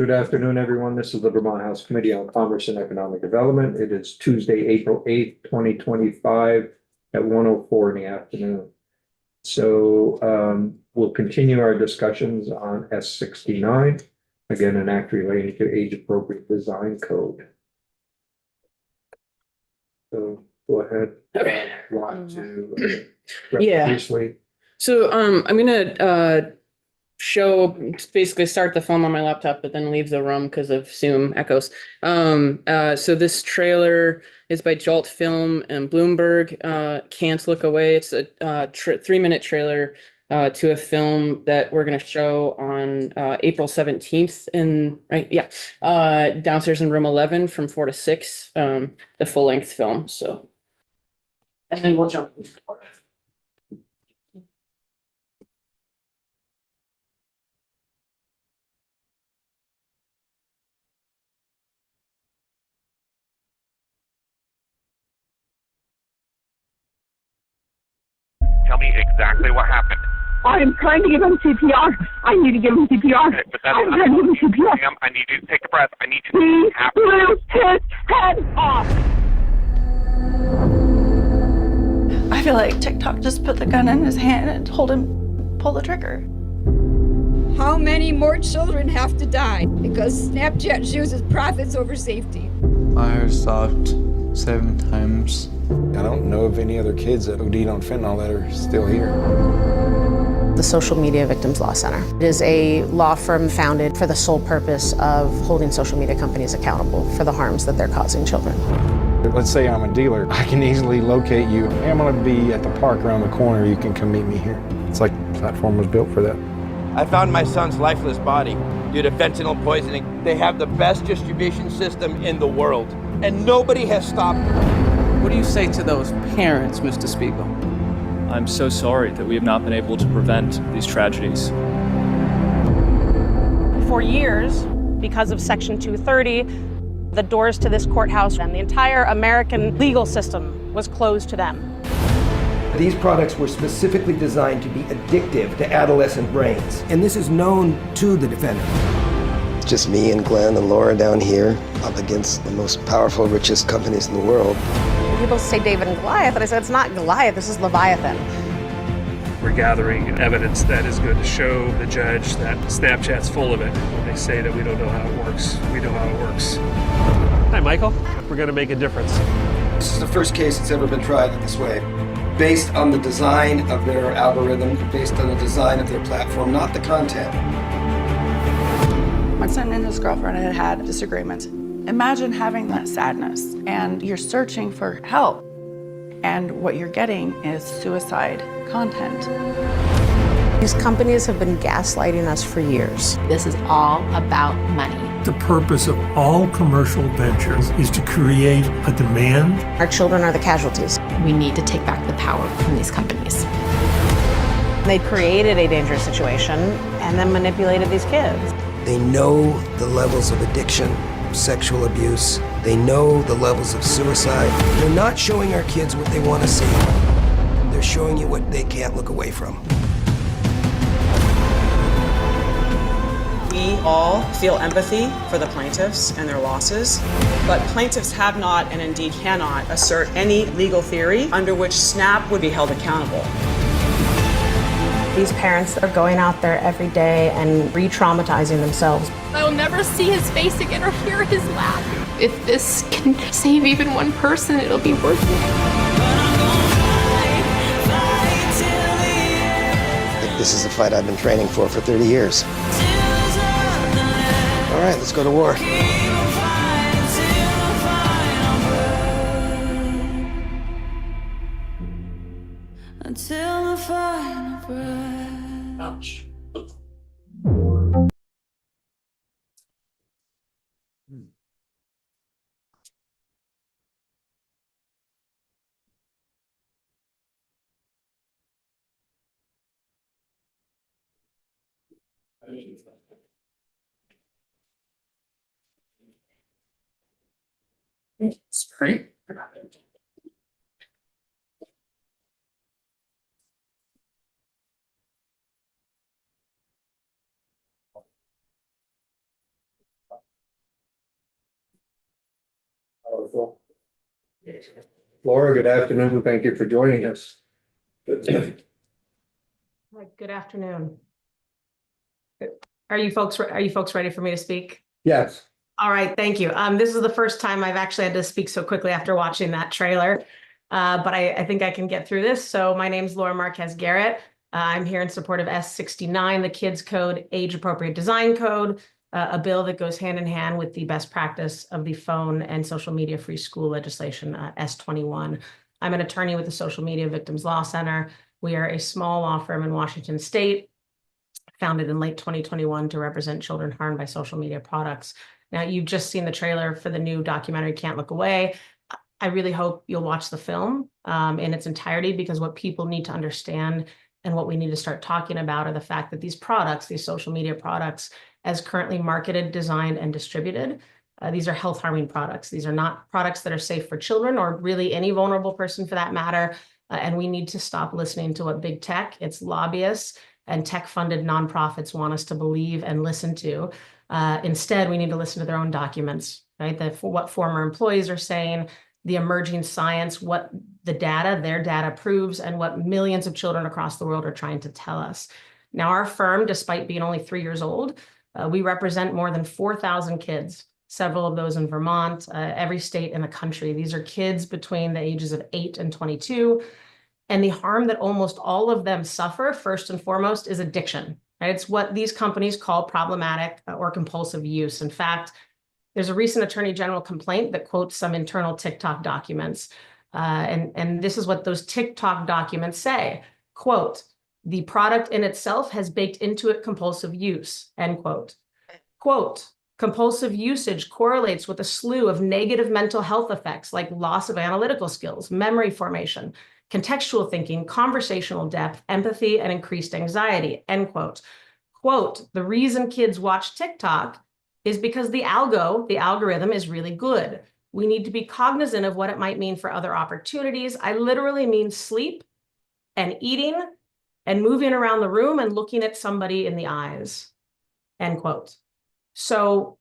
Good afternoon, everyone. This is the Vermont House Committee on Commerce and Economic Development. It is Tuesday, April 8th, 2025 at 1:04 in the afternoon. So we'll continue our discussions on S69, again, an act relating to age-appropriate design code. So go ahead. Want to Yeah. briefly. So I'm gonna basically start the film on my laptop, but then leave the room because of Zoom echoes. So this trailer is by Jolt Film and Bloomberg. Can't Look Away. It's a 3-minute trailer to a film that we're gonna show on April 17th downstairs in room 11 from 4 to 6. The full-length film. So, and then we'll jump. Tell me exactly what happened. I'm trying to give him CPR. I need to give him CPR. Okay, but that's I'm trying to give him CPR. Ma'am, I need you to take a breath. I need to He have blew his head off. I feel like TikTok just put the gun in his hand and told him, pull the trigger. How many more children have to die because Snapchat chooses profits over safety? I was stopped 7 times. I don't know of any other kids that OD'd on fentanyl that are still here. The Social Media Victims Law Center. It is a law firm founded for the sole purpose of holding social media companies accountable for the harms that they're causing children. Let's say I'm a dealer. I can easily locate you. Hey, I'm gonna be at the park around the corner. You can come meet me here. It's like the platform was built for that. I found my son's lifeless body due to fentanyl poisoning. They have the best distribution system in the world, and nobody has stopped them. What do you say to those parents, Mr. Spiegel? I'm so sorry that we have not been able to prevent these tragedies. For years, because of Section 230, the doors to this courthouse and the entire American legal system was closed to them. These products were specifically designed to be addictive to adolescent brains, and this is known to the defendant. It's just me and Glenn and Laura down here up against the most powerful, richest companies in the world. People say David and Goliath, and I said, it's not Goliath, this is Leviathan. We're gathering evidence that is going to show the judge that Snapchat's full of it. When they say that we don't know how it works, we know how it works. Hi, Michael. We're going to make a difference. This is the first case that's ever been tried this way, based on the design of their algorithm, based on the design of their platform, not the content. My son and his girlfriend had disagreements. Imagine having that sadness and you're searching for help, and what you're getting is suicide content. These companies have been gaslighting us for years. This is all about money. The purpose of all commercial ventures is to create a demand. Our children are the casualties. We need to take back the power from these companies. They created a dangerous situation and then manipulated these kids. They know the levels of addiction, sexual abuse. They know the levels of suicide. They're not showing our kids what they want to see. They're showing you what they can't look away from. We all feel empathy for the plaintiffs and their losses, but plaintiffs have not and indeed cannot assert any legal theory under which SNAP would be held accountable. These parents are going out there every day and re-traumatizing themselves. I'll never see his face again or hear his laugh. If this can save even one person, it'll be worth it. This is the fight I've been training for 30 years. All right, let's go to war. Until my final breath. Ouch. It's great. Wonderful. Laura, good afternoon. Thank you for joining us. Good afternoon. Are you folks ready for me to speak? Yes. All right, thank you. This is the first time I've actually had to speak so quickly after watching that trailer, but I think I can get through this. So my name's Laura Marquez Garrett. I'm here in support of S69, the Kids Code Age Appropriate Design Code, a bill that goes hand in hand with the best practice of the phone and social media free school legislation, S21. I'm an attorney with the Social Media Victims Law Center. We are a small law firm in Washington State, founded in late 2021 to represent children harmed by social media products. Now, you've just seen the trailer for the new documentary, Can't Look Away. I really hope you'll watch the film in its entirety, because what people need to understand and what we need to start talking about are the fact that these products, these social media products, as currently marketed, designed, and distributed, these are health harming products. These are not products that are safe for children or really any vulnerable person for that matter. And we need to stop listening to what big tech, its lobbyists, and tech-funded nonprofits want us to believe and listen to. Instead, we need to listen to their own documents, right? What former employees are saying, the emerging science, what the data, their data proves, and what millions of children across the world are trying to tell us. Now, our firm, despite being only 3 years old, we represent more than 4,000 kids, several of those in Vermont, every state in the country. These are kids between the ages of 8 and 22. And the harm that almost all of them suffer, first and foremost, is addiction. Right? It's what these companies call problematic or compulsive use. In fact, there's a recent Attorney General complaint that quotes some internal TikTok documents. And this is what those TikTok documents say. Quote, "The product in itself has baked into it compulsive use," end quote. Quote, "Compulsive usage correlates with a slew of negative mental health effects like loss of analytical skills, memory formation, contextual thinking, conversational depth, empathy, and increased anxiety," end quote. Quote, "The reason kids watch TikTok is because the algorithm is really good. We need to be cognizant of what it might mean for other opportunities. I literally mean sleep and eating and moving around the room and looking at somebody in the eyes," end quote. So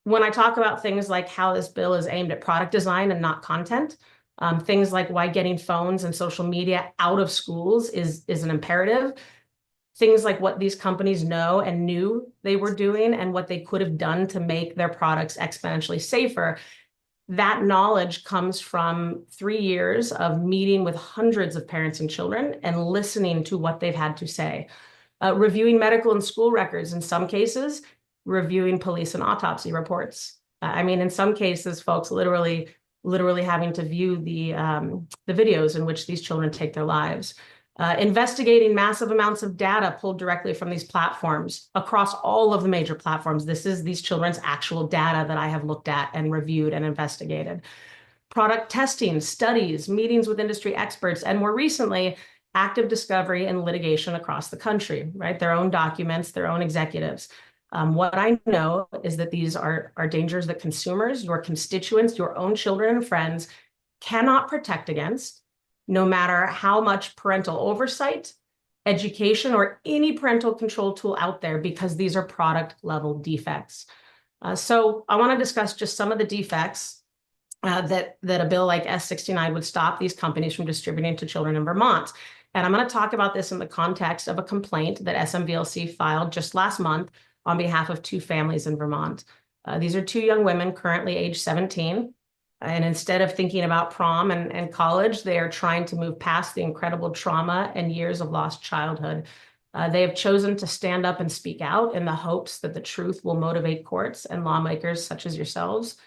when I talk about things like how this bill is aimed at product design and not content, things like why getting phones and social media out of schools is an imperative, things like what these companies know and knew they were doing and what they could have done to make their products exponentially safer, that knowledge comes from 3 years of meeting with hundreds of parents and children and listening to what they've had to say, reviewing medical and school records, in some cases, reviewing police and autopsy reports. I mean, in some cases, folks literally having to view the videos in which these children take their lives. Investigating massive amounts of data pulled directly from these platforms across all of the major platforms. This is these children's actual data that I have looked at and reviewed and investigated. Product testing, studies, meetings with industry experts, and more recently, active discovery and litigation across the country, right? Their own documents, their own executives. What I know is that these are dangers that consumers, your constituents, your own children and friends cannot protect against, no matter how much parental oversight, education, or any parental control tool out there, because these are product level defects. So I want to discuss just some of the defects that a bill like S69 would stop these companies from distributing to children in Vermont. And I'm going to talk about this in the context of a complaint that SMVLC filed just last month on behalf of 2 families in Vermont. These are 2 young women currently age 17. And instead of thinking about prom and college, they are trying to move past the incredible trauma and years of lost childhood. They have chosen to stand up and speak out in the hopes that the truth will motivate courts and lawmakers such as yourselves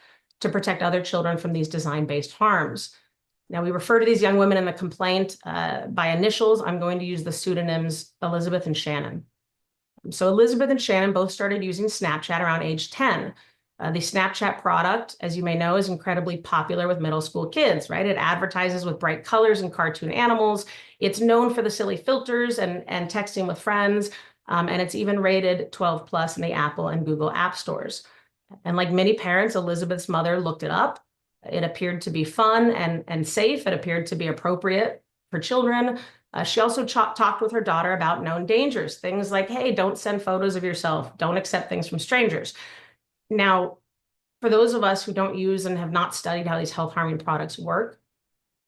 to protect other children from these design-based harms. Now, we refer to these young women in the complaint by initials. I'm going to use the pseudonyms Elizabeth and Shannon. So Elizabeth and Shannon both started using Snapchat around age 10. The Snapchat product, as you may know, is incredibly popular with middle school kids, right? It advertises with bright colors and cartoon animals. It's known for the silly filters and texting with friends. And it's even rated 12 plus in the Apple and Google app stores. And like many parents, Elizabeth's mother looked it up. It appeared to be fun and safe. It appeared to be appropriate for children. She also talked with her daughter about known dangers, things like, hey, don't send photos of yourself. Don't accept things from strangers. Now, for those of us who don't use and have not studied how these health harming products work,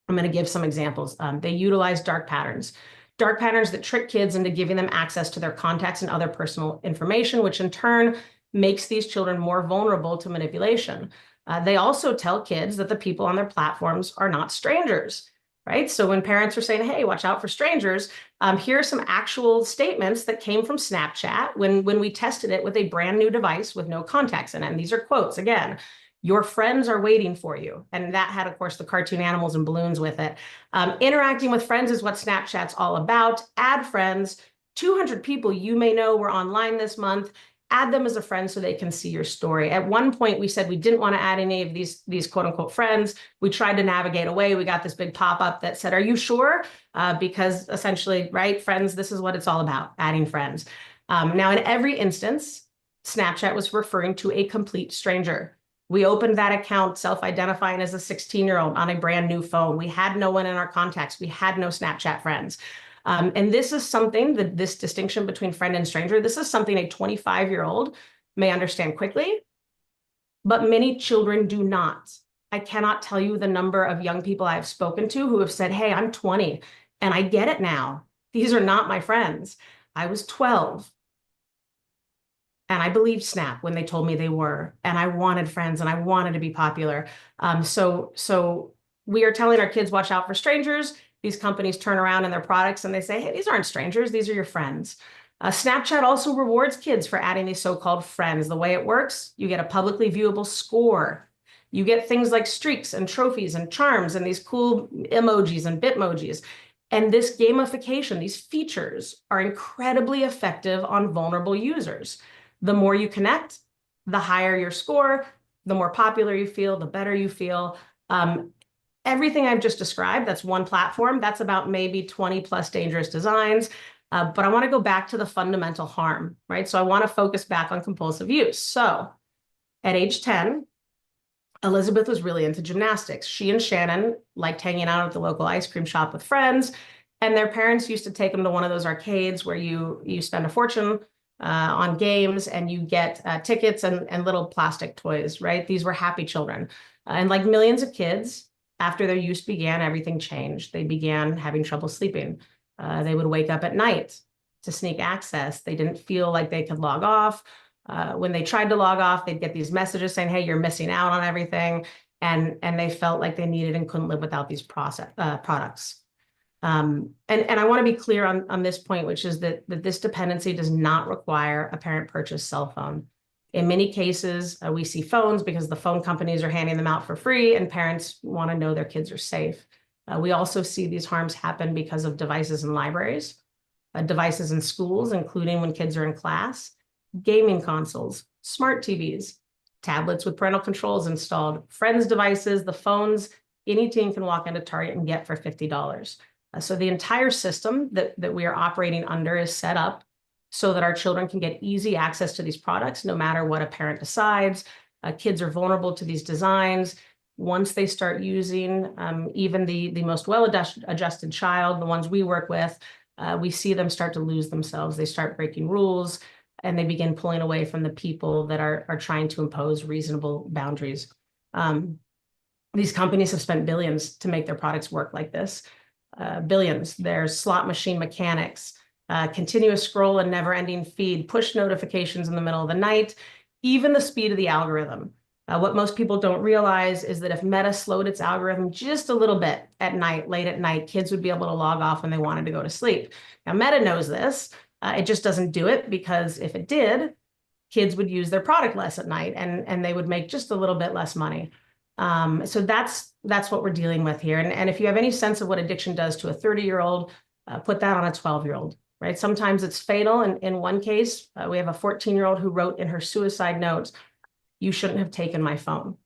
I'm going to give some examples. They utilize dark patterns that trick kids into giving them access to their contacts and other personal information, which in turn makes these children more vulnerable to manipulation. They also tell kids that the people on their platforms are not strangers, right? So when parents are saying, hey, watch out for strangers, here are some actual statements that came from Snapchat when we tested it with a brand new device with no contacts in it. And these are quotes again. Your friends are waiting for you. And that had, of course, the cartoon animals and balloons with it. Interacting with friends is what Snapchat's all about. Add friends. 200 people you may know were online this month. Add them as a friend so they can see your story. At one point, we said we didn't want to add any of these quote unquote friends. We tried to navigate away. We got this big pop-up that said, are you sure? Because essentially, right, friends, this is what it's all about, adding friends. Now, in every instance, Snapchat was referring to a complete stranger. We opened that account self-identifying as a 16-year-old on a brand new phone. We had no one in our contacts. We had no Snapchat friends. And this is something that this distinction between friend and stranger, this is something a 25-year-old may understand quickly, but many children do not. I cannot tell you the number of young people I've spoken to who have said, hey, I'm 20 and I get it now. These are not my friends. I was 12. And I believed Snap when they told me they were, and I wanted friends and I wanted to be popular. So we are telling our kids, watch out for strangers. These companies turn around in their products and they say, hey, these aren't strangers. These are your friends. Snapchat also rewards kids for adding these so-called friends. The way it works, you get a publicly viewable score. You get things like streaks and trophies and charms and these cool emojis and bitmojis. And this gamification, these features are incredibly effective on vulnerable users. The more you connect, the higher your score, the more popular you feel, the better you feel. Everything I've just described, that's one platform, that's about maybe 20 plus dangerous designs. But I want to go back to the fundamental harm, right? So I want to focus back on compulsive use. So at age 10, Elizabeth was really into gymnastics. She and Shannon liked hanging out at the local ice cream shop with friends, and their parents used to take them to one of those arcades where you spend a fortune on games and you get tickets and little plastic toys, right? These were happy children. And like millions of kids, after their use began, everything changed. They began having trouble sleeping. They would wake up at night to sneak access. They didn't feel like they could log off. When they tried to log off, they'd get these messages saying, hey, you're missing out on everything. And they felt like they needed and couldn't live without these products. And I want to be clear on this point, which is that this dependency does not require a parent purchase cell phone. In many cases, we see phones because the phone companies are handing them out for free and parents want to know their kids are safe. We also see these harms happen because of devices in libraries, devices in schools, including when kids are in class, gaming consoles, smart TVs, tablets with parental controls installed, friends' devices, the phones, any teen can walk into Target and get for $50. So the entire system that we are operating under is set up so that our children can get easy access to these products, no matter what a parent decides. Kids are vulnerable to these designs. Once they start using, even the most well-adjusted child, the ones we work with, we see them start to lose themselves. They start breaking rules and they begin pulling away from the people that are trying to impose reasonable boundaries. These companies have spent billions to make their products work like this. Billions. There's slot machine mechanics, continuous scroll and never-ending feed, push notifications in the middle of the night, even the speed of the algorithm. What most people don't realize is that if Meta slowed its algorithm just a little bit at night, late at night, kids would be able to log off when they wanted to go to sleep. Now, Meta knows this. It just doesn't do it because if it did, kids would use their product less at night and they would make just a little bit less money. So that's what we're dealing with here. And if you have any sense of what addiction does to a 30-year-old, put that on a 12-year-old, right? Sometimes it's fatal. In one case, we have a 14-year-old who wrote in her suicide notes, "You shouldn't have taken my phone."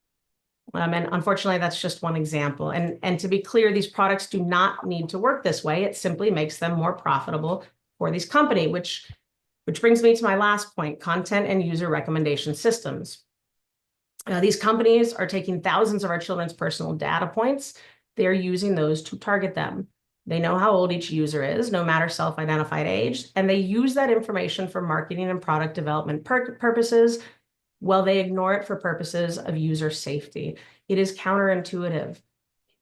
And unfortunately, that's just one example. And to be clear, these products do not need to work this way. It simply makes them more profitable for these companies, which brings me to my last point, content and user recommendation systems. These companies are taking thousands of our children's personal data points. They're using those to target them. They know how old each user is, no matter self-identified age, and they use that information for marketing and product development purposes. Well, they ignore it for purposes of user safety. It is counterintuitive,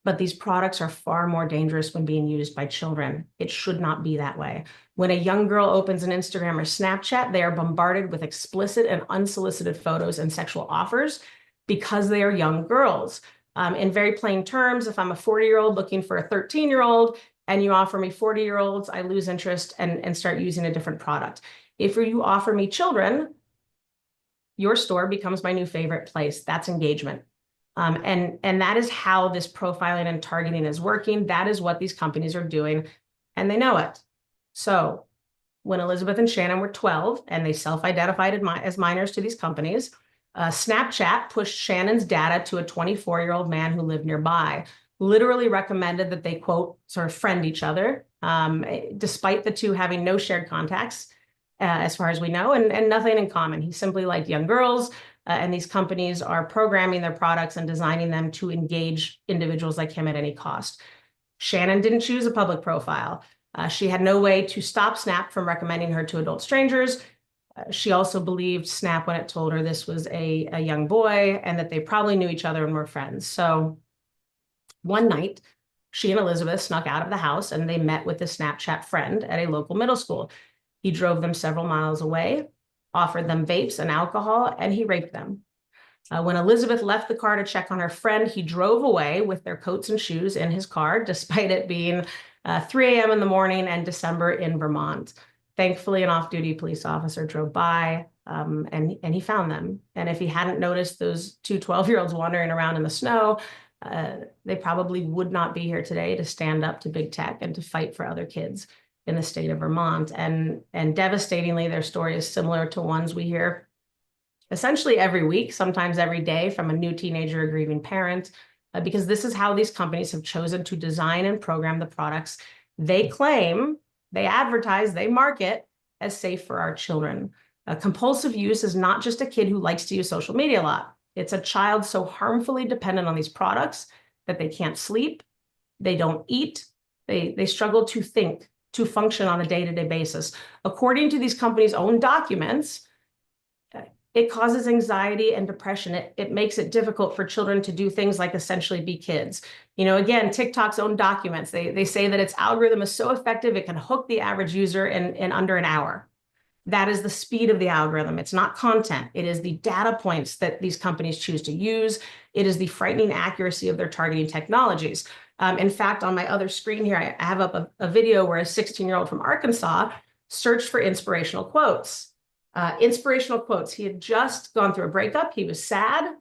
but these products are far more dangerous when being used by children. It should not be that way. When a young girl opens an Instagram or Snapchat, they are bombarded with explicit and unsolicited photos and sexual offers because they are young girls. In very plain terms, if I'm a 40-year-old looking for a 13-year-old and you offer me 40-year-olds, I lose interest and start using a different product. If you offer me children, your store becomes my new favorite place. That's engagement. And that is how this profiling and targeting is working. That is what these companies are doing, and they know it. So when Elizabeth and Shannon were 12 and they self-identified as minors to these companies, Snapchat pushed Shannon's data to a 24-year-old man who lived nearby, literally recommended that they, quote, sort of friend each other, despite the two having no shared contacts, as far as we know, and nothing in common. He simply liked young girls, and these companies are programming their products and designing them to engage individuals like him at any cost. Shannon didn't choose a public profile. She had no way to stop Snap from recommending her to adult strangers. She also believed Snap when it told her this was a young boy and that they probably knew each other and were friends. So one night, she and Elizabeth snuck out of the house and they met with a Snapchat friend at a local middle school. He drove them several miles away, offered them vapes and alcohol, and he raped them. When Elizabeth left the car to check on her friend, he drove away with their coats and shoes in his car, despite it being 3 a.m. in the morning and December in Vermont. Thankfully, an off-duty police officer drove by and he found them. And if he hadn't noticed those two 12-year-olds wandering around in the snow, they probably would not be here today to stand up to big tech and to fight for other kids in the state of Vermont. And devastatingly, their story is similar to ones we hear essentially every week, sometimes every day, from a new teenager or grieving parent, because this is how these companies have chosen to design and program the products they claim, they advertise, they market as safe for our children. Compulsive use is not just a kid who likes to use social media a lot. It's a child so harmfully dependent on these products that they can't sleep, they don't eat, they struggle to think, to function on a day-to-day basis. According to these companies' own documents, it causes anxiety and depression. It makes it difficult for children to do things like essentially be kids. You know, again, TikTok's own documents, they say that its algorithm is so effective, it can hook the average user in under an hour. That is the speed of the algorithm. It's not content. It is the data points that these companies choose to use. It is the frightening accuracy of their targeting technologies. In fact, on my other screen here, I have up a video where a 16-year-old from Arkansas searched for inspirational quotes. Inspirational quotes. He had just gone through a breakup. He was sad.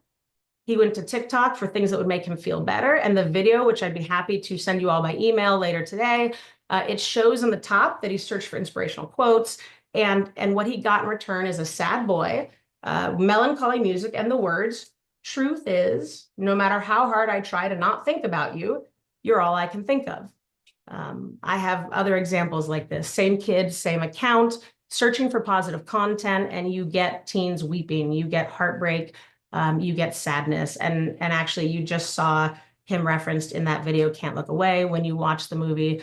He went to TikTok for things that would make him feel better. And the video, which I'd be happy to send you all by email later today, it shows on the top that he searched for inspirational quotes. And what he got in return is a sad boy, melancholy music, and the words, "Truth is, no matter how hard I try to not think about you, you're all I can think of." I have other examples like this. Same kid, same account, searching for positive content, and you get teens weeping, you get heartbreak, you get sadness. And actually, you just saw him referenced in that video, Can't Look Away. When you watch the movie,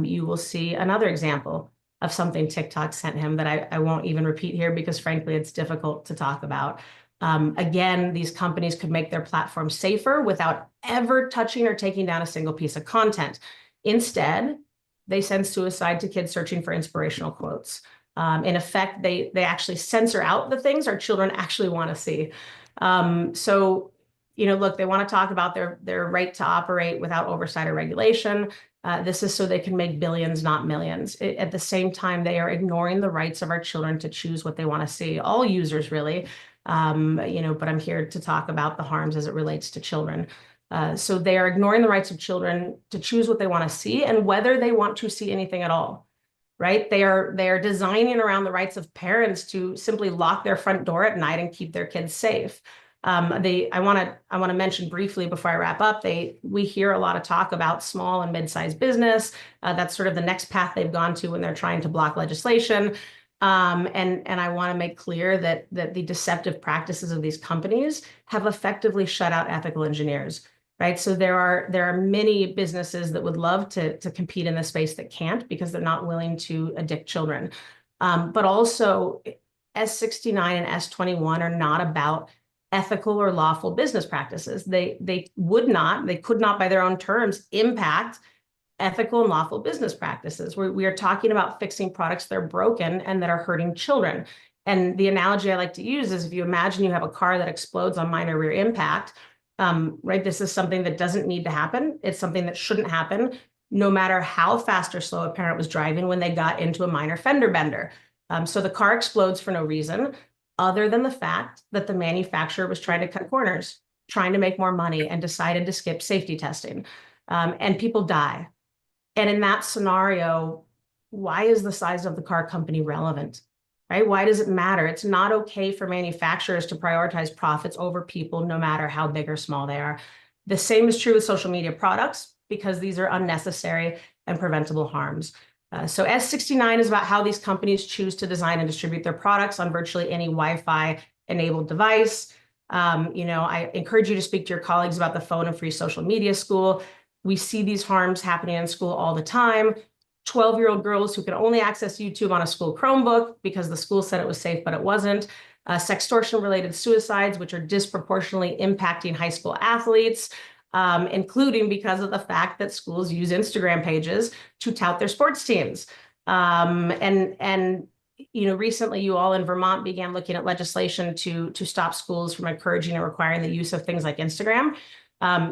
you will see another example of something TikTok sent him that I won't even repeat here because frankly, it's difficult to talk about. Again, these companies could make their platform safer without ever touching or taking down a single piece of content. Instead, they send suicide to kids searching for inspirational quotes. In effect, they actually censor out the things our children actually want to see. So, you know, look, they want to talk about their right to operate without oversight or regulation. This is so they can make billions, not millions. At the same time, they are ignoring the rights of our children to choose what they want to see. All users, really. You know, but I'm here to talk about the harms as it relates to children. So they are ignoring the rights of children to choose what they want to see and whether they want to see anything at all. Right? They are designing around the rights of parents to simply lock their front door at night and keep their kids safe. I want to mention briefly before I wrap up, we hear a lot of talk about small and mid-sized business. That's sort of the next path they've gone to when they're trying to block legislation. And I want to make clear that the deceptive practices of these companies have effectively shut out ethical engineers. Right. So there are many businesses that would love to compete in this space that can't because they're not willing to addict children. But also, S69 and S21 are not about ethical or lawful business practices. They could not by their own terms impact ethical and lawful business practices. We are talking about fixing products that are broken and that are hurting children. And the analogy I like to use is if you imagine you have a car that explodes on minor rear impact, right? This is something that doesn't need to happen. It's something that shouldn't happen, no matter how fast or slow a parent was driving when they got into a minor fender bender. So the car explodes for no reason other than the fact that the manufacturer was trying to cut corners, trying to make more money, and decided to skip safety testing. And people die. And in that scenario, why is the size of the car company relevant? Right? Why does it matter? It's not okay for manufacturers to prioritize profits over people, no matter how big or small they are. The same is true with social media products, because these are unnecessary and preventable harms. So S69 is about how these companies choose to design and distribute their products on virtually any Wi-Fi enabled device. I encourage you to speak to your colleagues about the Phone and Free Social Media School. We see these harms happening in school all the time. 12-year-old girls who can only access YouTube on a school Chromebook because the school said it was safe, but it wasn't. Sextortion-related suicides, which are disproportionately impacting high school athletes, including because of the fact that schools use Instagram pages to tout their sports teams. Recently you all in Vermont began looking at legislation to stop schools from encouraging or requiring the use of things like Instagram.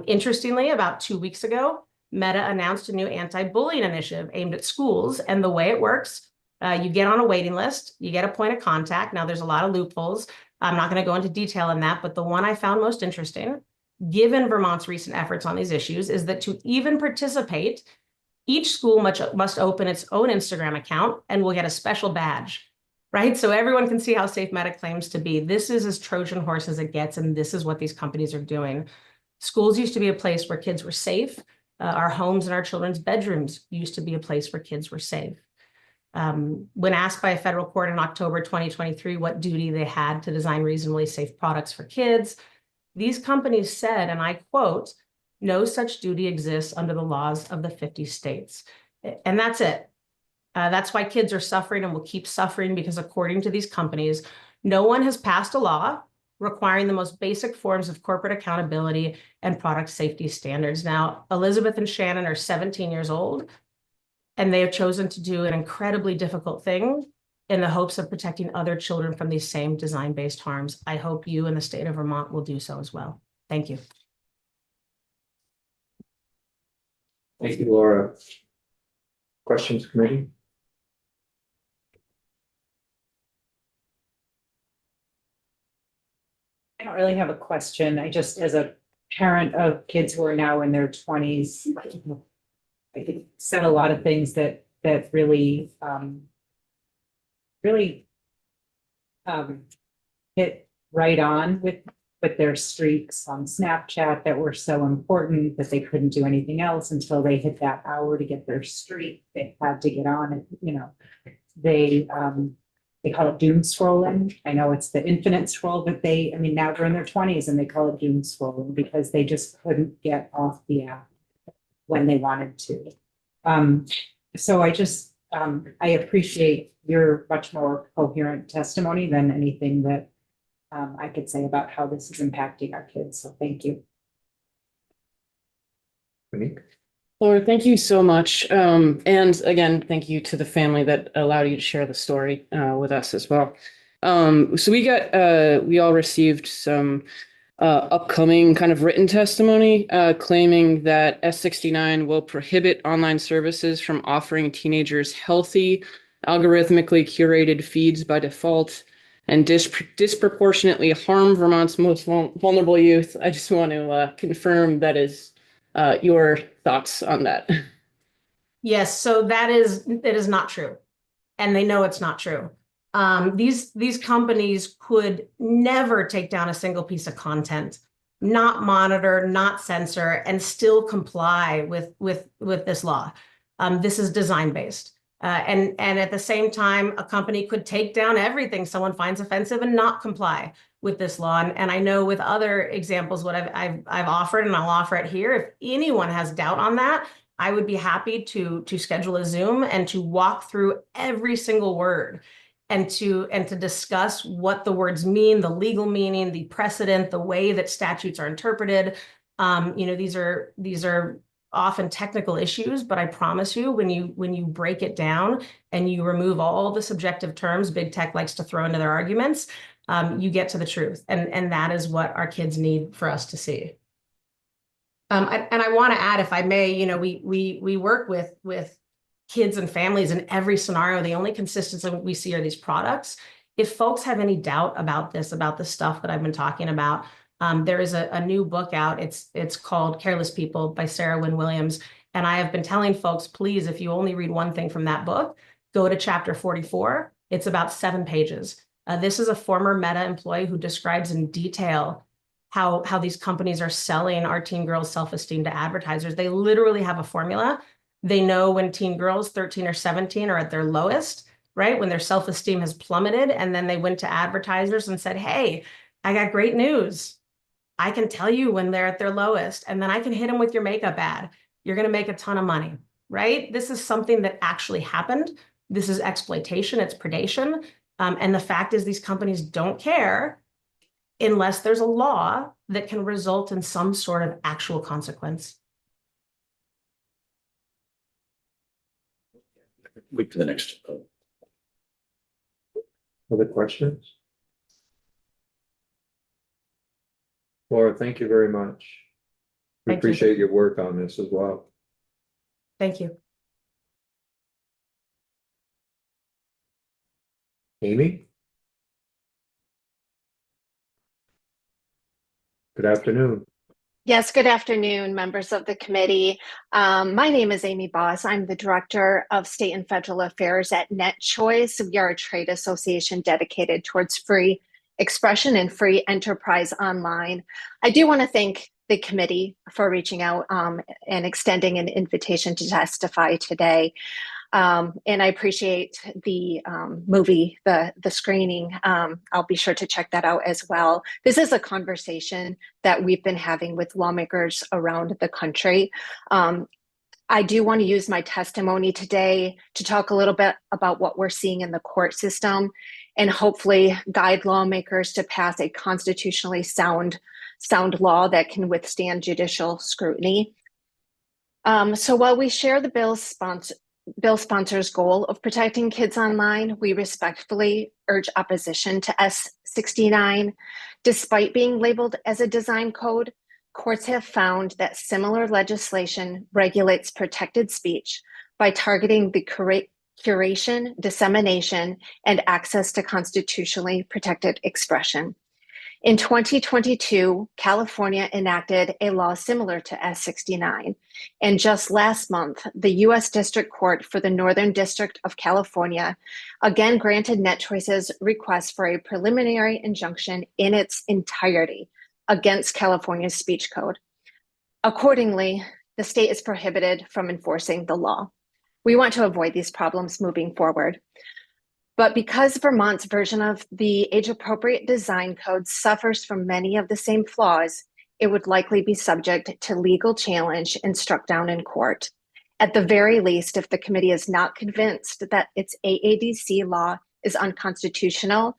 Interestingly, about 2 weeks ago, Meta announced a new anti-bullying initiative aimed at schools. And the way it works, you get on a waiting list, you get a point of contact. Now, there's a lot of loopholes. I'm not going to go into detail on that, but the one I found most interesting, given Vermont's recent efforts on these issues, is that to even participate, each school must open its own Instagram account and will get a special badge, right? So everyone can see how safe Meta claims to be. This is as Trojan horse as it gets, and this is what these companies are doing. Schools used to be a place where kids were safe. Our homes and our children's bedrooms used to be a place where kids were safe. When asked by a federal court in October 2023 what duty they had to design reasonably safe products for kids, these companies said, and I quote, "No such duty exists under the laws of the 50 states." And that's it. That's why kids are suffering and will keep suffering, because according to these companies, no one has passed a law requiring the most basic forms of corporate accountability and product safety standards. Now, Elizabeth and Shannon are 17 years old, and they have chosen to do an incredibly difficult thing in the hopes of protecting other children from these same design-based harms. I hope you in the state of Vermont will do so as well. Thank you. Thank you, Laura. Questions, committee? I don't really have a question. I just, as a parent of kids who are now in their 20s, I think said a lot of things that really hit right on with their streaks on Snapchat that were so important that they couldn't do anything else until they hit that hour to get their streak. They had to get on it. They call it doom scrolling. I know it's the infinite scroll, but now they're in their 20s and they call it doom scrolling because they just couldn't get off the app when they wanted to. So I appreciate your much more coherent testimony than anything that I could say about how this is impacting our kids. So thank you. Laura, thank you so much. And again, thank you to the family that allowed you to share the story with us as well. So we all received some upcoming kind of written testimony claiming that S69 will prohibit online services from offering teenagers healthy, algorithmically curated feeds by default and disproportionately harm Vermont's most vulnerable youth. I just want to confirm that is your thoughts on that. Yes, so it is not true. And they know it's not true. These companies could never take down a single piece of content, not monitor, not censor, and still comply with this law. This is design-based. And at the same time, a company could take down everything someone finds offensive and not comply with this law. And I know with other examples, what I've offered, and I'll offer it here, if anyone has doubt on that, I would be happy to schedule a Zoom and to walk through every single word and to discuss what the words mean, the legal meaning, the precedent, the way that statutes are interpreted. These are often technical issues, but I promise you, when you break it down and you remove all the subjective terms big tech likes to throw into their arguments, you get to the truth. And that is what our kids need for us to see. And I want to add, if I may, we work with kids and families in every scenario. The only consistency we see are these products. If folks have any doubt about the stuff that I've been talking about, there is a new book out. It's called Careless People by Sarah Wynne Williams. And I have been telling folks, please, if you only read one thing from that book, go to chapter 44. It's about 7 pages. This is a former Meta employee who describes in detail how these companies are selling our teen girls' self-esteem to advertisers. They literally have a formula. They know when teen girls 13 or 17 are at their lowest, right? When their self-esteem has plummeted, and then they went to advertisers and said, hey, I got great news. I can tell you when they're at their lowest, and then I can hit them with your makeup ad. You're going to make a ton of money, right? This is something that actually happened. This is exploitation. It's predation. And the fact is, these companies don't care unless there's a law that can result in some sort of actual consequence. Wait to the next. Other questions? Laura, thank you very much. We Thank you. appreciate your work on this as well. Thank you. Amy? Good afternoon. Yes, good afternoon, members of the committee. My name is Amy Boss. I'm the Director of State and Federal Affairs at NetChoice. We are a trade association dedicated towards free expression and free enterprise online. I do want to thank the committee for reaching out and extending an invitation to testify today. And I appreciate the movie, the screening. I'll be sure to check that out as well. This is a conversation that we've been having with lawmakers around the country. I do want to use my testimony today to talk a little bit about what we're seeing in the court system and hopefully guide lawmakers to pass a constitutionally sound law that can withstand judicial scrutiny. So while we share the bill sponsor's goal of protecting kids online, we respectfully urge opposition to S69. Despite being labeled as a design code, courts have found that similar legislation regulates protected speech by targeting the curation, dissemination, and access to constitutionally protected expression. In 2022, California enacted a law similar to S69. And just last month, the U.S. District Court for the Northern District of California again granted NetChoice's request for a preliminary injunction in its entirety against California's speech code. Accordingly, the state is prohibited from enforcing the law. We want to avoid these problems moving forward. But because Vermont's version of the age-appropriate design code suffers from many of the same flaws, it would likely be subject to legal challenge and struck down in court. At the very least, if the committee is not convinced that its AADC law is unconstitutional,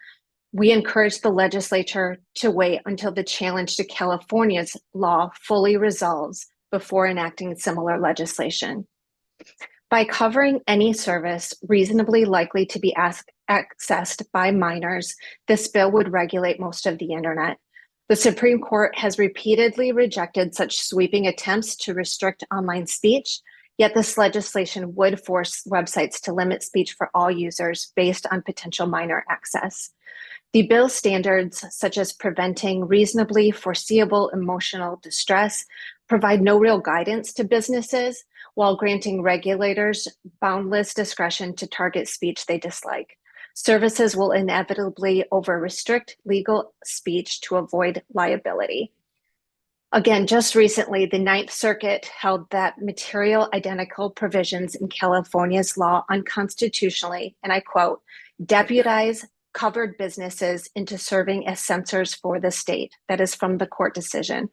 we encourage the legislature to wait until the challenge to California's law fully resolves before enacting similar legislation. By covering any service reasonably likely to be accessed by minors, this bill would regulate most of the internet. The Supreme Court has repeatedly rejected such sweeping attempts to restrict online speech, yet this legislation would force websites to limit speech for all users based on potential minor access. The bill's standards, such as preventing reasonably foreseeable emotional distress, provide no real guidance to businesses, while granting regulators boundless discretion to target speech they dislike. Services will inevitably over-restrict legal speech to avoid liability. Again, just recently, the Ninth Circuit held that material identical provisions in California's law unconstitutionally, and I quote, deputize covered businesses into serving as censors for the state. That is from the court decision.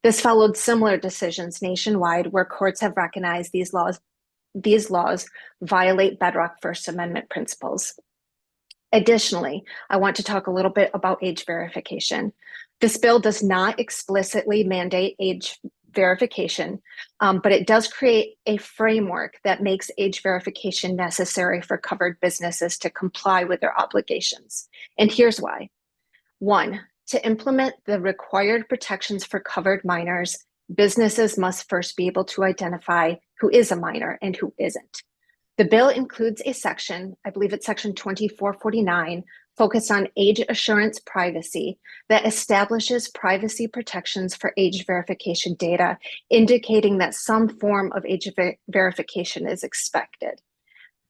This followed similar decisions nationwide where courts have recognized these laws violate bedrock First Amendment principles. Additionally, I want to talk a little bit about age verification. This bill does not explicitly mandate age verification, but it does create a framework that makes age verification necessary for covered businesses to comply with their obligations. And here's why. One, to implement the required protections for covered minors, businesses must first be able to identify who is a minor and who isn't. The bill includes a section, I believe it's section 2449, focused on age assurance privacy that establishes privacy protections for age verification data, indicating that some form of age verification is expected.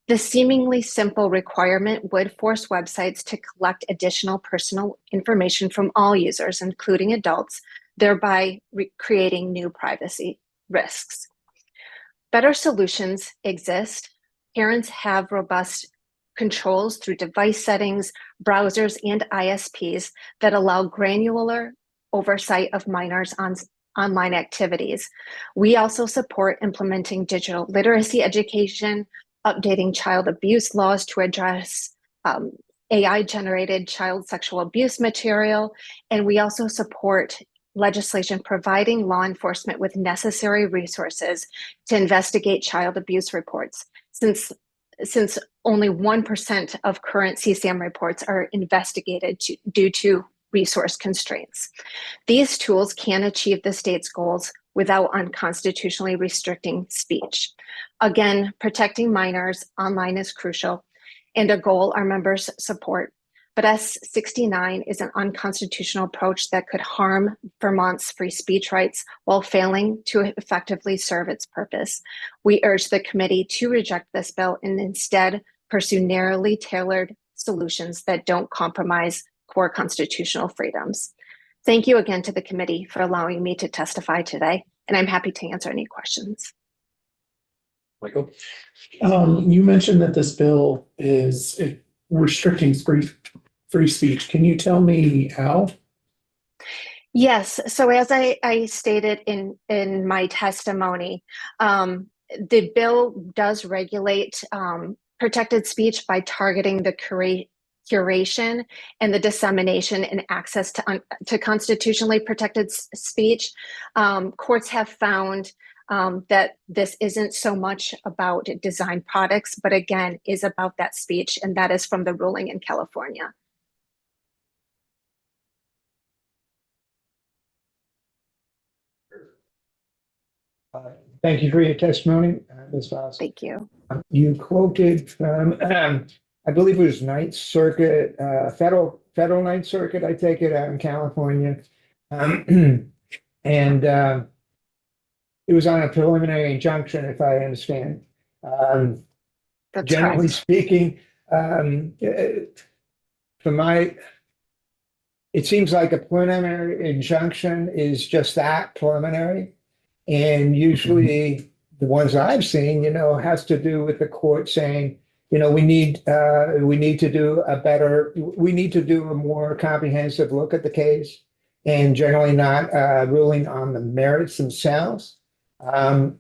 The seemingly simple requirement would force websites to collect additional personal information from all users, including adults, thereby creating new privacy risks. Better solutions exist. Parents have robust controls through device settings, browsers, and ISPs that allow granular oversight of minors on online activities. We also support implementing digital literacy education, updating child abuse laws to address AI-generated child sexual abuse material, and we also support legislation providing law enforcement with necessary resources to investigate child abuse reports. Since only 1% of current CSAM reports are investigated due to resource constraints. These tools can achieve the state's goals without unconstitutionally restricting speech. Again, protecting minors online is crucial and a goal our members support. But S69 is an unconstitutional approach that could harm Vermont's free speech rights while failing to effectively serve its purpose. We urge the committee to reject this bill and instead pursue narrowly tailored solutions that don't compromise core constitutional freedoms. Thank you again to the committee for allowing me to testify today, and I'm happy to answer any questions. Michael? You mentioned that this bill is restricting free speech. Can you tell me how? Yes. So as I stated in my testimony, the bill does regulate protected speech by targeting the curation and the dissemination and access to constitutionally protected speech. Courts have found that this isn't so much about design products, but again, is about that speech, and that is from the ruling in California. Thank you for your testimony, Ms. Voss. Thank you. You quoted from, I believe it was Ninth Circuit, federal Ninth Circuit, I take it, out in California. And it was on a preliminary injunction, if I understand. That's generally correct. speaking, it seems like a preliminary injunction is just that, preliminary. And usually the ones I've seen, has to do with the court saying, we need to do a more comprehensive look at the case, and generally not ruling on the merits themselves. And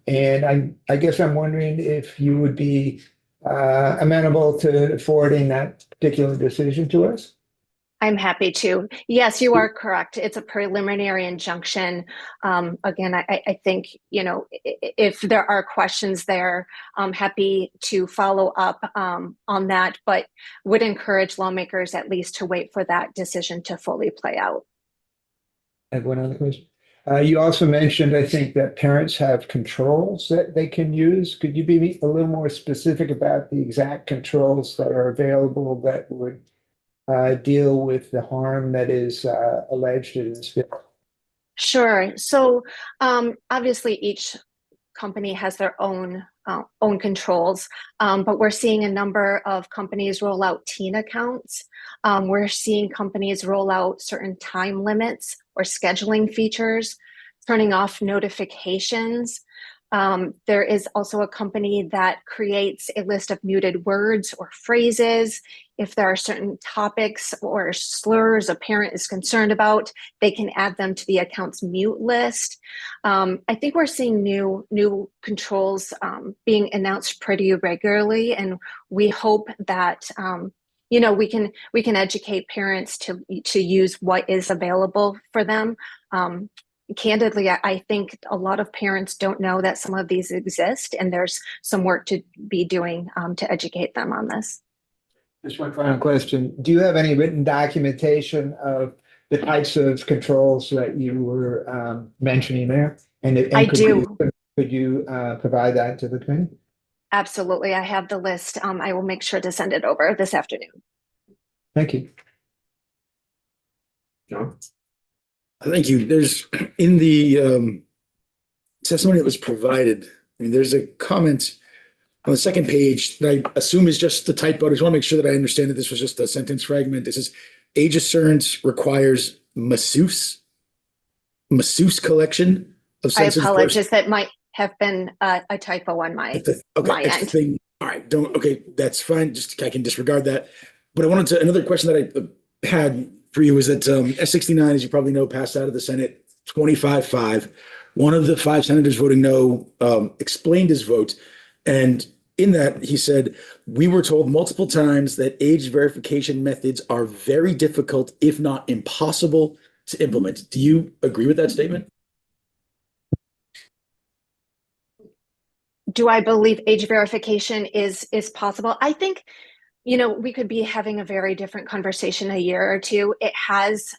I guess I'm wondering if you would be amenable to forwarding that particular decision to us. I'm happy to. Yes, you are correct. It's a preliminary injunction. Again, I think, if there are questions there, I'm happy to follow up on that, but would encourage lawmakers at least to wait for that decision to fully play out. I have one other question. You also mentioned, I think, that parents have controls that they can use. Could you be a little more specific about the exact controls that are available that would deal with the harm that is alleged in this bill? Sure. So obviously each company has their own controls, but we're seeing a number of companies roll out teen accounts. We're seeing companies roll out certain time limits or scheduling features, turning off notifications. There is also a company that creates a list of muted words or phrases. If there are certain topics or slurs a parent is concerned about, they can add them to the account's mute list. I think we're seeing new controls being announced pretty regularly, and we hope that you know, we can educate parents to use what is available for them. Candidly, I think a lot of parents don't know that some of these exist, and there's some work to be doing to educate them on this. Just one final question. Do you have any written documentation of the types of controls that you were mentioning there? And I do. Could you provide that to the committee? Absolutely. I have the list. I will make sure to send it over this afternoon. Thank you. John? Thank you. There's in the testimony that was provided, I mean, there's a comment on the second page that I assume is just the typo. I just want to make sure that I understand that this was just a sentence fragment. This is age assurance requires masseuse collection of I sensitive apologize. That might have been a typo on my end. All right, okay, that's fine. I can disregard that. But I wanted to, another question that I had for you is that S69, as you probably know, passed out of the Senate 25-5. One of the 5 senators voting no explained his vote. And in that, he said, we were told multiple times that age verification methods are very difficult, if not impossible, to implement. Do you agree with that statement? Do I believe age verification is possible? I think, you know, we could be having a very different conversation a year or two. It has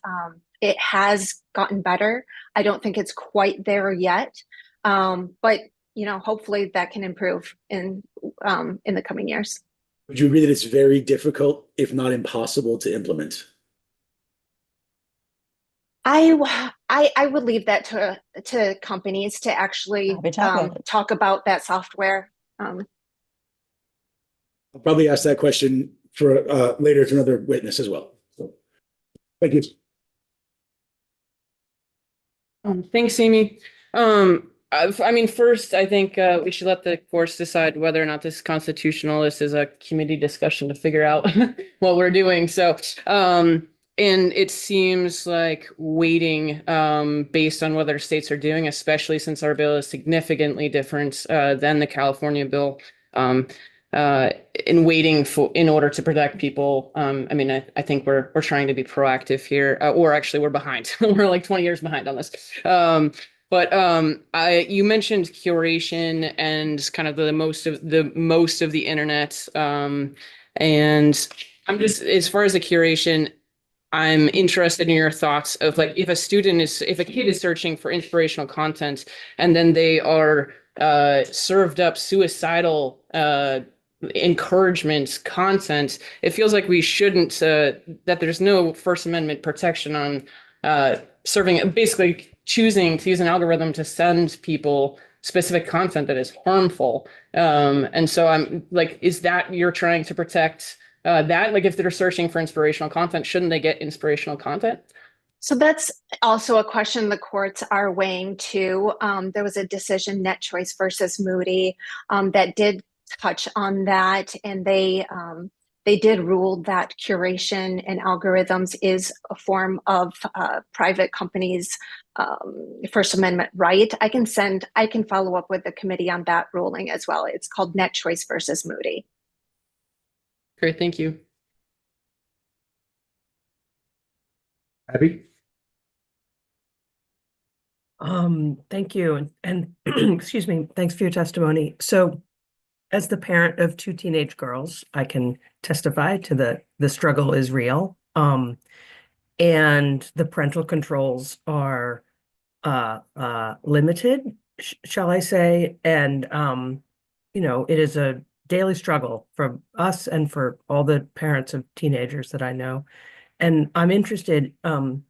gotten better. I don't think it's quite there yet, but you know, hopefully that can improve in the coming years. Would you agree that it's very difficult, if not impossible, to implement? I would leave that to companies to actually talk about that software. I'll probably ask that question for later to another witness as well. So, thank you. Thanks, Amy. I mean, first, I think we should let the courts decide whether or not this is constitutional. This is a committee discussion to figure out what we're doing. So, and it seems like waiting based on what other states are doing, especially since our bill is significantly different than the California bill, in waiting in order to protect people. I mean, I think we're trying to be proactive here, or actually we're behind. We're like 20 years behind on this. But you mentioned curation and kind of the most of the internet, and I'm just, as far as the curation, I'm interested in your thoughts of like if a kid is searching for inspirational content and then they are served up suicidal encouragement content, it feels like we shouldn't that there's no First Amendment protection on serving, basically choosing to use an algorithm to send people specific content that is harmful. And so I'm like, is that you're trying to protect that? Like if they're searching for inspirational content, shouldn't they get inspirational content? So that's also a question the courts are weighing too. There was a decision, Net Choice versus Moody, that did touch on that, and they did rule that curation and algorithms is a form of private companies' First Amendment right. I can follow up with the committee on that ruling as well. It's called Net Choice versus Moody. Great, thank you. Abby? Thank you. And excuse me, thanks for your testimony. So as the parent of 2 teenage girls, I can testify to the struggle is real. And the parental controls are limited, shall I say. And, you know, it is a daily struggle for us and for all the parents of teenagers that I know. And I'm interested, so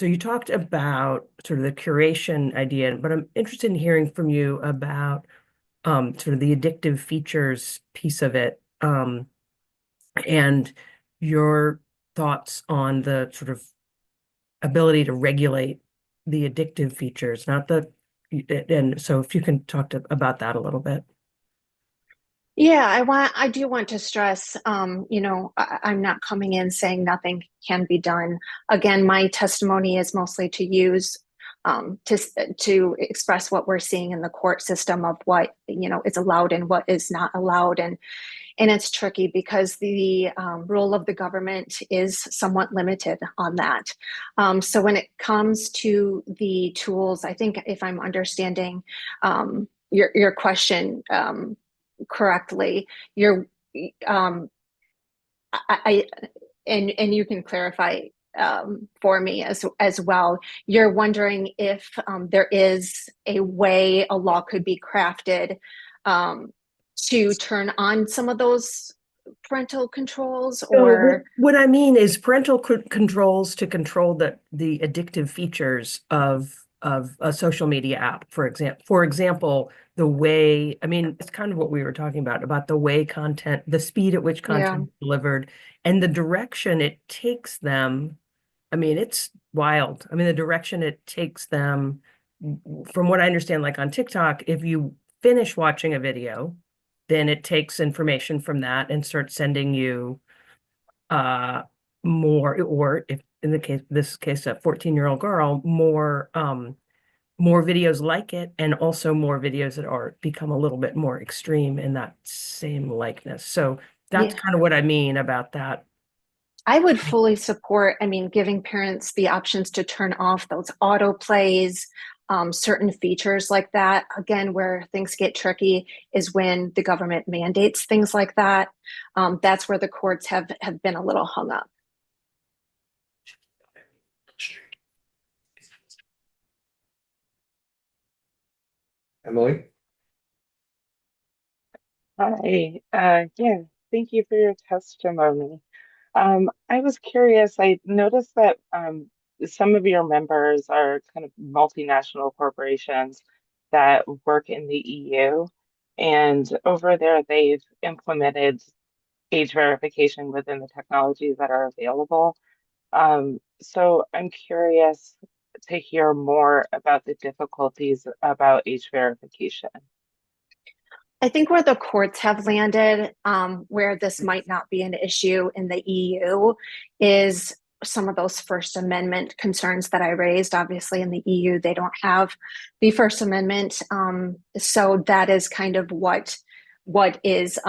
you talked about sort of the curation idea, but I'm interested in hearing from you about sort of the addictive features piece of it, and your thoughts on the sort of ability to regulate the addictive features, and so if you can talk about that a little bit. Yeah, I do want to stress, you know, I'm not coming in saying nothing can be done. Again, my testimony is mostly to use to express what we're seeing in the court system of what, you know, is allowed and what is not allowed. And it's tricky because the role of the government is somewhat limited on that. So when it comes to the tools, I think if I'm understanding your question correctly, and you can clarify for me as well. You're wondering if there is a way a law could be crafted to turn on some of those parental controls, or what I mean is parental controls to control the addictive features of a social media app, for example, the way, I mean, it's kind of what we were talking about the way content, the speed at which content is delivered, and the direction it takes them. I mean, it's wild. I mean, the direction it takes them, from what I understand, like on TikTok, if you finish watching a video, then it takes information from that and starts sending you more, or if in this case, a 14-year-old girl, more videos like it, and also more videos that are become a little bit more extreme in that same likeness. So that's kind of what I mean about that. I would fully support, I mean, giving parents the options to turn off those auto plays, certain features like that. Again, where things get tricky is when the government mandates things like that. That's where the courts have been a little hung up. Emily? Hi, yeah, thank you for your testimony. I was curious, I noticed that some of your members are kind of multinational corporations that work in the EU, and over there they've implemented age verification within the technologies that are available. So I'm curious to hear more about the difficulties about age verification. I think where the courts have landed, where this might not be an issue in the EU, is some of those First Amendment concerns that I raised. Obviously, in the EU, they don't have the First Amendment. So that is kind of what is,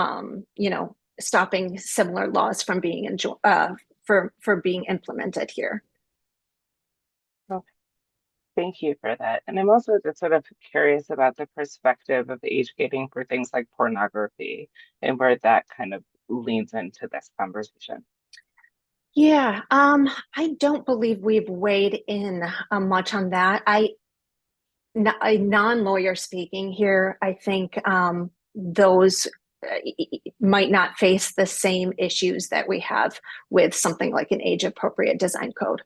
you know, stopping similar laws from being for being implemented here. Thank you for that. And I'm also just sort of curious about the perspective of age gating for things like pornography and where that kind of leans into this conversation. Yeah, I don't believe we've weighed in much on that. A non-lawyer speaking here, I think those might not face the same issues that we have with something like an age-appropriate design code.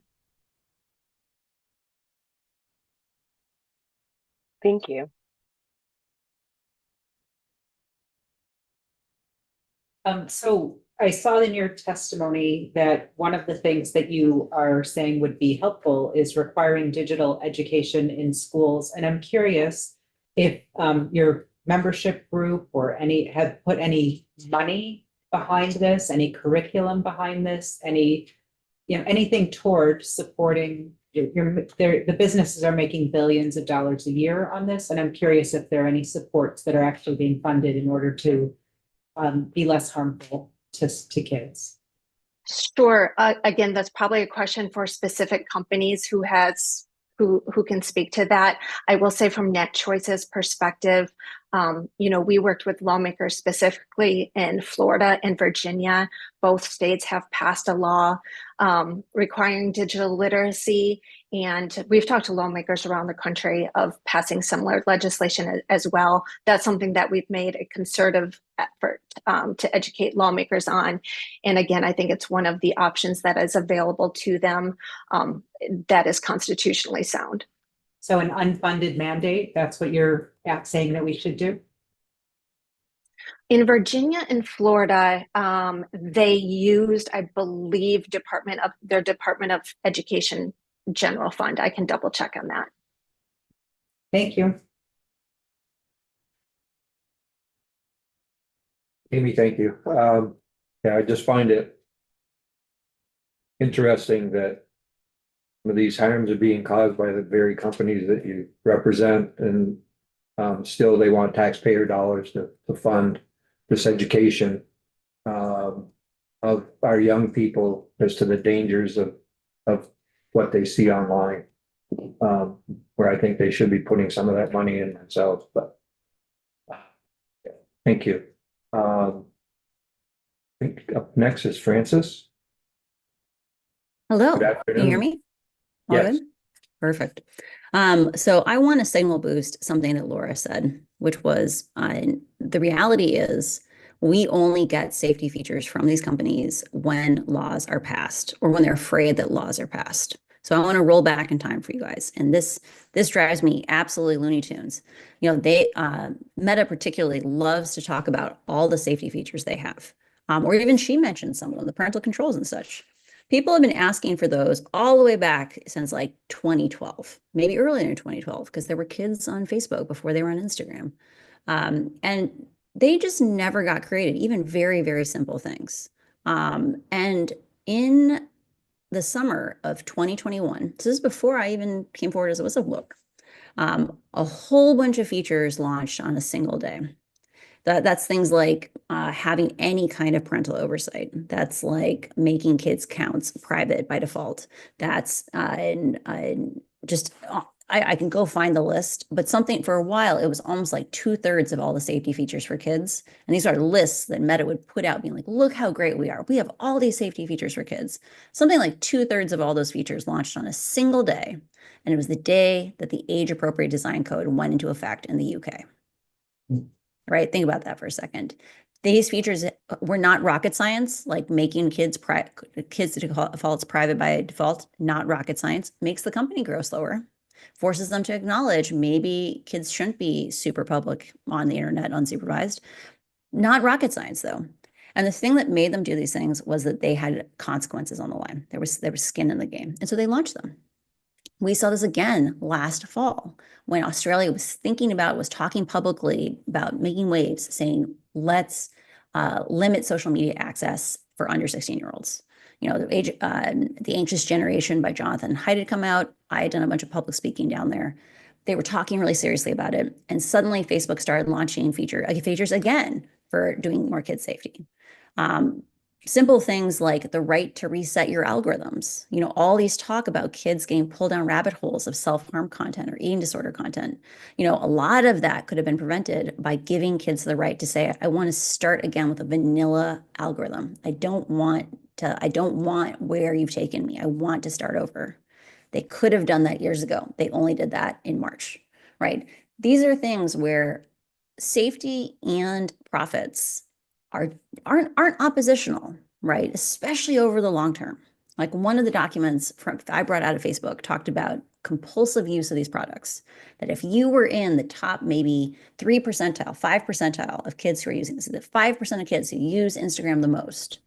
Thank you. So I saw in your testimony that one of the things that you are saying would be helpful is requiring digital education in schools. And I'm curious if your membership group or have put any money behind this, any curriculum behind this, anything toward supporting the businesses are making billions of dollars a year on this. And I'm curious if there are any supports that are actually being funded in order to be less harmful to kids. Sure. Again, that's probably a question for specific companies who can speak to that. I will say from Net Choice's perspective, we worked with lawmakers specifically in Florida and Virginia. Both states have passed a law requiring digital literacy. And we've talked to lawmakers around the country of passing similar legislation as well. That's something that we've made a concerted effort to educate lawmakers on. And again, I think it's one of the options that is available to them that is constitutionally sound. So an unfunded mandate, that's what you're saying that we should do? In Virginia and Florida, they used, I believe, their Department of Education general fund. I can double check on that. Thank you. Amy, thank you. Yeah, I just find it interesting that some of these harms are being caused by the very companies that you represent, and still they want taxpayer dollars to fund this education of our young people as to the dangers of what they see online. Where I think they should be putting some of that money in themselves, but thank you. I think up next is Francis. Hello, Good can you hear afternoon. me? All Yes. good? Perfect. So I want to signal boost something that Laura said, which was the reality is we only get safety features from these companies when laws are passed or when they're afraid that laws are passed. So I want to roll back in time for you guys. And this drives me absolutely Looney Tunes. You know, they Meta particularly loves to talk about all the safety features they have. Or even she mentioned some of them, the parental controls and such. People have been asking for those all the way back since like 2012, maybe earlier in 2012, because there were kids on Facebook before they were on Instagram. And they just never got created, even very, very simple things. And in the summer of 2021, this is before I even came forward as a whistleblower, a whole bunch of features launched on a single day. That's things like having any kind of parental oversight. That's like making kids' accounts private by default. That's just I can go find the list, but something for a while, it was almost like 2/3 of all the safety features for kids. And these are lists that Meta would put out being like, look how great we are. We have all these safety features for kids. Something like 2/3 of all those features launched on a single day. And it was the day that the age appropriate design code went into effect in the UK. Right? Think about that for a second. These features were not rocket science, like making kids defaults private by default, not rocket science, makes the company grow slower, forces them to acknowledge maybe kids shouldn't be super public on the internet unsupervised. Not rocket science though. And the thing that made them do these things was that they had consequences on the line. There was skin in the game. And so they launched them. We saw this again last fall when Australia was talking publicly about making waves, saying, let's limit social media access for under 16-year-olds. You know, The Anxious Generation by Jonathan Haidt had come out. I had done a bunch of public speaking down there. They were talking really seriously about it. And suddenly Facebook started launching features again for doing more kid safety. Simple things like the right to reset your algorithms. You know, all these talk about kids getting pulled down rabbit holes of self-harm content or eating disorder content. You know, a lot of that could have been prevented by giving kids the right to say, I want to start again with a vanilla algorithm. I don't want where you've taken me. I want to start over. They could have done that years ago. They only did that in March, right? These are things where safety and profits aren't oppositional, right? Especially over the long term. Like one of the documents I brought out of Facebook talked about compulsive use of these products. That if you were in the top maybe 3 percentile, 5 percentile of kids who are using this, the 5% of kids who use Instagram the most,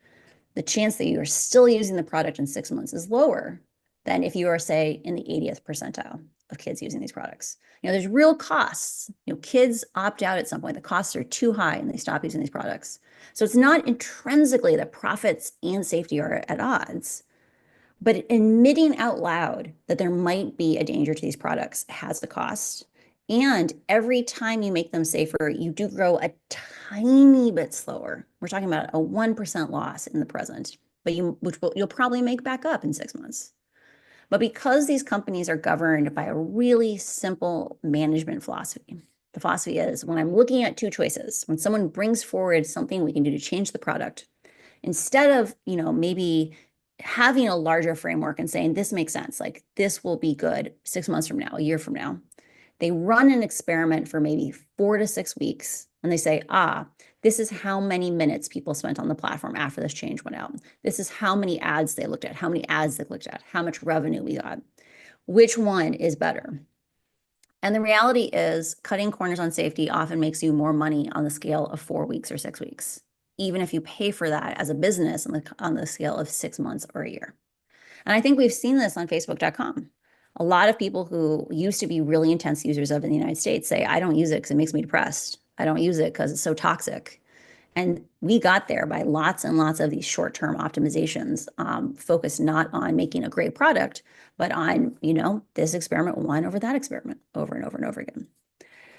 the chance that you are still using the product in 6 months is lower than if you are, say, in the 80th percentile of kids using these products. You know, there's real costs. You know, kids opt out at some point. The costs are too high and they stop using these products. So it's not intrinsically that profits and safety are at odds, but admitting out loud that there might be a danger to these products has the cost. And every time you make them safer, you do grow a tiny bit slower. We're talking about a 1% loss in the present, but you'll probably make back up in 6 months. But because these companies are governed by a really simple management philosophy, the philosophy is when I'm looking at two choices, when someone brings forward something we can do to change the product, instead of, you know, maybe having a larger framework and saying this makes sense, like this will be good 6 months from now, a year from now, they run an experiment for maybe 4 to 6 weeks and they say, this is how many minutes people spent on the platform after this change went out. This is how many ads they looked at, how many ads they clicked at, how much revenue we got. Which one is better? And the reality is cutting corners on safety often makes you more money on the scale of 4 weeks or 6 weeks, even if you pay for that as a business on the scale of 6 months or a year. And I think we've seen this on Facebook.com. A lot of people who used to be really intense users of it in the United States say, I don't use it because it makes me depressed. I don't use it because it's so toxic. And we got there by lots and lots of these short-term optimizations, focused not on making a great product, but on, this experiment won over that experiment over and over and over again.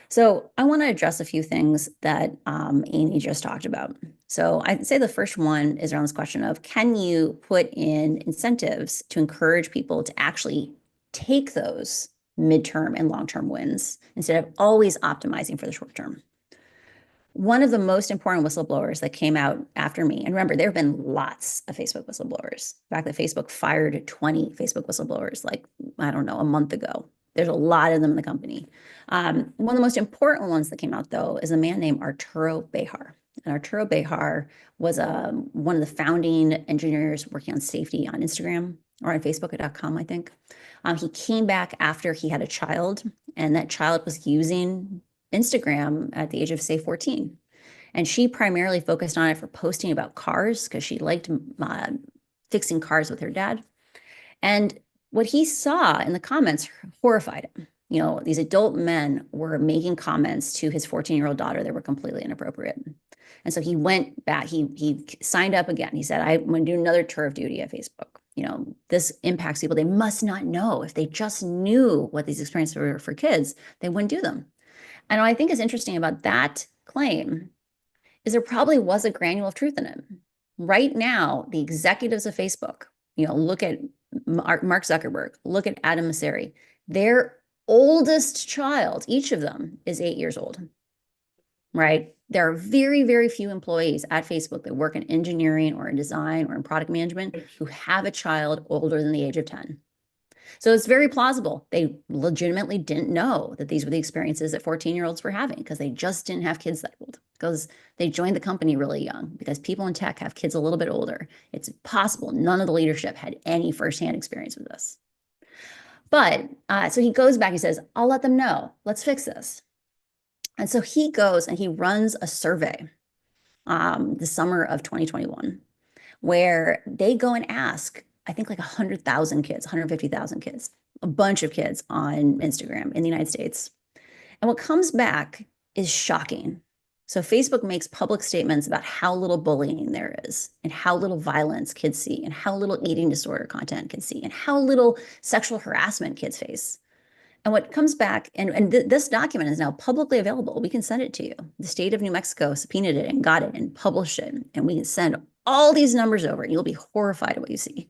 So I want to address a few things that Amy just talked about. So I'd say the first one is around this question of, can you put in incentives to encourage people to actually take those midterm and long-term wins instead of always optimizing for the short term? One of the most important whistleblowers that came out after me, and remember, there have been lots of Facebook whistleblowers. In fact, that Facebook fired 20 Facebook whistleblowers, a month ago. There's a lot of them in the company. One of the most important ones that came out, though, is a man named Arturo Bejar. And Arturo Bejar was one of the founding engineers working on safety on Instagram or on Facebook.com, I think. He came back after he had a child, and that child was using Instagram at the age of, say, 14. And she primarily focused on it for posting about cars because she liked fixing cars with her dad. And what he saw in the comments horrified him. These adult men were making comments to his 14-year-old daughter that were completely inappropriate. And so he went back, he signed up again. He said, I'm going to do another tour of duty at Facebook. This impacts people. They must not know. If they just knew what these experiences were for kids, they wouldn't do them. And what I think is interesting about that claim is there probably was a granule of truth in it. Right now, the executives of Facebook, look at Mark Zuckerberg, look at Adam Mosseri, their oldest child, each of them is 8 years old, right? There are very, very few employees at Facebook that work in engineering or in design or in product management who have a child older than the age of 10. So it's very plausible. They legitimately didn't know that these were the experiences that 14-year-olds were having because they just didn't have kids that old, because they joined the company really young, because people in tech have kids a little bit older. It's possible none of the leadership had any firsthand experience with this. But so he goes back, he says, I'll let them know. Let's fix this. And so he goes and he runs a survey the summer of 2021, where they go and ask, I think 100,000 kids, 150,000 kids, a bunch of kids on Instagram in the United States. And what comes back is shocking. So Facebook makes public statements about how little bullying there is, and how little violence kids see, and how little eating disorder content kids see, and how little sexual harassment kids face. And what comes back, and this document is now publicly available. We can send it to you. The state of New Mexico subpoenaed it and got it and published it. And we can send all these numbers over, and you'll be horrified at what you see.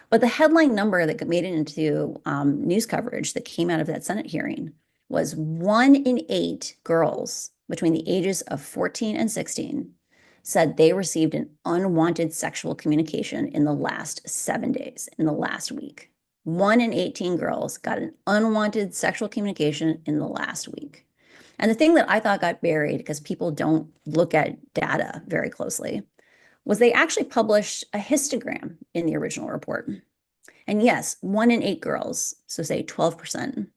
But the headline number that made it into news coverage that came out of that Senate hearing was 1 in 8 girls between the ages of 14 and 16 said they received an unwanted sexual communication in the last 7 days, in the last week. 1 in 18 girls got an unwanted sexual communication in the last week. And the thing that I thought got buried, because people don't look at data very closely, was they actually published a histogram in the original report. And yes, 1 in 8 girls, so say 12%,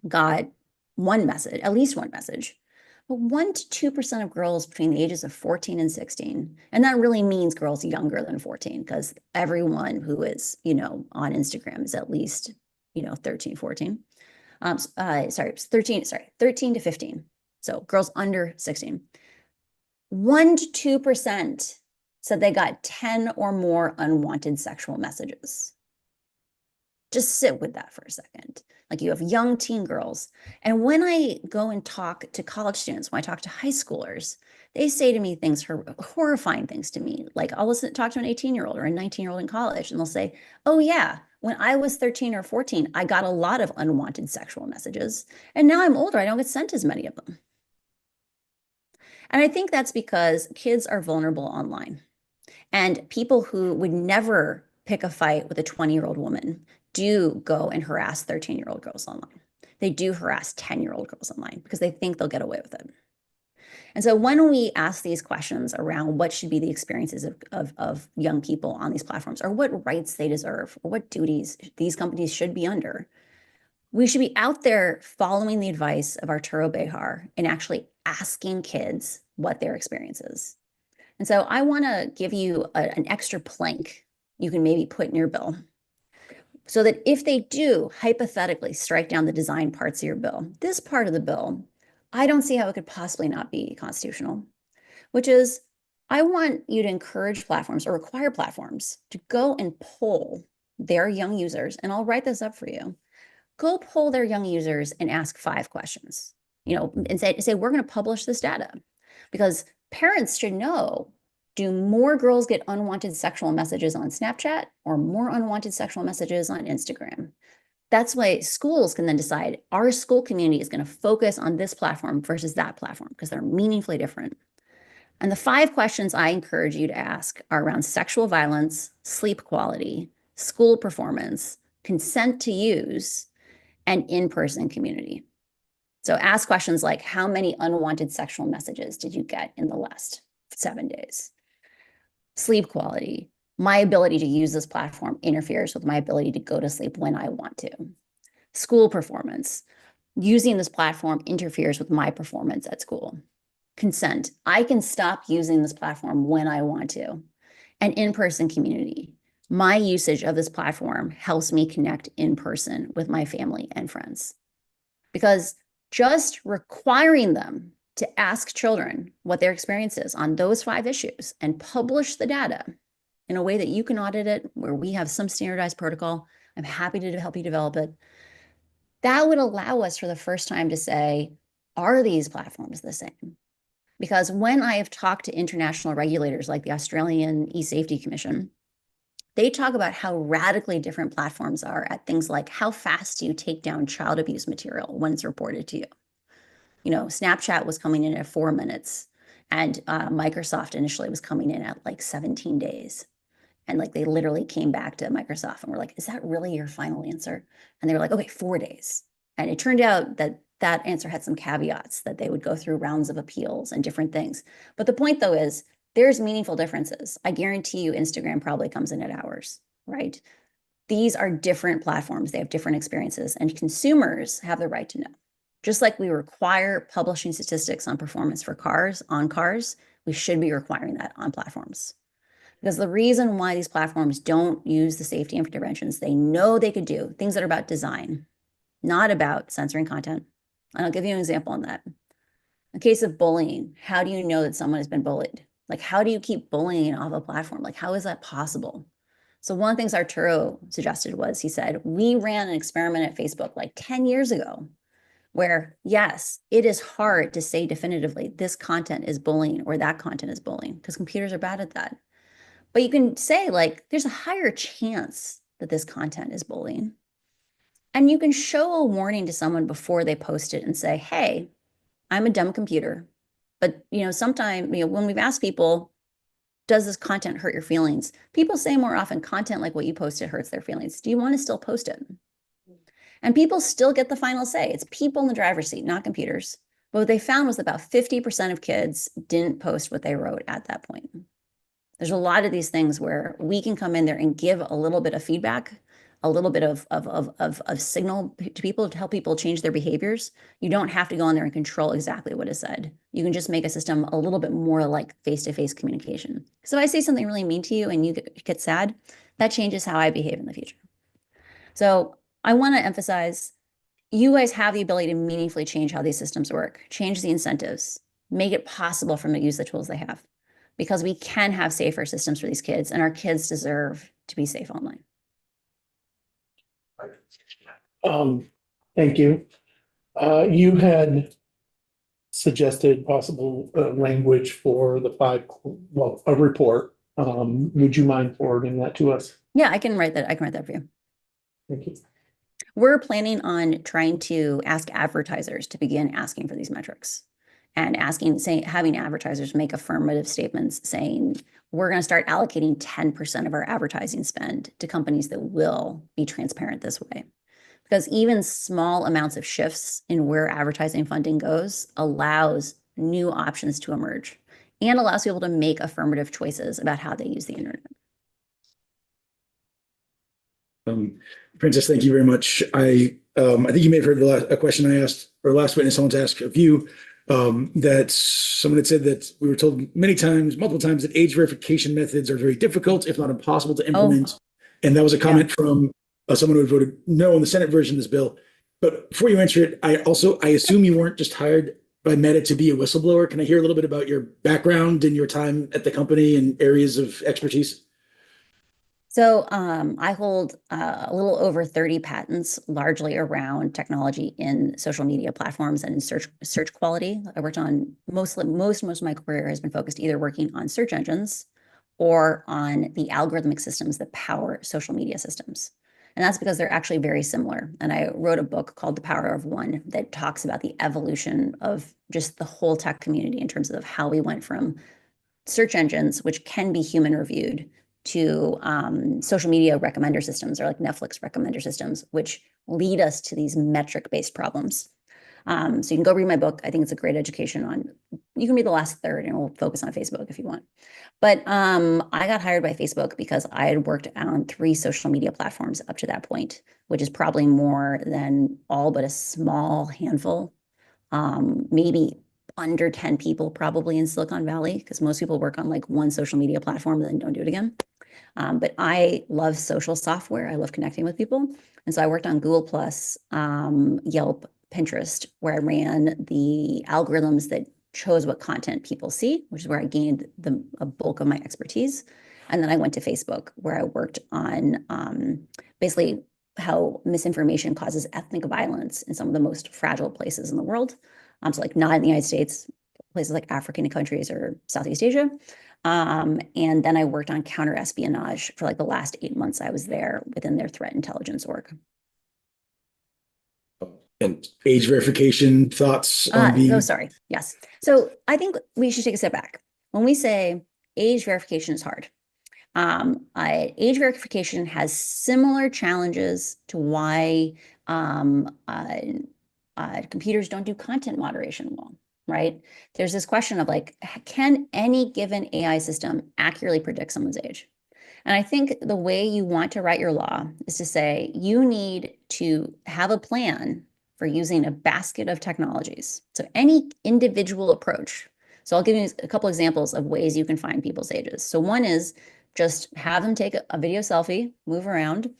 got one message, at least one message. But 1 to 2% of girls between the ages of 14 and 16, and that really means girls younger than 14, because everyone who is, on Instagram is at least, 13, 14. 13 to 15. So girls under 16. 1 to 2% said they got 10 or more unwanted sexual messages. Just sit with that for a second. You have young teen girls. And when I go and talk to college students, when I talk to high schoolers, they say to me things, horrifying things to me. I'll talk to an 18-year-old or a 19-year-old in college, and they'll say, oh yeah, when I was 13 or 14, I got a lot of unwanted sexual messages. And now I'm older, I don't get sent as many of them. And I think that's because kids are vulnerable online. And people who would never pick a fight with a 20-year-old woman do go and harass 13-year-old girls online. They do harass 10-year-old girls online because they think they'll get away with it. And so when we ask these questions around what should be the experiences of young people on these platforms, or what rights they deserve, or what duties these companies should be under, we should be out there following the advice of Arturo Bejar and actually asking kids what their experience is. And so I want to give you an extra plank you can maybe put in your bill, so that if they do hypothetically strike down the design parts of your bill, this part of the bill, I don't see how it could possibly not be constitutional. which is I want you to encourage platforms or require platforms to go and poll their young users. And I'll write this up for you. Go poll their young users and ask 5 questions, and say, we're going to publish this data because parents should know, do more girls get unwanted sexual messages on Snapchat or more unwanted sexual messages on Instagram? That's why schools can then decide our school community is going to focus on this platform versus that platform because they're meaningfully different. And the 5 questions I encourage you to ask are around sexual violence, sleep quality, school performance, consent to use, and in-person community. So ask questions like, how many unwanted sexual messages did you get in the last 7 days? Sleep quality. My ability to use this platform interferes with my ability to go to sleep when I want to. School performance. Using this platform interferes with my performance at school. Consent. I can stop using this platform when I want to. And in-person community. My usage of this platform helps me connect in person with my family and friends. Because just requiring them to ask children what their experience is on those 5 issues and publish the data in a way that you can audit it, where we have some standardized protocol, I'm happy to help you develop it. That would allow us for the first time to say, are these platforms the same? Because when I have talked to international regulators like the Australian E-Safety Commission, they talk about how radically different platforms are at things like how fast do you take down child abuse material when it's reported to you? Snapchat was coming in at 4 minutes and Microsoft initially was coming in at like 17 days. And like they literally came back to Microsoft and were like, is that really your final answer? And they were like, okay, 4 days. And it turned out that that answer had some caveats, that they would go through rounds of appeals and different things. But the point though is there's meaningful differences. I guarantee you Instagram probably comes in at hours, right? These are different platforms. They have different experiences and consumers have the right to know. Just like we require publishing statistics on performance for cars, we should be requiring that on platforms. Because the reason why these platforms don't use the safety interventions they know they could do, things that are about design, not about censoring content. And I'll give you an example on that. In the case of bullying, how do you know that someone has been bullied? Like, how do you keep bullying off a platform? Like, how is that possible? So one of the things Arturo suggested was, he said, we ran an experiment at Facebook like 10 years ago where, yes, it is hard to say definitively this content is bullying or that content is bullying because computers are bad at that. But you can say like, there's a higher chance that this content is bullying. And you can show a warning to someone before they post it and say, hey, I'm a dumb computer. But, sometimes, when we've asked people, does this content hurt your feelings? People say more often content like what you posted hurts their feelings. Do you want to still post it? And people still get the final say. It's people in the driver's seat, not computers. But what they found was about 50% of kids didn't post what they wrote at that point. There's a lot of these things where we can come in there and give a little bit of feedback, a little bit of signal to people to help people change their behaviors. You don't have to go in there and control exactly what is said. You can just make a system a little bit more like face-to-face communication. So if I say something really mean to you and you get sad, that changes how I behave in the future. So I want to emphasize, you guys have the ability to meaningfully change how these systems work, change the incentives, make it possible for them to use the tools they have, because we can have safer systems for these kids and our kids deserve to be safe online. Thank you. You had suggested possible language for the a report. Would you mind forwarding that to us? Yeah, I can write that for you. Thank you. We're planning on trying to ask advertisers to begin asking for these metrics and having advertisers make affirmative statements saying, we're going to start allocating 10% of our advertising spend to companies that will be transparent this way. Because even small amounts of shifts in where advertising funding goes allows new options to emerge and allows people to make affirmative choices about how they use the internet. Princess, thank you very much. I think you may have heard a question I asked, or last witness someone's asked of you, that someone had said that we were told multiple times, that age verification methods are very difficult, if not impossible to implement. And that was a comment from someone who voted no on the Senate version of this bill. But before you answer it, I assume you weren't just hired by Meta to be a whistleblower. Can I hear a little bit about your background and your time at the company and areas of expertise? So I hold a little over 30 patents, largely around technology in social media platforms and in search quality. I worked on most of my career has been focused either working on search engines or on the algorithmic systems that power social media systems. And that's because they're actually very similar. And I wrote a book called The Power of One that talks about the evolution of just the whole tech community in terms of how we went from search engines, which can be human reviewed, to social media recommender systems or like Netflix recommender systems, which lead us to these metric-based problems. So you can go read my book. I think it's a great education on, you can read the last third and we'll focus on Facebook if you want. But I got hired by Facebook because I had worked on 3 social media platforms up to that point, which is probably more than all but a small handful, maybe under 10 people probably in Silicon Valley, because most people work on like one social media platform and then don't do it again. But I love social software. I love connecting with people. And so I worked on Google+, Yelp, Pinterest, where I ran the algorithms that chose what content people see, which is where I gained a bulk of my expertise. And then I went to Facebook, where I worked on basically how misinformation causes ethnic violence in some of the most fragile places in the world. So like not in the United States, places like African countries or Southeast Asia. And then I worked on counter espionage for like the last 8 months I was there within their threat intelligence org. And age verification thoughts on being... Oh, sorry. Yes. So I think we should take a step back. When we say age verification is hard, age verification has similar challenges to why computers don't do content moderation well, right? There's this question of like, can any given AI system accurately predict someone's age? And I think the way you want to write your law is to say you need to have a plan for using a basket of technologies. So any individual approach. So I'll give you a couple examples of ways you can find people's ages. So one is just have them take a video selfie, move around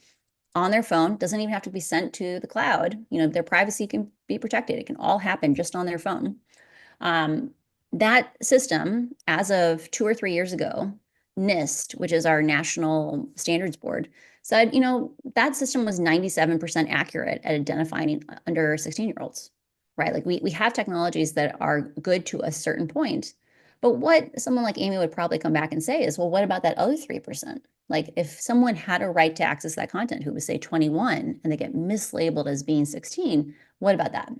on their phone. Doesn't even have to be sent to the cloud. You know, their privacy can be protected. It can all happen just on their phone. That system, as of 2 or 3 years ago, NIST, which is our National Standards Board, said, you know, that system was 97% accurate at identifying under 16-year-olds, right? Like we have technologies that are good to a certain point, but what someone like Amy would probably come back and say is, well, what about that other 3%? Like if someone had a right to access that content who was say 21 and they get mislabeled as being 16, what about that?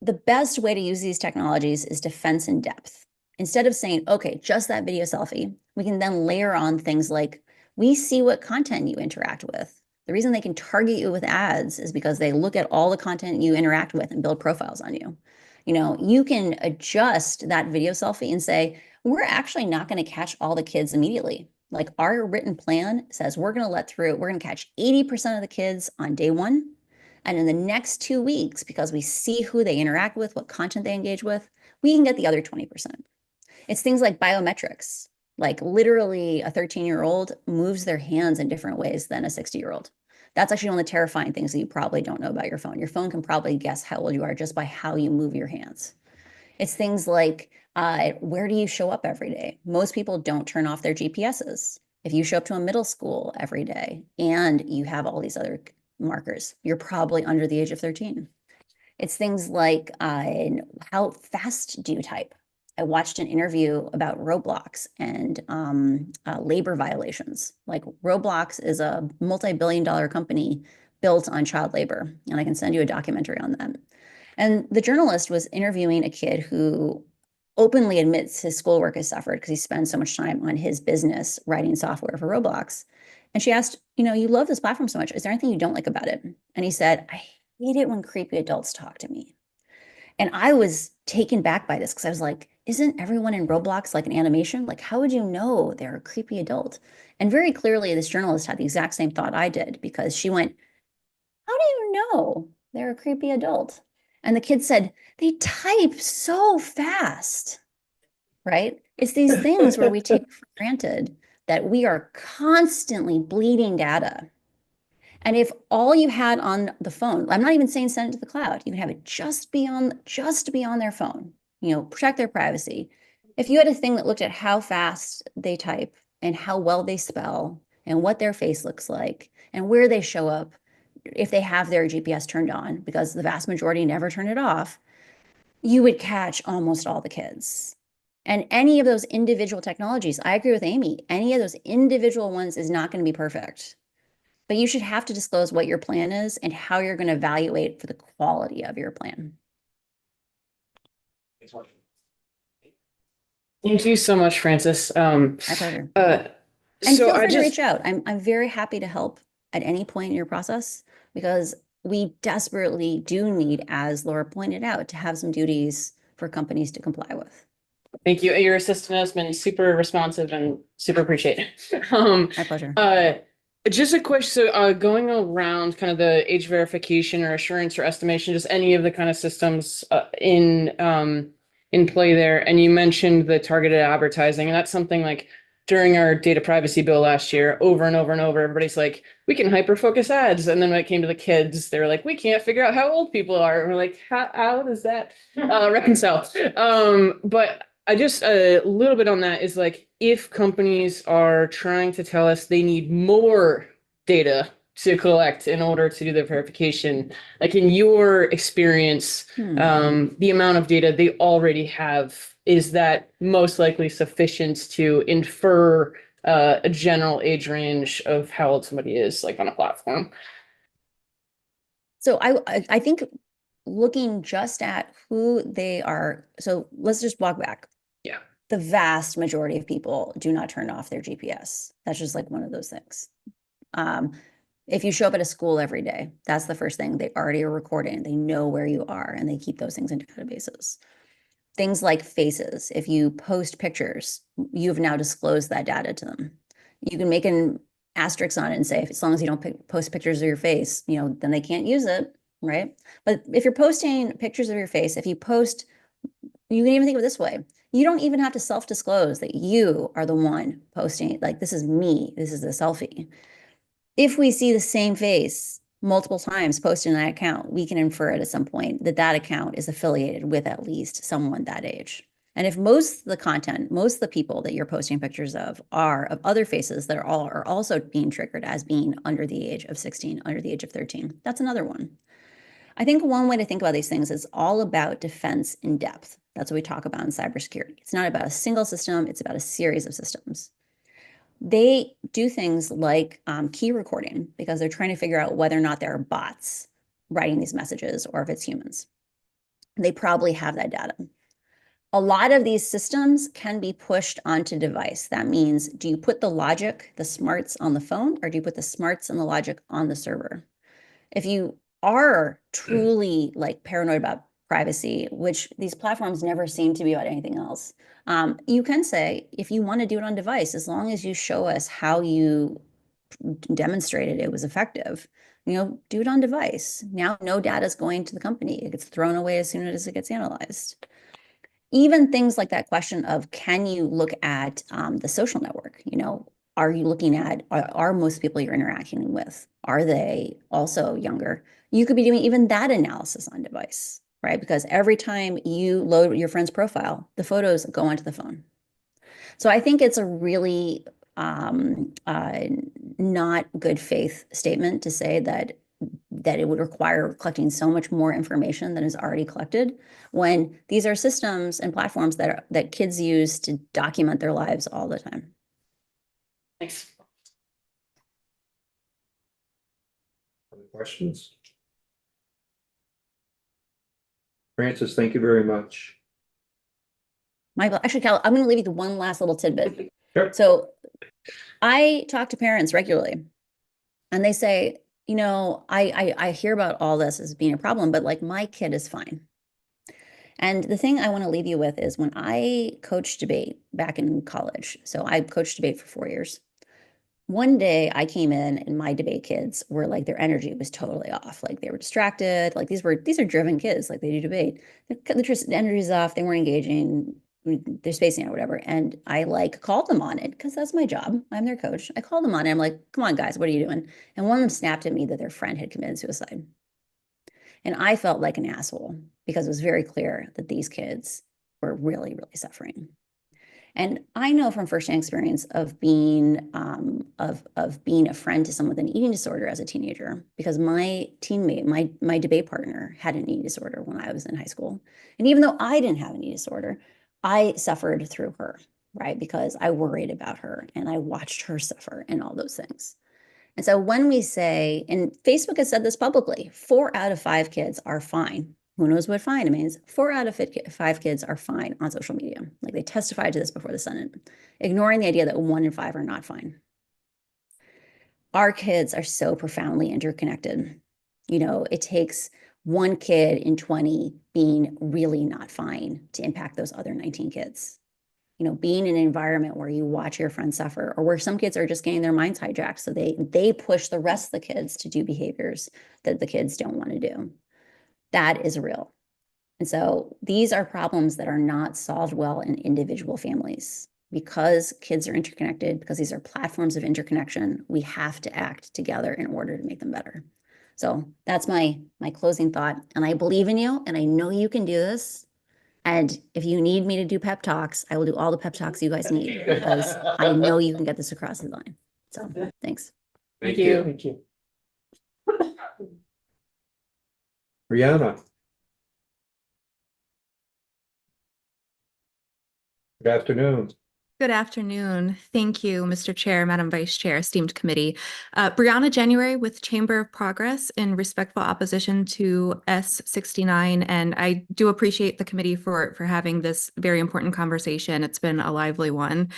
The best way to use these technologies is to fence in depth. Instead of saying, okay, just that video selfie, we can then layer on things like, we see what content you interact with. The reason they can target you with ads is because they look at all the content you interact with and build profiles on you. You know, you can adjust that video selfie and say, we're actually not going to catch all the kids immediately. Like our written plan says, we're going to catch 80% of the kids on day 1. And in the next 2 weeks, because we see who they interact with, what content they engage with, we can get the other 20%. It's things like biometrics. Like literally a 13-year-old moves their hands in different ways than a 60-year-old. That's actually one of the terrifying things that you probably don't know about your phone. Your phone can probably guess how old you are just by how you move your hands. It's things like, where do you show up every day? Most people don't turn off their GPSs. If you show up to a middle school every day and you have all these other markers, you're probably under the age of 13. It's things like, how fast do you type? I watched an interview about Roblox and labor violations. Like Roblox is a multi-billion-dollar company built on child labor, and I can send you a documentary on that. And the journalist was interviewing a kid who openly admits his schoolwork has suffered because he spends so much time on his business writing software for Roblox. And she asked, you know, you love this platform so much. Is there anything you don't like about it? And he said, I hate it when creepy adults talk to me. And I was taken back by this because I was like, isn't everyone in Roblox like an animation? Like, how would you know they're a creepy adult? And very clearly, this journalist had the exact same thought I did because she went, how do you know they're a creepy adult? And the kid said, they type so fast, right? It's these things where we take for granted that we are constantly bleeding data. And if all you had on the phone, I'm not even saying send it to the cloud, you can have it just be on their phone, protect their privacy. If you had a thing that looked at how fast they type and how well they spell and what their face looks like and where they show up, if they have their GPS turned on, because the vast majority never turn it off, you would catch almost all the kids. And any of those individual technologies, I agree with Amy, any of those individual ones is not going to be perfect. But you should have to disclose what your plan is and how you're going to evaluate for the quality of your plan. Thank you so much, Francis. My pleasure. And So feel I free to just, reach out. I'm very happy to help at any point in your process, because we desperately do need, as Laura pointed out, to have some duties for companies to comply with. thank you. Your assistant has been super responsive and super appreciate it. My pleasure. Just a question, so going around kind of the age verification or assurance or estimation, just any of the kind of systems in play there. And you mentioned the targeted advertising, and that's something like during our data privacy bill last year, over and over and over, everybody's like, we can hyper focus ads. And then when it came to the kids, they were like, we can't figure out how old people are. And we're like, how does that reconcile? But I just a little bit on that is like, if companies are trying to tell us they need more data to collect in order to do the verification, like in your experience, the amount of data they already have, is that most likely sufficient to infer a general age range of how old somebody is, like on a platform? So I think looking just at who they are, so let's just walk back. Yeah. The vast majority of people do not turn off their GPS. That's just like one of those things. If you show up at a school every day, that's the first thing. They already are recording. They know where you are, and they keep those things in databases. Things like faces. If you post pictures, you've now disclosed that data to them. You can make an asterisk on it and say, as long as you don't post pictures of your face, then they can't use it, right? But if you're posting pictures of your face, you can even think of it this way. You don't even have to self-disclose that you are the one posting it. Like, this is me, this is a selfie. If we see the same face multiple times posted in that account, we can infer it at some point that that account is affiliated with at least someone that age. And if most of the content, most of the people that you're posting pictures of are of other faces that are also being triggered as being under the age of 16, under the age of 13, that's another one. I think one way to think about these things is all about defense in depth. That's what we talk about in cybersecurity. It's not about a single system, it's about a series of systems. They do things like key recording, because they're trying to figure out whether or not there are bots writing these messages or if it's humans. They probably have that data. A lot of these systems can be pushed onto device. That means, do you put the logic, the smarts on the phone, or do you put the smarts and the logic on the server? If you are truly like paranoid about privacy, which these platforms never seem to be about anything else, you can say, if you want to do it on device, as long as you show us how you demonstrated it was effective, do it on device. Now, no data is going to the company. It gets thrown away as soon as it gets analyzed. Even things like that question of, can you look at the social network? Are you looking at, are most people you're interacting with, are they also younger? You could be doing even that analysis on device, right? Because every time you load your friend's profile, the photos go onto the phone. So I think it's a really not good faith statement to say that it would require collecting so much more information than is already collected, when these are systems and platforms that kids use to document their lives all the time. Thanks. Other questions? Francis, thank you very much. Michael, actually, Cal, I'm going to leave you with one last little tidbit. Sure. So I talk to parents regularly, and they say, I hear about all this as being a problem, but like, my kid is fine. And the thing I want to leave you with is, when I coached debate back in college, so I coached debate for 4 years. One day I came in and my debate kids were like, their energy was totally off. Like, they were distracted. Like, these are driven kids. Like, they do debate. The energy's off. They weren't engaging. they're spacing out or whatever. And I like called them on it because that's my job. I'm their coach. I called them on it. I'm like, come on, guys, what are you doing? And one of them snapped at me that their friend had committed suicide. And I felt like an asshole because it was very clear that these kids were really, really suffering. And I know from firsthand experience of being being a friend to someone with an eating disorder as a teenager, because my teammate, my debate partner, had an eating disorder when I was in high school. And even though I didn't have an eating disorder, I suffered through her, right? Because I worried about her and I watched her suffer and all those things. And so when we say, and Facebook has said this publicly, 4 out of 5 kids are fine. Who knows what fine means? 4 out of 5 kids are fine on social media. Like they testified to this before the Senate, ignoring the idea that 1 in 5 are not fine. Our kids are so profoundly interconnected. You know, it takes 1 kid in 20 being really not fine to impact those other 19 kids. You know, being in an environment where you watch your friends suffer, or where some kids are just getting their minds hijacked, so they push the rest of the kids to do behaviors that the kids don't want to do. That is real. And so these are problems that are not solved well in individual families. Because kids are interconnected, because these are platforms of interconnection, we have to act together in order to make them better. So that's my closing thought. And I believe in you, and I know you can do this. And if you need me to do pep talks, I will do all the pep talks you guys need, because I know you can get this across the line. So thanks. Thank you. Thank you. Brianna. Good afternoon. Good afternoon. Thank you, Mr. Chair, Madam Vice Chair, esteemed committee. Brianna January with Chamber of Progress in respectful opposition to S69. And I do appreciate the committee for having this very important conversation. It's been a lively one.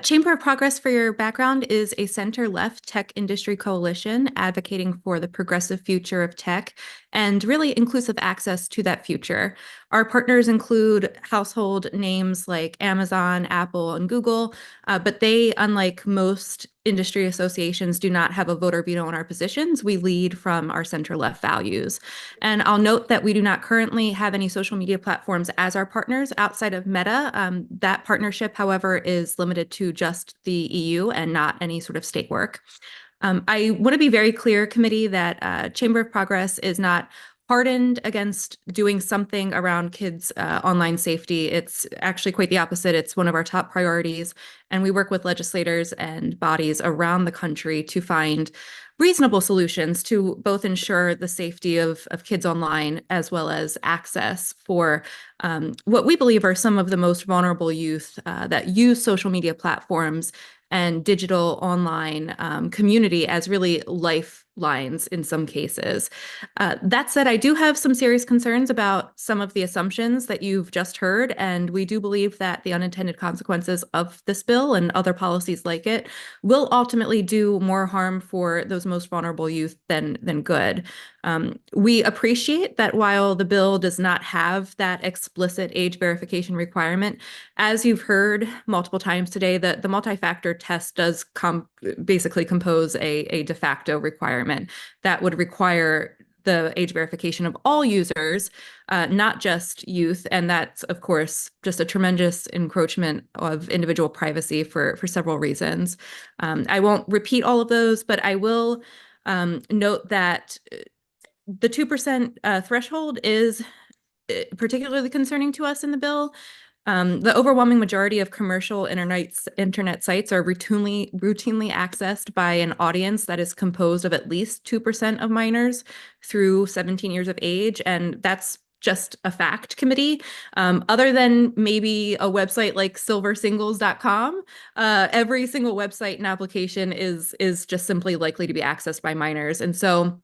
Chamber of Progress, for your background, is a center-left tech industry coalition advocating for the progressive future of tech and really inclusive access to that future. Our partners include household names like Amazon, Apple, and Google, but they, unlike most industry associations, do not have a voter veto on our positions. We lead from our center-left values. And I'll note that we do not currently have any social media platforms as our partners outside of Meta. That partnership, however, is limited to just the EU and not any sort of state work. I want to be very clear, committee, that Chamber of Progress is not hardened against doing something around kids' online safety. It's actually quite the opposite. It's one of our top priorities. And we work with legislators and bodies around the country to find reasonable solutions to both ensure the safety of kids online, as well as access for what we believe are some of the most vulnerable youth that use social media platforms and digital online community as really lifelines in some cases. That said, I do have some serious concerns about some of the assumptions that you've just heard, and we do believe that the unintended consequences of this bill and other policies like it will ultimately do more harm for those most vulnerable youth than good. We appreciate that while the bill does not have that explicit age verification requirement, as you've heard multiple times today, the multi-factor test does basically compose a de facto requirement that would require the age verification of all users, not just youth. And that's, of course, just a tremendous encroachment of individual privacy for several reasons. I won't repeat all of those, but I will note that the 2% threshold is particularly concerning to us in the bill. The overwhelming majority of commercial internet sites are routinely accessed by an audience that is composed of at least 2% of minors through 17 years of age, and that's just a fact, committee. Other than maybe a website like silversingles.com, every single website and application is just simply likely to be accessed by minors. And so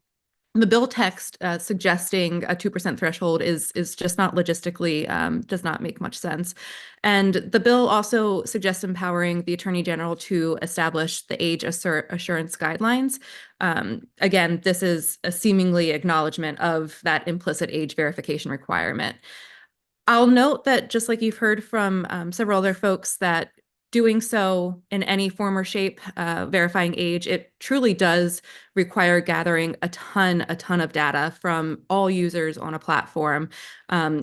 the bill text suggesting a 2% threshold is just not logistically, does not make much sense. And the bill also suggests empowering the Attorney General to establish the age assurance guidelines. Again, this is a seemingly acknowledgement of that implicit age verification requirement. I'll note that just like you've heard from several other folks, that doing so in any form or shape, verifying age, it truly does require gathering a ton of data from all users on a platform,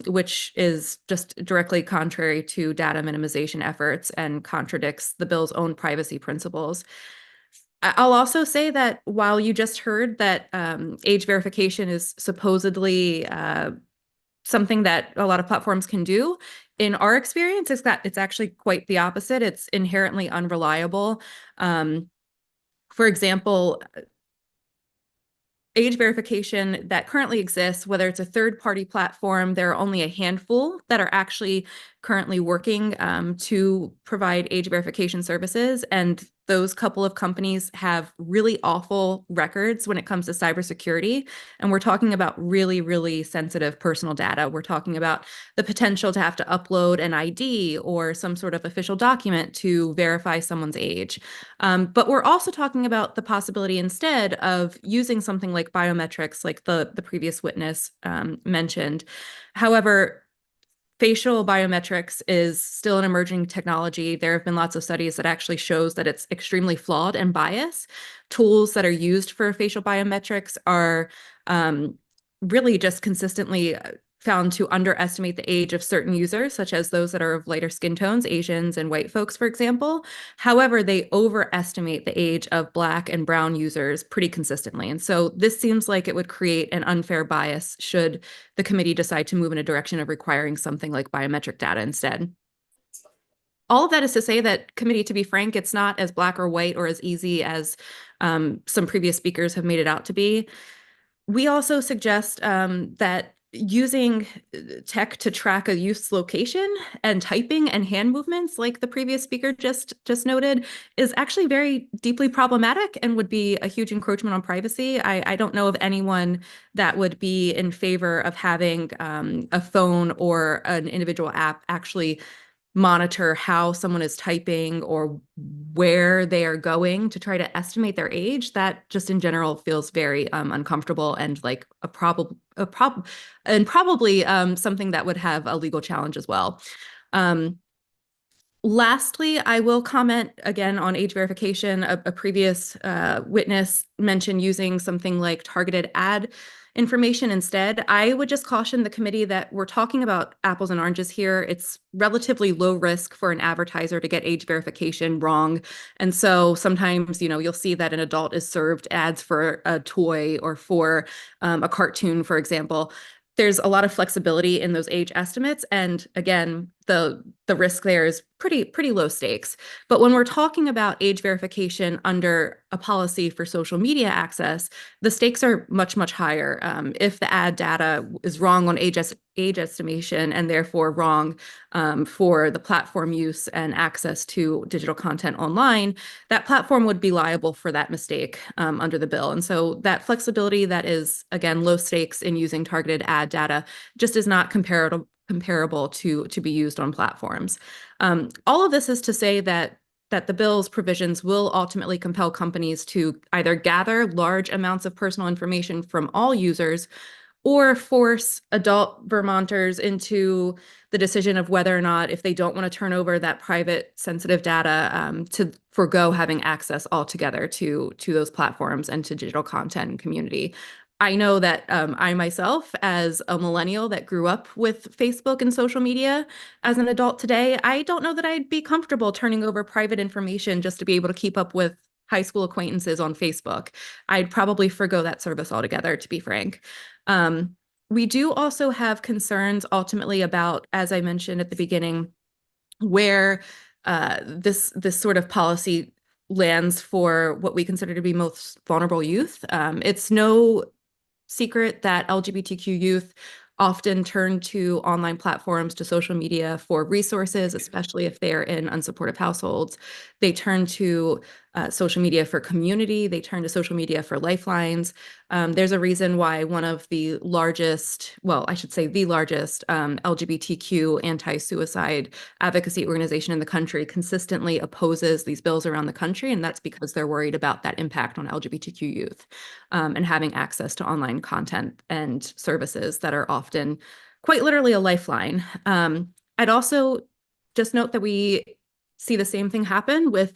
which is just directly contrary to data minimization efforts and contradicts the bill's own privacy principles. I'll also say that while you just heard that age verification is supposedly something that a lot of platforms can do, in our experience, is that it's actually quite the opposite. It's inherently unreliable. For example, age verification that currently exists, whether it's a third-party platform, there are only a handful that are actually currently working to provide age verification services. And those couple of companies have really awful records when it comes to cybersecurity. And we're talking about really, really sensitive personal data. We're talking about the potential to have to upload an ID or some sort of official document to verify someone's age. But we're also talking about the possibility instead of using something like biometrics, like the previous witness mentioned. However, facial biometrics is still an emerging technology. There have been lots of studies that actually shows that it's extremely flawed and biased. Tools that are used for facial biometrics are really just consistently found to underestimate the age of certain users, such as those that are of lighter skin tones, Asians and white folks, for example. However, they overestimate the age of Black and brown users pretty consistently. And so this seems like it would create an unfair bias should the committee decide to move in a direction of requiring something like biometric data instead. All of that is to say that, committee, to be frank, it's not as black or white or as easy as some previous speakers have made it out to be. We also suggest that using tech to track a youth's location and typing and hand movements, like the previous speaker just noted, is actually very deeply problematic and would be a huge encroachment on privacy. I don't know of anyone that would be in favor of having a phone or an individual app actually monitor how someone is typing or where they are going to try to estimate their age. That just in general feels very uncomfortable and like probably something that would have a legal challenge as well. Lastly, I will comment again on age verification. A previous witness mentioned using something like targeted ad information instead. I would just caution the committee that we're talking about apples and oranges here. It's relatively low risk for an advertiser to get age verification wrong. And so sometimes, you'll see that an adult is served ads for a toy or for a cartoon, for example. There's a lot of flexibility in those age estimates. And again, the risk there is pretty low stakes. But when we're talking about age verification under a policy for social media access, the stakes are much, much higher. If the ad data is wrong on age estimation and therefore wrong for the platform use and access to digital content online, that platform would be liable for that mistake under the bill. And so that flexibility that is, again, low stakes in using targeted ad data just is not comparable to be used on platforms. All of this is to say that the bill's provisions will ultimately compel companies to either gather large amounts of personal information from all users or force adult Vermonters into the decision of whether or not, if they don't want to turn over that private sensitive data, to forego having access altogether to those platforms and to digital content and community. I know that I myself, as a millennial that grew up with Facebook and social media as an adult today, I don't know that I'd be comfortable turning over private information just to be able to keep up with high school acquaintances on Facebook. I'd probably forgo that service altogether, to be frank. We do also have concerns ultimately about, as I mentioned at the beginning, where this sort of policy lands for what we consider to be most vulnerable youth. It's no secret that LGBTQ youth often turn to online platforms, to social media for resources, especially if they're in unsupportive households. They turn to social media for community. They turn to social media for lifelines. There's a reason why one of the largest, well, I should say the largest LGBTQ anti-suicide advocacy organization in the country consistently opposes these bills around the country. And that's because they're worried about that impact on LGBTQ youth and having access to online content and services that are often quite literally a lifeline. I'd also just note that we see the same thing happen with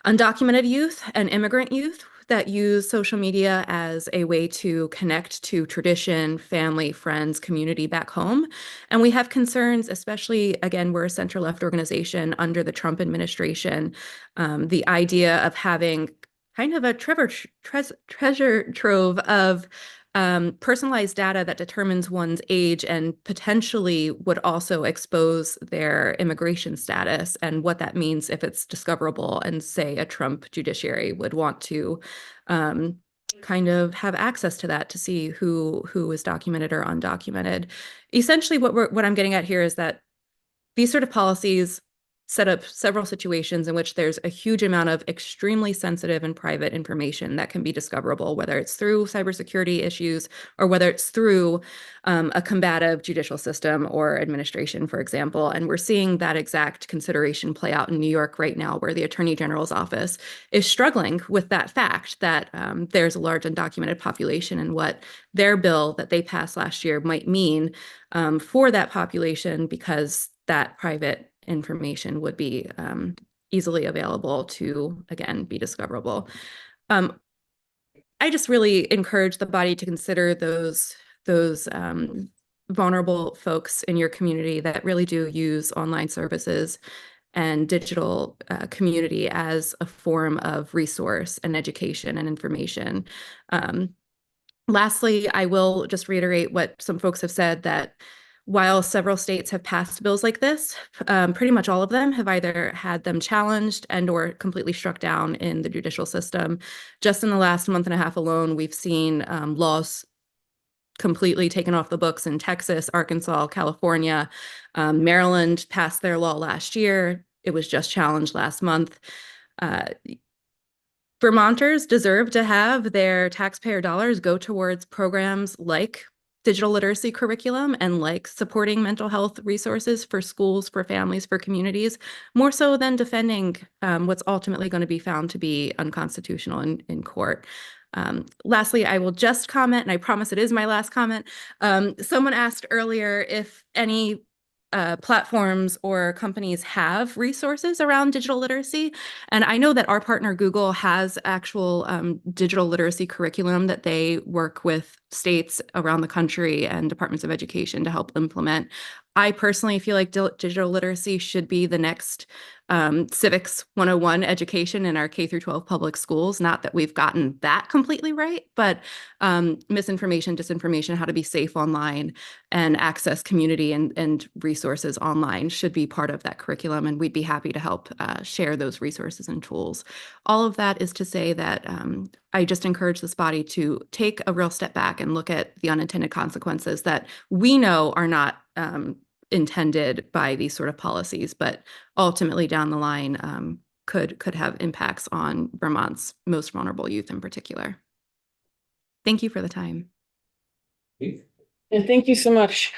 undocumented youth and immigrant youth that use social media as a way to connect to tradition, family, friends, community back home. And we have concerns, especially, again, we're a center-left organization under the Trump administration, the idea of having kind of a treasure trove of personalized data that determines one's age and potentially would also expose their immigration status and what that means if it's discoverable, and say a Trump judiciary would want to kind of have access to that to see who is documented or undocumented. Essentially, what I'm getting at here is that these sort of policies set up several situations in which there's a huge amount of extremely sensitive and private information that can be discoverable, whether it's through cybersecurity issues or whether it's through a combative judicial system or administration, for example. And we're seeing that exact consideration play out in New York right now, where the Attorney General's office is struggling with that fact that there's a large undocumented population, and what their bill that they passed last year might mean for that population, because that private information would be easily available to, again, be discoverable. I just really encourage the body to consider those vulnerable folks in your community that really do use online services and digital community as a form of resource and education and information. Lastly, I will just reiterate what some folks have said, that while several states have passed bills like this, pretty much all of them have either had them challenged and or completely struck down in the judicial system. Just in the last month and a half alone, we've seen laws completely taken off the books in Texas, Arkansas, California. Maryland passed their law last year. It was just challenged last month. Vermonters deserve to have their taxpayer dollars go towards programs like digital literacy curriculum and like supporting mental health resources for schools, for families, for communities, more so than defending what's ultimately going to be found to be unconstitutional in court. Lastly, I will just comment, and I promise it is my last comment. Someone asked earlier if any platforms or companies have resources around digital literacy. And I know that our partner Google has actual digital literacy curriculum that they work with states around the country and departments of education to help implement. I personally feel like digital literacy should be the next civics 101 education in our K through 12 public schools. Not that we've gotten that completely right, but misinformation, disinformation, how to be safe online and access community and resources online should be part of that curriculum. And we'd be happy to help share those resources and tools. All of that is to say that I just encourage this body to take a real step back and look at the unintended consequences that we know are not intended by these sort of policies, but ultimately down the line could have impacts on Vermont's most vulnerable youth in particular. Thank you for the time. And thank you so much.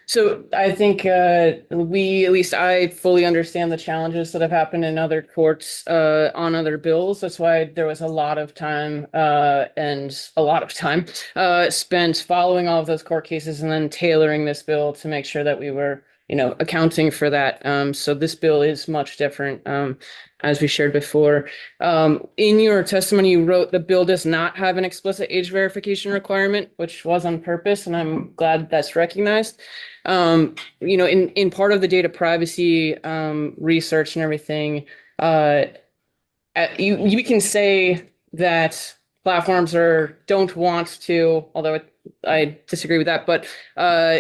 So I think at least I fully understand the challenges that have happened in other courts on other bills. That's why there was a lot of time spent following all of those court cases and then tailoring this bill to make sure that we were, accounting for that. So this bill is much different, as we shared before. In your testimony, you wrote the bill does not have an explicit age verification requirement, which was on purpose, and I'm glad that's recognized. In part of the data privacy research and everything, you can say that platforms don't want to, although I disagree with that, but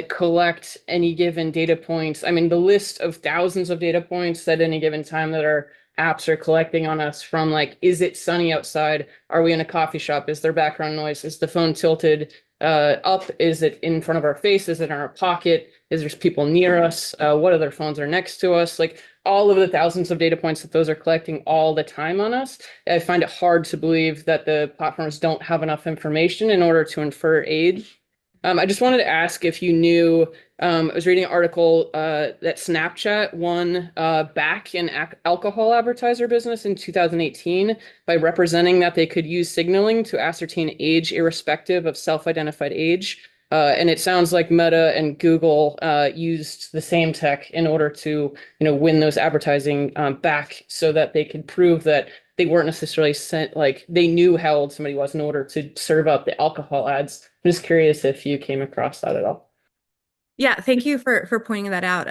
collect any given data points. I mean, the list of thousands of data points at any given time that our apps are collecting on us, from like, is it sunny outside? Are we in a coffee shop? Is there background noise? Is the phone tilted up? Is it in front of our face? Is it in our pocket? Is there people near us? What other phones are next to us? Like, all of the thousands of data points that those are collecting all the time on us. I find it hard to believe that the platforms don't have enough information in order to infer age. I just wanted to ask if you knew, I was reading an article that Snapchat won back in alcohol advertiser business in 2018 by representing that they could use signaling to ascertain age irrespective of self-identified age. And it sounds like Meta and Google used the same tech in order to, win those advertising back so that they could prove that they weren't necessarily sent, like they knew how old somebody was in order to serve up the alcohol ads. I'm just curious if you came across that at all. Yeah, thank you for pointing that out.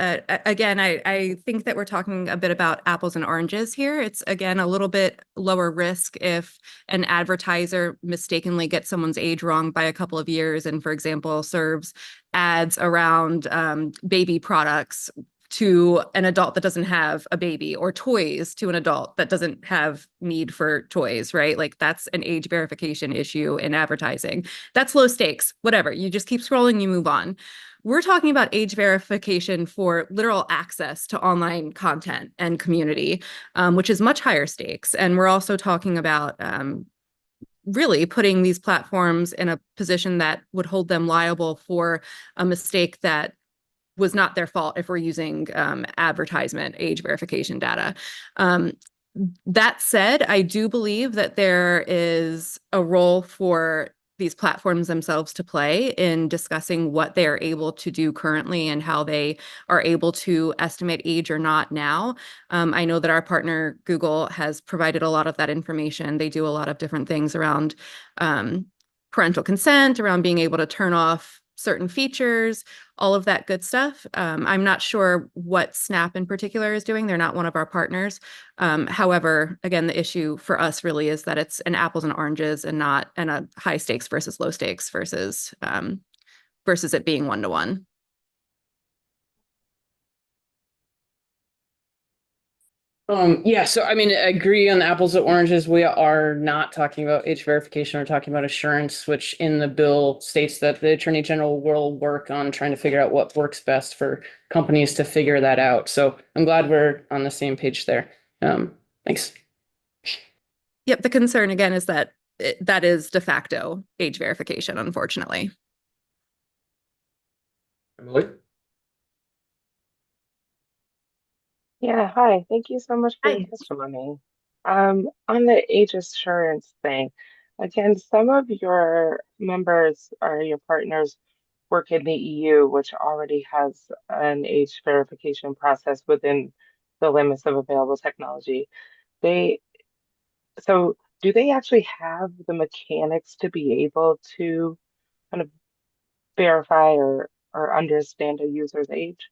Again, I think that we're talking a bit about apples and oranges here. It's, again, a little bit lower risk if an advertiser mistakenly gets someone's age wrong by a couple of years and, for example, serves ads around baby products to an adult that doesn't have a baby, or toys to an adult that doesn't have need for toys, right? Like, that's an age verification issue in advertising. That's low stakes, whatever. You just keep scrolling, you move on. We're talking about age verification for literal access to online content and community, which is much higher stakes. And we're also talking about really putting these platforms in a position that would hold them liable for a mistake that was not their fault if we're using advertisement age verification data. That said, I do believe that there is a role for these platforms themselves to play in discussing what they are able to do currently and how they are able to estimate age or not now. I know that our partner, Google, has provided a lot of that information. They do a lot of different things around parental consent, around being able to turn off certain features, all of that good stuff. I'm not sure what Snap in particular is doing. They're not one of our partners. However, again, the issue for us really is that it's an apples and oranges and not a high stakes versus low stakes versus it being one-to-one. Yeah, so I mean, I agree on the apples and oranges. We are not talking about age verification. We're talking about assurance, which in the bill states that the Attorney General will work on trying to figure out what works best for companies to figure that out. So I'm glad we're on the same page there. Thanks. Yep, the concern again is that that is de facto age verification, unfortunately. Emily? Yeah, hi. Thank you so much for your testimony. On the age assurance thing, again, some of your members or your partners work in the EU, which already has an age verification process within the limits of available technology. So do they actually have the mechanics to be able to kind of verify or understand a user's age?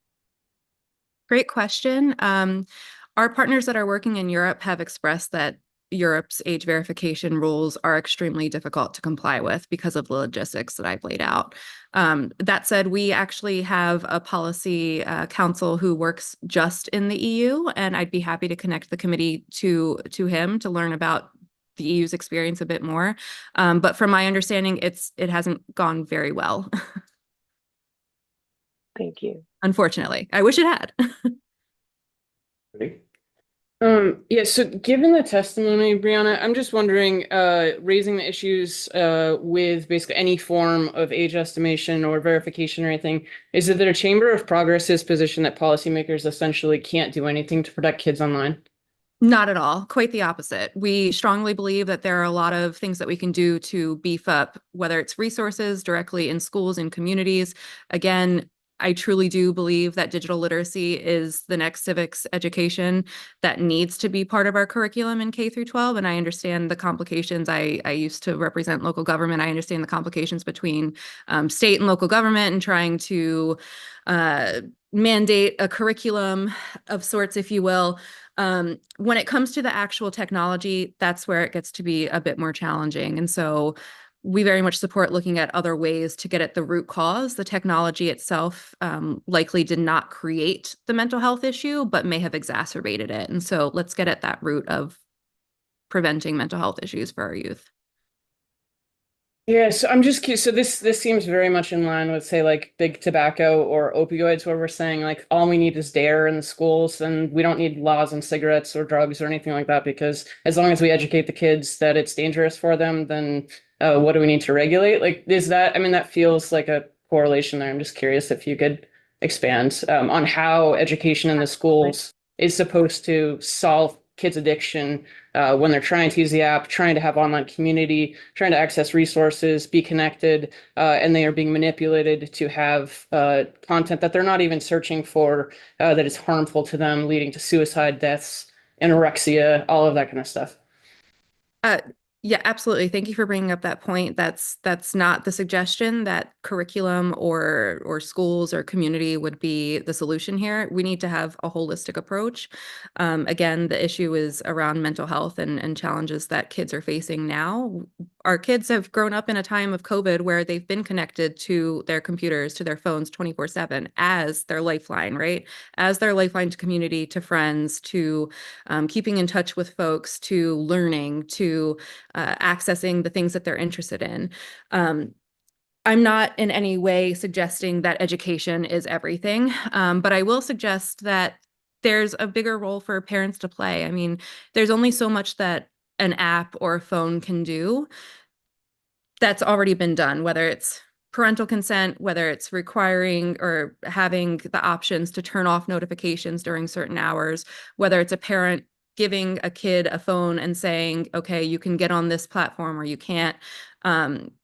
Great question. Our partners that are working in Europe have expressed that Europe's age verification rules are extremely difficult to comply with because of the logistics that I've laid out. That said, we actually have a policy council who works just in the EU, and I'd be happy to connect the committee to him to learn about the EU's experience a bit more. But from my understanding, it hasn't gone very well. Thank you. Unfortunately, I wish it had. Yeah, so given the testimony, Brianna, I'm just wondering, raising the issues with basically any form of age estimation or verification or anything, is it that a Chamber of Progress's position that policymakers essentially can't do anything to protect kids online? Not at all. Quite the opposite. We strongly believe that there are a lot of things that we can do to beef up, whether it's resources directly in schools and communities. Again, I truly do believe that digital literacy is the next civics education that needs to be part of our curriculum in K through 12. And I understand the complications. I used to represent local government. I understand the complications between state and local government and trying to mandate a curriculum of sorts, if you will. When it comes to the actual technology, that's where it gets to be a bit more challenging. And so we very much support looking at other ways to get at the root cause. The technology itself likely did not create the mental health issue, but may have exacerbated it. And so let's get at that root of preventing mental health issues for our youth. Yeah, so I'm just curious. So this seems very much in line with, say, like big tobacco or opioids, where we're saying like all we need is DARE in the schools, and we don't need laws on cigarettes or drugs or anything like that, because as long as we educate the kids that it's dangerous for them, then what do we need to regulate? Like, is that? I mean, that feels like a correlation there. I'm just curious if you could expand on how education in the schools is supposed to solve kids' addiction when they're trying to use the app, trying to have online community, trying to access resources, be connected, and they are being manipulated to have content that they're not even searching for, that is harmful to them, leading to suicide, deaths, anorexia, all of that kind of stuff. Yeah, absolutely. Thank you for bringing up that point. That's not the suggestion that curriculum or schools or community would be the solution here. We need to have a holistic approach. Again, the issue is around mental health and challenges that kids are facing now. Our kids have grown up in a time of COVID where they've been connected to their computers, to their phones 24/7 as their lifeline, right? As their lifeline to community, to friends, to keeping in touch with folks, to learning, to accessing the things that they're interested in. I'm not in any way suggesting that education is everything, but I will suggest that there's a bigger role for parents to play. I mean, there's only so much that an app or a phone can do that's already been done, whether it's parental consent, whether it's requiring or having the options to turn off notifications during certain hours, whether it's a parent giving a kid a phone and saying, okay, you can get on this platform or you can't.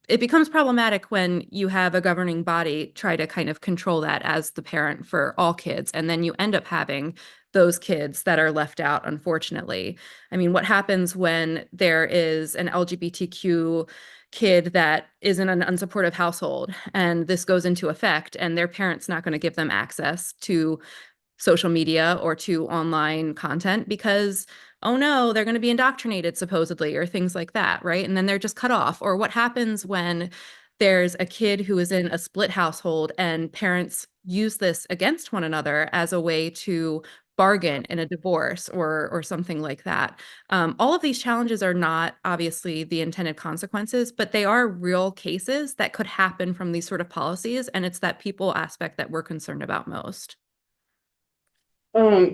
It becomes problematic when you have a governing body try to kind of control that as the parent for all kids. And then you end up having those kids that are left out, unfortunately. I mean, what happens when there is an LGBTQ kid that is in an unsupportive household and this goes into effect and their parent's not going to give them access to social media or to online content because, oh no, they're going to be indoctrinated supposedly, or things like that, right? And then they're just cut off. Or what happens when there's a kid who is in a split household and parents use this against one another as a way to bargain in a divorce or something like that. All of these challenges are not obviously the intended consequences, but they are real cases that could happen from these sort of policies. And it's that people aspect that we're concerned about most.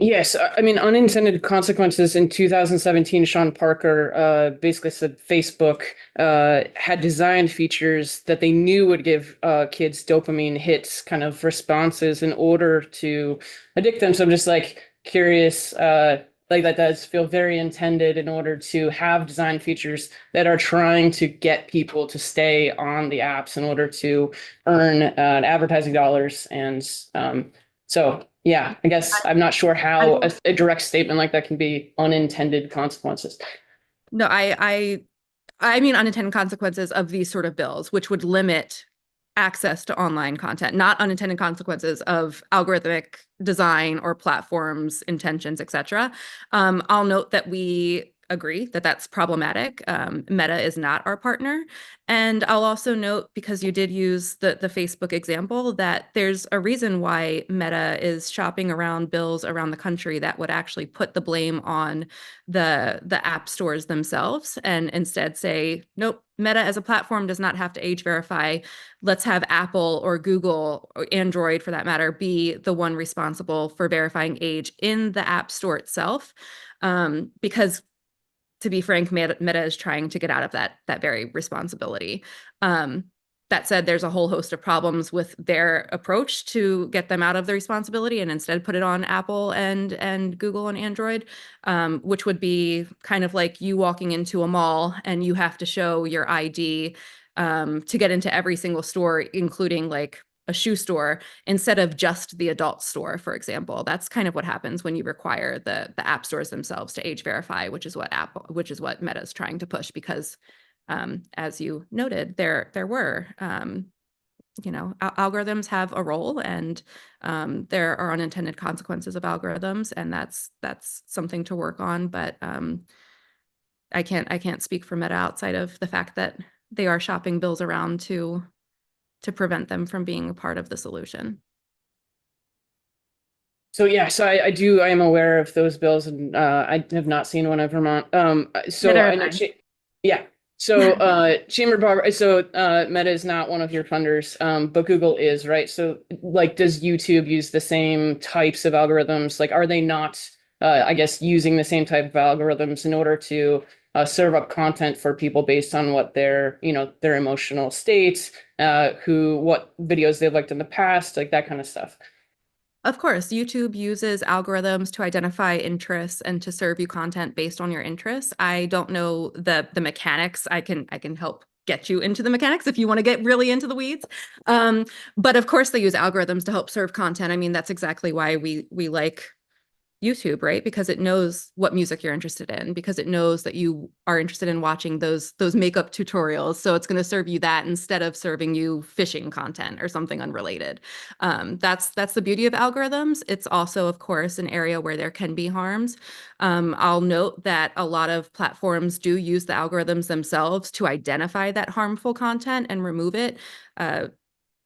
Yes, I mean, unintended consequences in 2017, Sean Parker basically said Facebook had designed features that they knew would give kids dopamine hits kind of responses in order to addict them. So I'm just like curious, like that does feel very intended in order to have design features that are trying to get people to stay on the apps in order to earn advertising dollars. And so yeah, I guess I'm not sure how a direct statement like that can be unintended consequences. No, I mean unintended consequences of these sort of bills, which would limit access to online content, not unintended consequences of algorithmic design or platforms, intentions, etc. I'll note that we agree that that's problematic. Meta is not our partner. And I'll also note, because you did use the Facebook example, that there's a reason why Meta is shopping around bills around the country that would actually put the blame on the app stores themselves and instead say, nope, Meta as a platform does not have to age verify. Let's have Apple or Google or Android, for that matter, be the one responsible for verifying age in the app store itself. Because to be frank, Meta is trying to get out of that very responsibility. That said, there's a whole host of problems with their approach to get them out of the responsibility and instead put it on Apple and Google and Android, which would be kind of like you walking into a mall and you have to show your ID to get into every single store, including like a shoe store, instead of just the adult store, for example. That's kind of what happens when you require the app stores themselves to age verify, which is what Meta is trying to push, because as you noted, there were algorithms have a role, and there are unintended consequences of algorithms, and that's something to work on. But I can't speak for Meta outside of the fact that they are shopping bills around to prevent them from being a part of the solution. So yeah, so I am aware of those bills, and I have not seen one of Vermont. So I know, yeah. So Chamber of Progress. So Meta is not one of your funders, but Google is, right? So like, does YouTube use the same types of algorithms? Like, are they not, I guess, using the same type of algorithms in order to serve up content for people based on what their emotional states, what videos they've liked in the past, like that kind of stuff? Of course, YouTube uses algorithms to identify interests and to serve you content based on your interests. I don't know the mechanics. I can help get you into the mechanics if you want to get really into the weeds. But of course, they use algorithms to help serve content. I mean, that's exactly why we like YouTube, right? Because it knows what music you're interested in, because it knows that you are interested in watching those makeup tutorials. So it's going to serve you that instead of serving you fishing content or something unrelated. That's the beauty of algorithms. It's also, of course, an area where there can be harms. I'll note that a lot of platforms do use the algorithms themselves to identify that harmful content and remove it.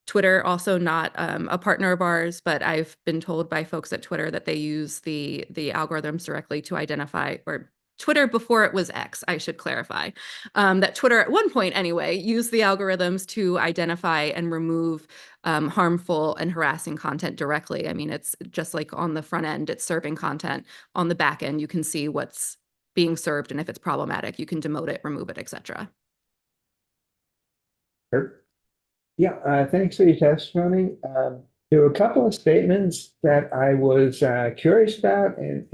Twitter, also not a partner of ours, but I've been told by folks at Twitter that they use the algorithms directly to identify, or Twitter before it was X, I should clarify, that Twitter at one point anyway used the algorithms to identify and remove harmful and harassing content directly. I mean, it's just like on the front end, it's serving content. On the back end, you can see what's being served, and if it's problematic, you can demote it, remove it, etc. Yeah, thanks for your testimony. There were a couple of statements that I was curious about and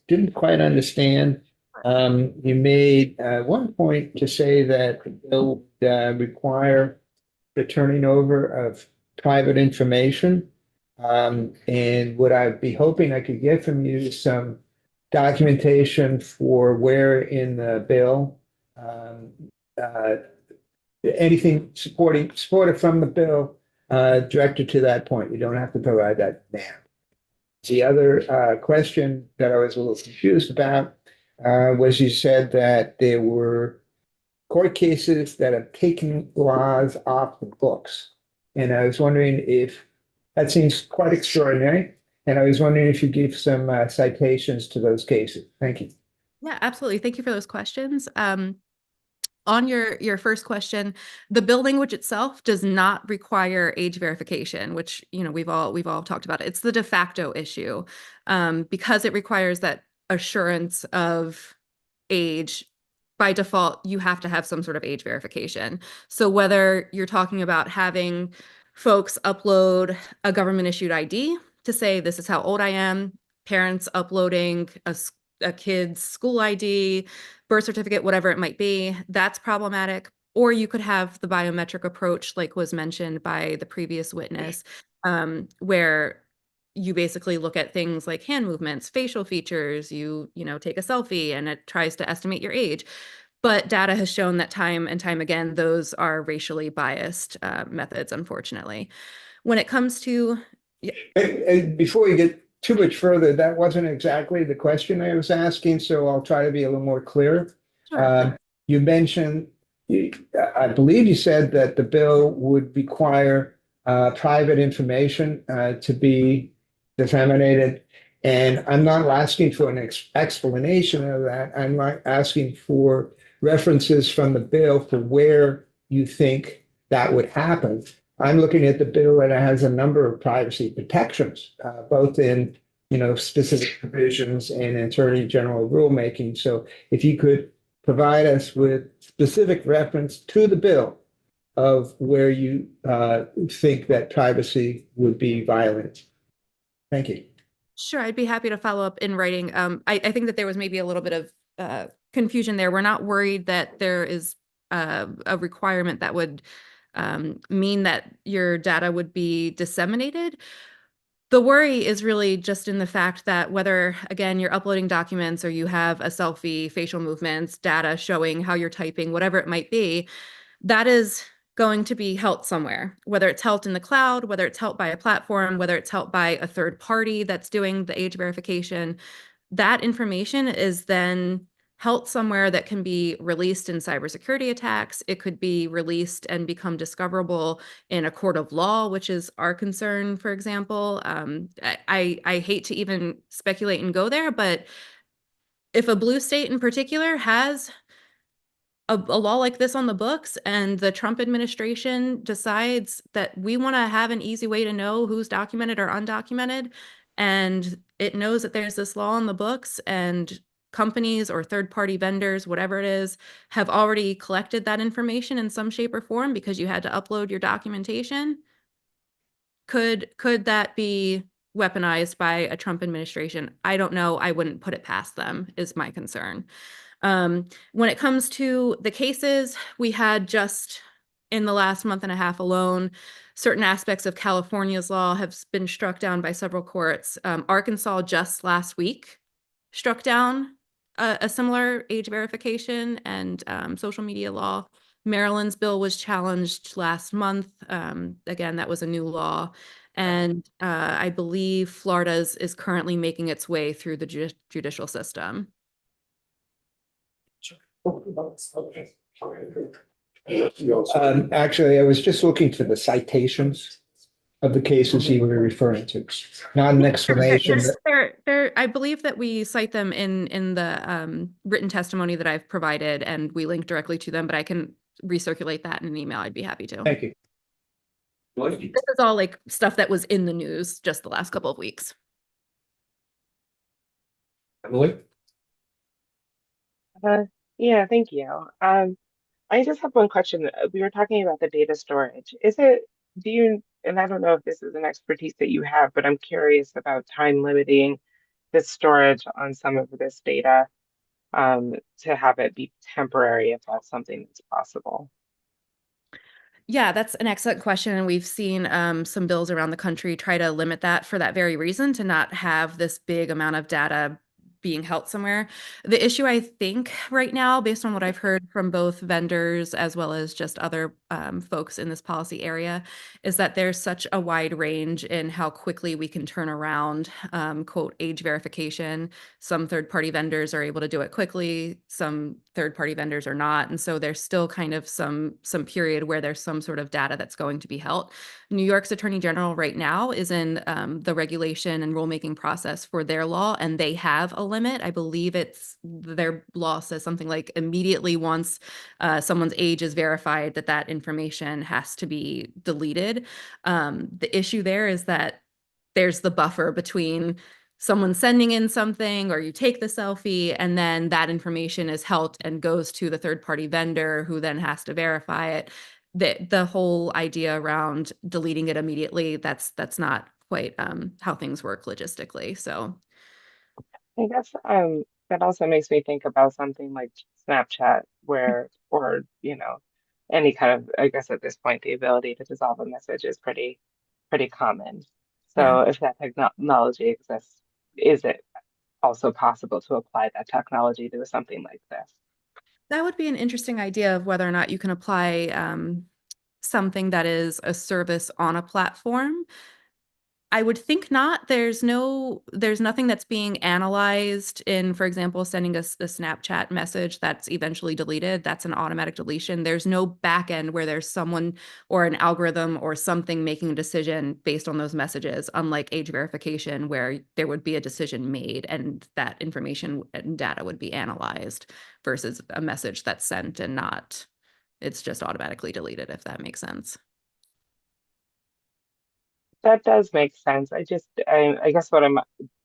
didn't quite understand. You made one point to say that the bill would require the turning over of private information. And what I'd be hoping I could get from you is some documentation for where in the bill anything supported from the bill directed to that point. You don't have to provide that now. The other question that I was a little confused about was you said that there were court cases that have taken laws off the books. And I was wondering if that seems quite extraordinary. And I was wondering if you give some citations to those cases. Thank you. Yeah, absolutely. Thank you for those questions. On your first question, the bill language itself does not require age verification, which, you know, we've all talked about. It's the de facto issue, because it requires that assurance of age. By default, you have to have some sort of age verification. So whether you're talking about having folks upload a government issued ID to say this is how old I am, parents uploading a kid's school ID, birth certificate, whatever it might be, that's problematic. Or you could have the biometric approach, like was mentioned by the previous witness, where you basically look at things like hand movements, facial features, you take a selfie and it tries to estimate your age. But data has shown that time and time again, those are racially biased methods, unfortunately. When it comes to... And before you get too much further, that wasn't exactly the question I was asking, so I'll try to be a little more clear. Sure. You mentioned, I believe you said that the bill would require private information to be disseminated. And I'm not asking for an explanation of that. I'm not asking for references from the bill for where you think that would happen. I'm looking at the bill and it has a number of privacy protections, both in specific provisions and Attorney General rulemaking. So if you could provide us with specific reference to the bill of where you think that privacy would be violated. Thank you. Sure, I'd be happy to follow up in writing. I think that there was maybe a little bit of confusion there. We're not worried that there is a requirement that would mean that your data would be disseminated. The worry is really just in the fact that whether, again, you're uploading documents or you have a selfie, facial movements, data showing how you're typing, whatever it might be, that is going to be held somewhere, whether it's held in the cloud, whether it's held by a platform, whether it's held by a third party that's doing the age verification. That information is then held somewhere that can be released in cybersecurity attacks. It could be released and become discoverable in a court of law, which is our concern, for example. I hate to even speculate and go there, but if a blue state in particular has a law like this on the books and the Trump administration decides that we want to have an easy way to know who's documented or undocumented, and it knows that there's this law on the books and companies or third-party vendors, whatever it is, have already collected that information in some shape or form because you had to upload your documentation, could that be weaponized by a Trump administration. I don't know. I wouldn't put it past them, is my concern. When it comes to the cases, we had just in the last month and a half alone, certain aspects of California's law have been struck down by several courts. Arkansas just last week struck down a similar age verification and social media law. Maryland's bill was challenged last month. Again, that was a new law. And I believe Florida's is currently making its way through the judicial system. Actually, I was just looking for the citations of the cases you were referring to, not an explanation. I believe that we cite them in the written testimony that I've provided, and we link directly to them, but I can recirculate that in an email. I'd be happy to. Thank you. This is all like stuff that was in the news just the last couple of weeks. Emily? Yeah, thank you. I just have one question. We were talking about the data storage. And I don't know if this is an expertise that you have, but I'm curious about time limiting the storage on some of this data to have it be temporary if that's something that's possible. Yeah, that's an excellent question. And we've seen some bills around the country try to limit that for that very reason, to not have this big amount of data being held somewhere. The issue, I think, right now, based on what I've heard from both vendors as well as just other folks in this policy area, is that there's such a wide range in how quickly we can turn around, quote, age verification. Some third-party vendors are able to do it quickly, some third-party vendors are not. And so there's still kind of some period where there's some sort of data that's going to be held. New York's Attorney General right now is in the regulation and rulemaking process for their law, and they have a limit. I believe it's their law says something like immediately once someone's age is verified, that information has to be deleted. The issue there is that there's the buffer between someone sending in something or you take the selfie and then that information is held and goes to the third-party vendor who then has to verify it. The whole idea around deleting it immediately, that's not quite how things work logistically. So I guess that also makes me think about something like Snapchat, or any kind of, I guess at this point, the ability to dissolve a message is pretty common. So if that technology exists, is it also possible to apply that technology to something like this? that would be an interesting idea of whether or not you can apply something that is a service on a platform. I would think not. There's nothing that's being analyzed in, for example, sending a Snapchat message that's eventually deleted. That's an automatic deletion. There's no back end where there's someone or an algorithm or something making a decision based on those messages, unlike age verification, where there would be a decision made and that information and data would be analyzed versus a message that's sent and not, it's just automatically deleted, if that makes sense. That does make sense. I guess what I'm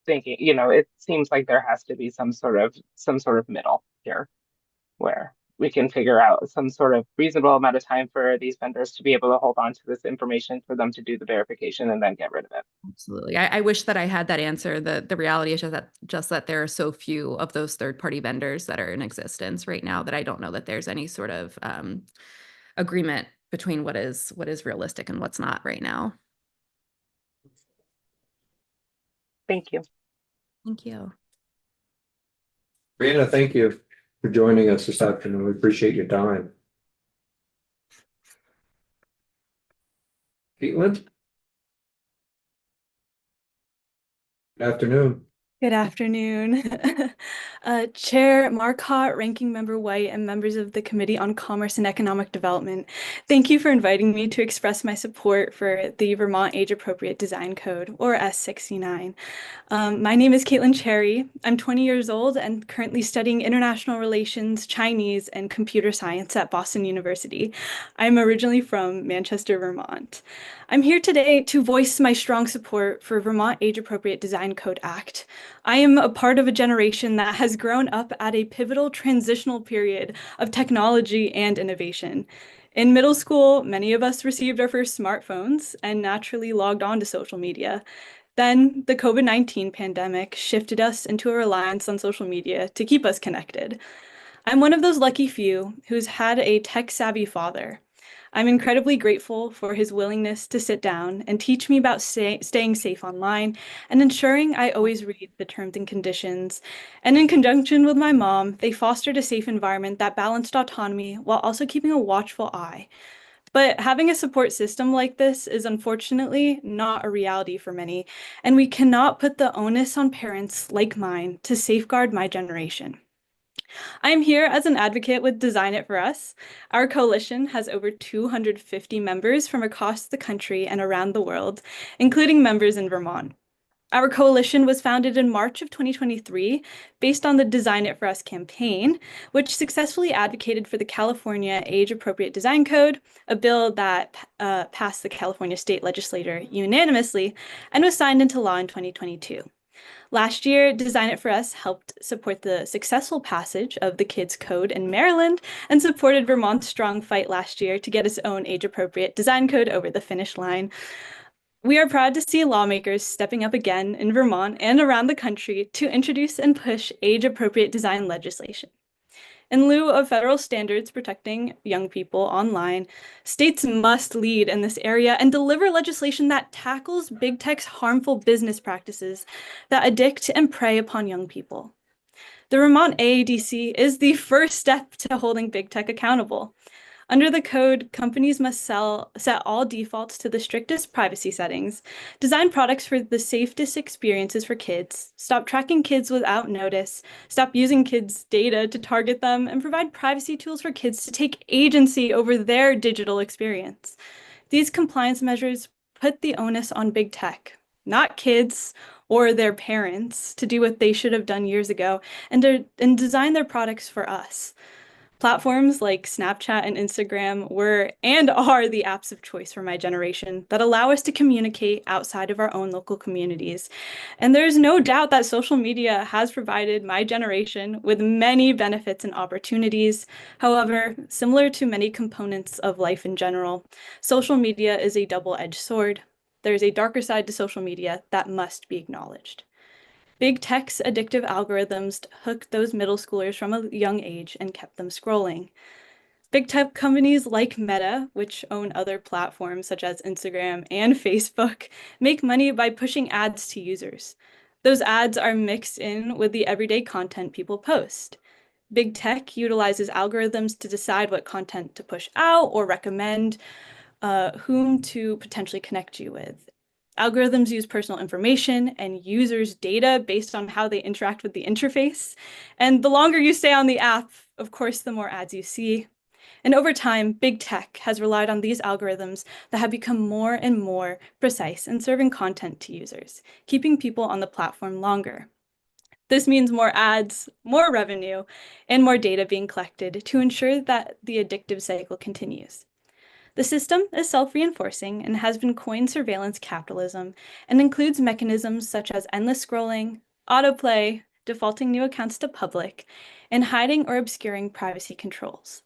thinking, it seems like there has to be some sort of middle here where we can figure out some sort of reasonable amount of time for these vendors to be able to hold on to this information for them to do the verification and then get rid of it. Absolutely. I wish that I had that answer. The reality is just that there are so few of those third-party vendors that are in existence right now that I don't know that there's any sort of agreement between what is realistic and what's not right now. Thank you. Thank you. Brianna, thank you for joining us this afternoon. We appreciate your time. Caitlin? Good afternoon. Good afternoon. Chair Marcotte, Ranking Member White, and members of the Committee on Commerce and Economic Development. Thank you for inviting me to express my support for the Vermont Age Appropriate Design Code, or S69. My name is Caitlin Cherry. I'm 20 years old and currently studying international relations, Chinese, and computer science at Boston University. I'm originally from Manchester, Vermont. I'm here today to voice my strong support for Vermont Age Appropriate Design Code Act. I am a part of a generation that has grown up at a pivotal transitional period of technology and innovation. In middle school, many of us received our first smartphones and naturally logged on to social media. Then the COVID-19 pandemic shifted us into a reliance on social media to keep us connected. I'm one of those lucky few who's had a tech-savvy father. I'm incredibly grateful for his willingness to sit down and teach me about staying safe online and ensuring I always read the terms and conditions. And in conjunction with my mom, they fostered a safe environment that balanced autonomy while also keeping a watchful eye. But having a support system like this is unfortunately not a reality for many, and we cannot put the onus on parents like mine to safeguard my generation. I'm here as an advocate with Design It For Us. Our coalition has over 250 members from across the country and around the world, including members in Vermont. Our coalition was founded in March of 2023 based on the Design It For Us campaign, which successfully advocated for the California Age-Appropriate Design Code, a bill that passed the California State Legislature unanimously and was signed into law in 2022. Last year, Design It For Us helped support the successful passage of the Kids Code in Maryland and supported Vermont's strong fight last year to get its own age-appropriate design code over the finish line. We are proud to see lawmakers stepping up again in Vermont and around the country to introduce and push age-appropriate design legislation. In lieu of federal standards protecting young people online, states must lead in this area and deliver legislation that tackles big tech's harmful business practices that addict and prey upon young people. The Vermont AADC is the first step to holding big tech accountable. Under the code, companies must set all defaults to the strictest privacy settings, design products for the safest experiences for kids, stop tracking kids without notice, stop using kids' data to target them, and provide privacy tools for kids to take agency over their digital experience. These compliance measures put the onus on big tech, not kids or their parents, to do what they should have done years ago and design their products for us. Platforms like Snapchat and Instagram were and are the apps of choice for my generation that allow us to communicate outside of our own local communities. And there's no doubt that social media has provided my generation with many benefits and opportunities. However, similar to many components of life in general, social media is a double-edged sword. There's a darker side to social media that must be acknowledged. Big tech's addictive algorithms hooked those middle schoolers from a young age and kept them scrolling. Big tech companies like Meta, which own other platforms such as Instagram and Facebook, make money by pushing ads to users. Those ads are mixed in with the everyday content people post. Big tech utilizes algorithms to decide what content to push out or recommend whom to potentially connect you with. Algorithms use personal information and users' data based on how they interact with the interface. And the longer you stay on the app, of course, the more ads you see. And over time, big tech has relied on these algorithms that have become more and more precise in serving content to users, keeping people on the platform longer. This means more ads, more revenue, and more data being collected to ensure that the addictive cycle continues. The system is self-reinforcing and has been coined surveillance capitalism and includes mechanisms such as endless scrolling, autoplay, defaulting new accounts to public, and hiding or obscuring privacy controls.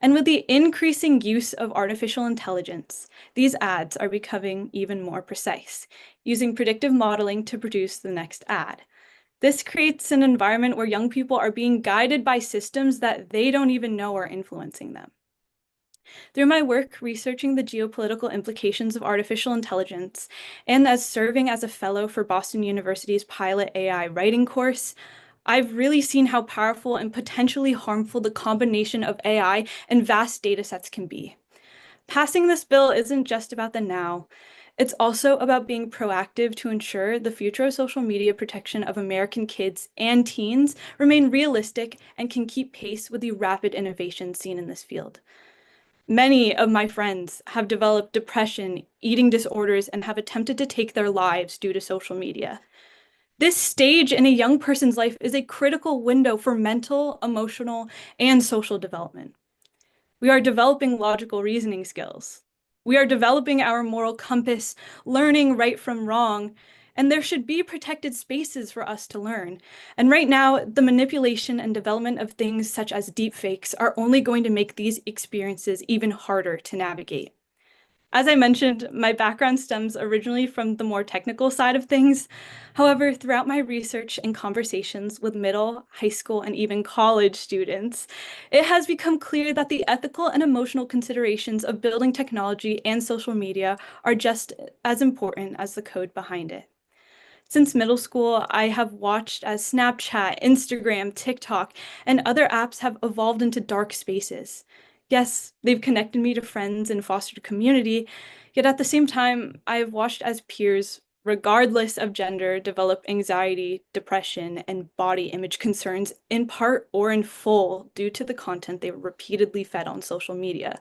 And with the increasing use of artificial intelligence, these ads are becoming even more precise, using predictive modeling to produce the next ad. This creates an environment where young people are being guided by systems that they don't even know are influencing them. Through my work researching the geopolitical implications of artificial intelligence and as serving as a fellow for Boston University's Pilot AI writing course, I've really seen how powerful and potentially harmful the combination of AI and vast data sets can be. Passing this bill isn't just about the now. It's also about being proactive to ensure the future of social media protection of American kids and teens remain realistic and can keep pace with the rapid innovation seen in this field. Many of my friends have developed depression, eating disorders, and have attempted to take their lives due to social media. This stage in a young person's life is a critical window for mental, emotional, and social development. We are developing logical reasoning skills. We are developing our moral compass, learning right from wrong, and there should be protected spaces for us to learn. And right now, the manipulation and development of things such as deepfakes are only going to make these experiences even harder to navigate. As I mentioned, my background stems originally from the more technical side of things. However, throughout my research and conversations with middle, high school, and even college students, it has become clear that the ethical and emotional considerations of building technology and social media are just as important as the code behind it. Since middle school, I have watched as Snapchat, Instagram, TikTok, and other apps have evolved into dark spaces. Yes, they've connected me to friends and fostered community, yet at the same time, I have watched as peers, regardless of gender, develop anxiety, depression, and body image concerns in part or in full due to the content they were repeatedly fed on social media.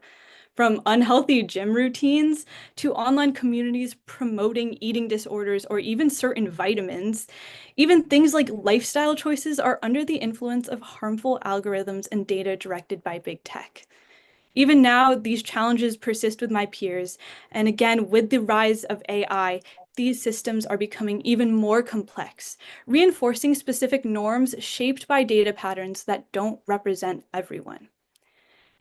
From unhealthy gym routines to online communities promoting eating disorders or even certain vitamins, even things like lifestyle choices are under the influence of harmful algorithms and data directed by big tech. Even now, these challenges persist with my peers, and again, with the rise of AI, these systems are becoming even more complex, reinforcing specific norms shaped by data patterns that don't represent everyone.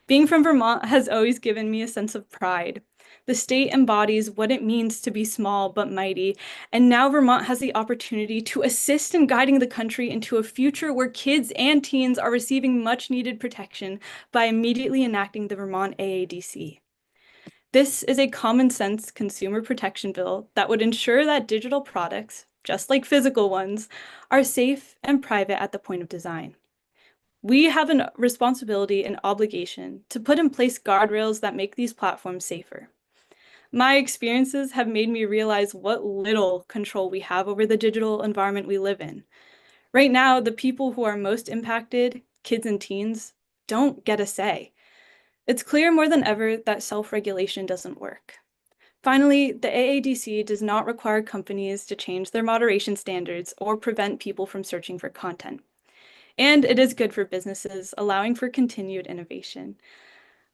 Being from Vermont has always given me a sense of pride. The state embodies what it means to be small but mighty, and now Vermont has the opportunity to assist in guiding the country into a future where kids and teens are receiving much-needed protection by immediately enacting the Vermont AADC. This is a common-sense consumer protection bill that would ensure that digital products, just like physical ones, are safe and private at the point of design. We have a responsibility and obligation to put in place guardrails that make these platforms safer. My experiences have made me realize what little control we have over the digital environment we live in. Right now, the people who are most impacted, kids and teens, don't get a say. It's clear more than ever that self-regulation doesn't work. Finally, the AADC does not require companies to change their moderation standards or prevent people from searching for content. And it is good for businesses, allowing for continued innovation.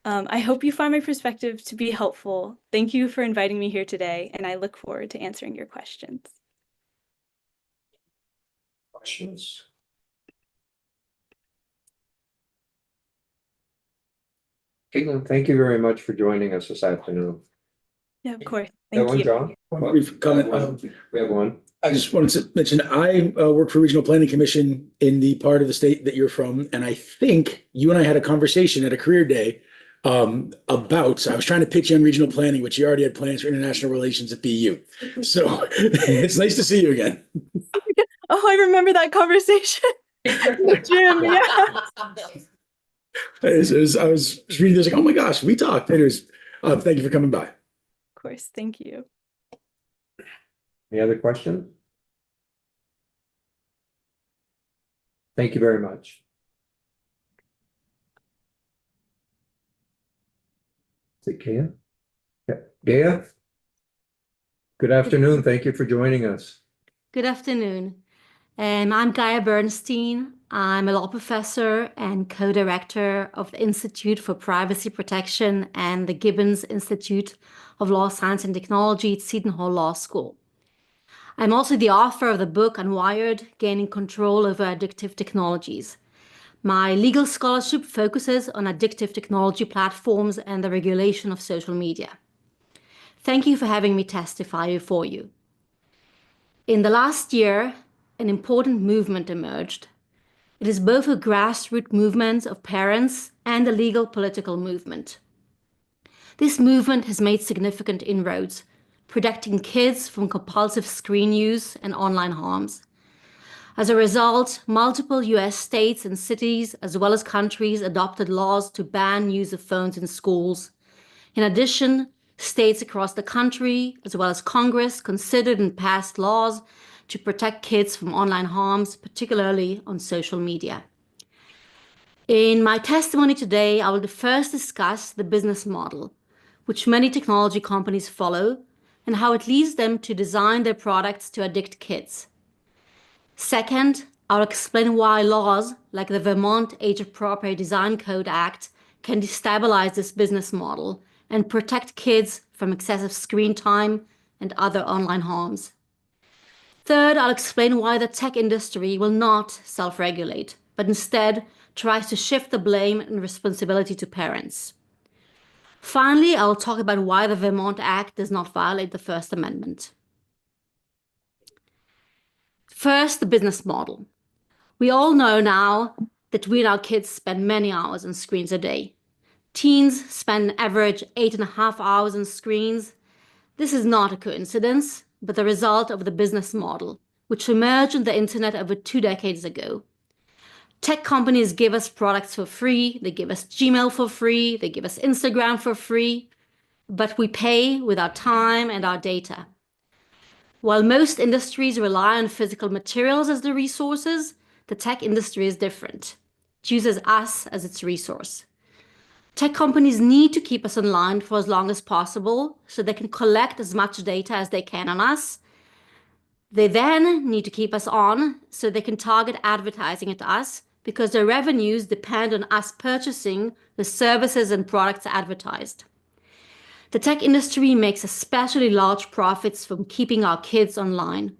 I hope you find my perspective to be helpful. Thank you for inviting me here today, and I look forward to answering your questions. Questions? Caitlin, thank you very much for joining us this afternoon. Yeah, of course. That Thank one, you. John? One brief comment. We have one. I just wanted to mention, I work for Regional Planning Commission in the part of the state that you're from, and I think you and I had a conversation at a career day about, I was trying to pitch you on regional planning, which you already had plans for international relations at BU. So it's nice to see you again. Oh, I remember that conversation. Jim, yeah. I was reading this like, oh my gosh, we talked. Anyways, thank you for coming by. Of course, thank you. Any other questions? Thank you very much. Is it Gaia? Yeah, Gaia? Good afternoon. Thank you for joining us. Good afternoon. I'm Gaia Bernstein. I'm a law professor and co-director of the Institute for Privacy Protection and the Gibbons Institute of Law, Science and Technology at Seton Hall Law School. I'm also the author of the book Unwired: Gaining Control Over Addictive Technologies. My legal scholarship focuses on addictive technology platforms and the regulation of social media. Thank you for having me testify before you. In the last year, an important movement emerged. It is both a grassroots movement of parents and a legal political movement. This movement has made significant inroads, protecting kids from compulsive screen use and online harms. As a result, multiple US states and cities, as well as countries, adopted laws to ban use of phones in schools. In addition, states across the country, as well as Congress, considered and passed laws to protect kids from online harms, particularly on social media. In my testimony today, I will first discuss the business model, which many technology companies follow, and how it leads them to design their products to addict kids. Second, I'll explain why laws like the Vermont Age-Appropriate Design Code Act can destabilize this business model and protect kids from excessive screen time and other online harms. Third, I'll explain why the tech industry will not self-regulate, but instead tries to shift the blame and responsibility to parents. Finally, I'll talk about why the Vermont Act does not violate the First Amendment. First, the business model. We all know now that we and our kids spend many hours on screens a day. Teens spend an average 8.5 hours on screens. This is not a coincidence, but the result of the business model, which emerged on the internet over 2 decades ago. Tech companies give us products for free. They give us Gmail for free. They give us Instagram for free, but we pay with our time and our data. While most industries rely on physical materials as the resources, the tech industry is different. It uses us as its resource. Tech companies need to keep us online for as long as possible so they can collect as much data as they can on us. They then need to keep us on so they can target advertising at us because their revenues depend on us purchasing the services and products advertised. The tech industry makes especially large profits from keeping our kids online.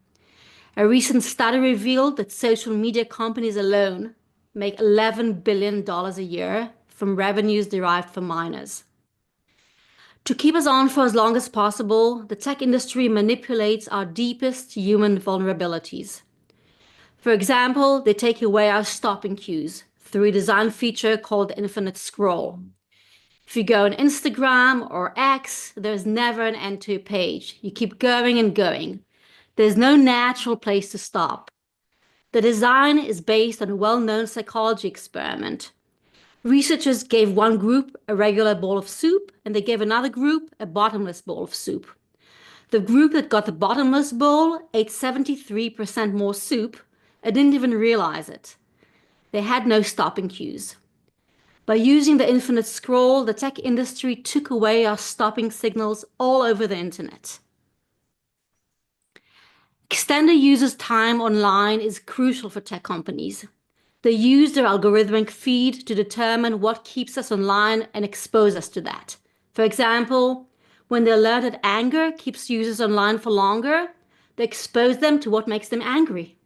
A recent study revealed that social media companies alone make $11 billion a year from revenues derived from minors. To keep us on for as long as possible, the tech industry manipulates our deepest human vulnerabilities. For example, they take away our stopping cues through a design feature called infinite scroll. If you go on Instagram or X, there's never an end to a page. You keep going and going. There's no natural place to stop. The design is based on a well-known psychology experiment. Researchers gave one group a regular bowl of soup, and they gave another group a bottomless bowl of soup. The group that got the bottomless bowl ate 73% more soup and didn't even realize it. They had no stopping cues. By using the infinite scroll, the tech industry took away our stopping signals all over the internet. Extending users' time online is crucial for tech companies. They use their algorithmic feed to determine what keeps us online and expose us to that. For example, when they learn that anger keeps users online for longer, they expose them to what makes them angry.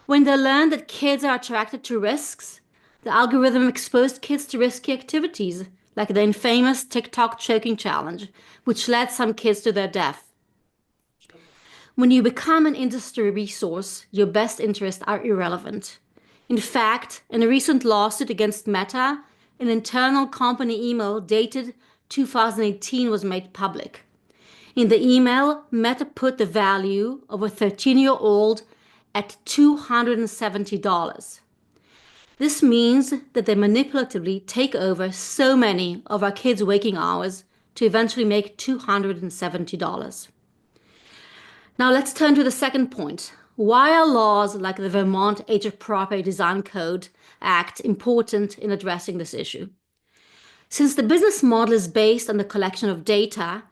When they learn that kids are attracted to risks, the algorithm exposed kids to risky activities, like the infamous TikTok choking challenge, which led some kids to their death. When you become an industry resource, your best interests are irrelevant. In fact, in a recent lawsuit against Meta, an internal company email dated 2018 was made public. In the email, Meta put the value of a 13-year-old at $270. This means that they manipulatively take over so many of our kids' waking hours to eventually make $270. Now let's turn to the second point. Why are laws like the Vermont Age-Appropriate Design Code Act important in addressing this issue? Since the business model is based on the collection of data,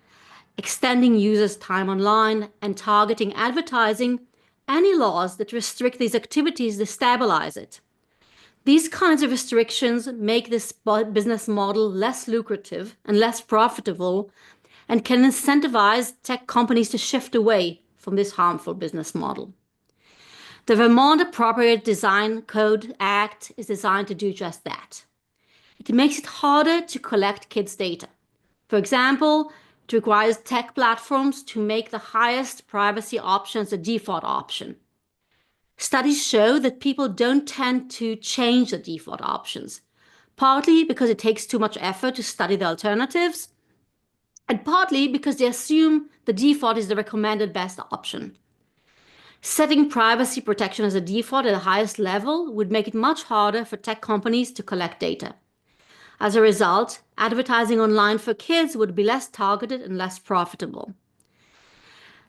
extending users' time online, and targeting advertising, any laws that restrict these activities destabilize it. These kinds of restrictions make this business model less lucrative and less profitable and can incentivize tech companies to shift away from this harmful business model. The Vermont Appropriate Design Code Act is designed to do just that. It makes it harder to collect kids' data. For example, it requires tech platforms to make the highest privacy options a default option. Studies show that people don't tend to change the default options, partly because it takes too much effort to study the alternatives, and partly because they assume the default is the recommended best option. Setting privacy protection as a default at the highest level would make it much harder for tech companies to collect data. As a result, advertising online for kids would be less targeted and less profitable.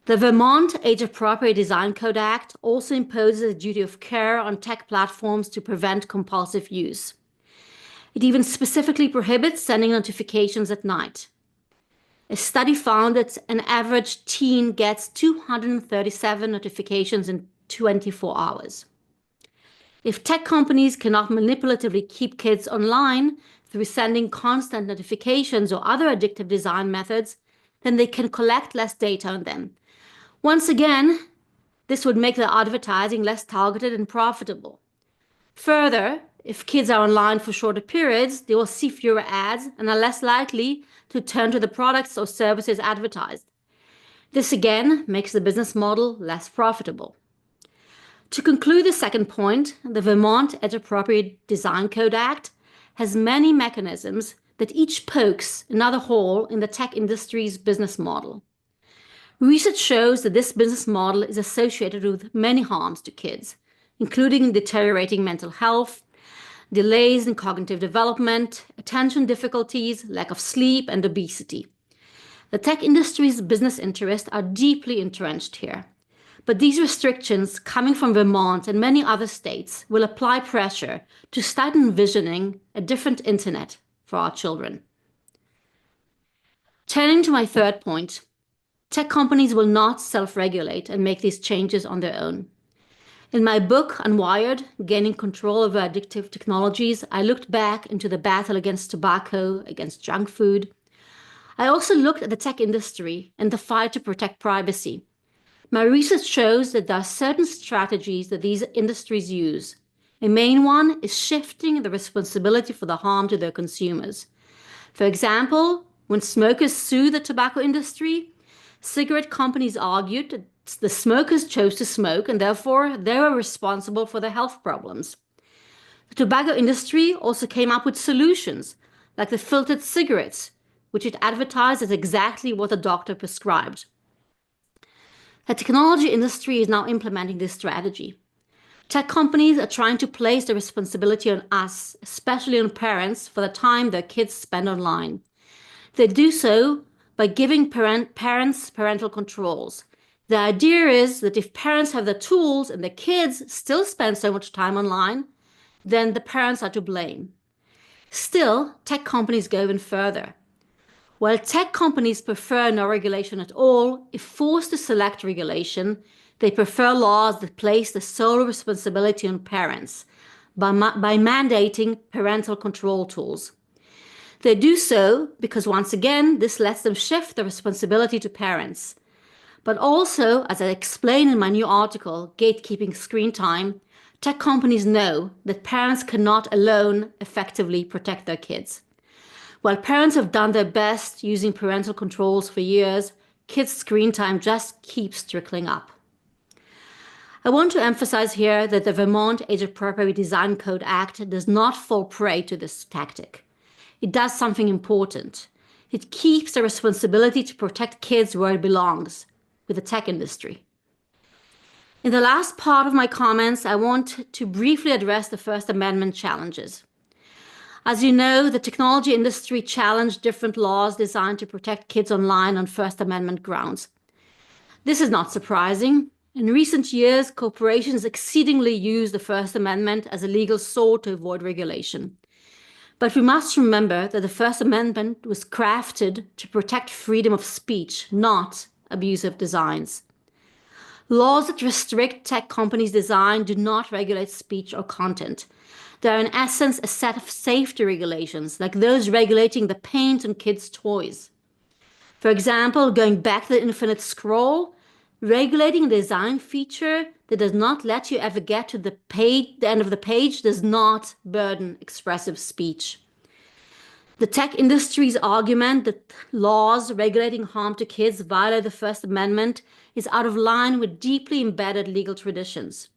The Vermont Age-Appropriate Design Code Act also imposes a duty of care on tech platforms to prevent compulsive use. It even specifically prohibits sending notifications at night. A study found that an average teen gets 237 notifications in 24 hours. If tech companies cannot manipulatively keep kids online through sending constant notifications or other addictive design methods, then they can collect less data on them. Once again, this would make the advertising less targeted and profitable. Further, If kids are online for shorter periods, they will see fewer ads and are less likely to turn to the products or services advertised. This again makes the business model less profitable. To conclude the second point, the Vermont Age-Appropriate Design Code Act has many mechanisms that each pokes another hole in the tech industry's business model. Research shows that this business model is associated with many harms to kids, including deteriorating mental health, delays in cognitive development, attention difficulties, lack of sleep, and obesity. The tech industry's business interests are deeply entrenched here. But these restrictions coming from Vermont and many other states will apply pressure to start envisioning a different internet for our children. Turning to my third point, tech companies will not self-regulate and make these changes on their own. In my book, Unwired, Gaining Control Over Addictive Technologies, I looked back into the battle against tobacco, against junk food. I also looked at the tech industry and the fight to protect privacy. My research shows that there are certain strategies that these industries use. A main one is shifting the responsibility for the harm to their consumers. For example, when smokers sue the tobacco industry, cigarette companies argued that the smokers chose to smoke and therefore they were responsible for their health problems. The tobacco industry also came up with solutions, like the filtered cigarettes, which it advertised as exactly what the doctor prescribed. The technology industry is now implementing this strategy. Tech companies are trying to place the responsibility on us, especially on parents, for the time their kids spend online. They do so by giving parents parental controls. The idea is that if parents have the tools and the kids still spend so much time online, then the parents are to blame. Still, tech companies go even further. While tech companies prefer no regulation at all, if forced to select regulation, they prefer laws that place the sole responsibility on parents by mandating parental control tools. They do so because, once again, this lets them shift the responsibility to parents. But also, as I explain in my new article, Gatekeeping Screen Time, tech companies know that parents cannot alone effectively protect their kids. While parents have done their best using parental controls for years, kids' screen time just keeps trickling up. I want to emphasize here that the Vermont Age-Appropriate Design Code Act does not fall prey to this tactic. It does something important. It keeps the responsibility to protect kids where it belongs, with the tech industry. In the last part of my comments, I want to briefly address the First Amendment challenges. As you know, the technology industry challenged different laws designed to protect kids online on First Amendment grounds. This is not surprising. In recent years, corporations exceedingly use the First Amendment as a legal sword to avoid regulation. But we must remember that the First Amendment was crafted to protect freedom of speech, not abusive designs. Laws that restrict tech companies' design do not regulate speech or content. They are in essence a set of safety regulations, like those regulating the paint on kids' toys. For example, going back to the infinite scroll, regulating a design feature that does not let you ever get to the end of the page does not burden expressive speech. The tech industry's argument that laws regulating harm to kids violate the First Amendment is out of line with deeply embedded legal traditions.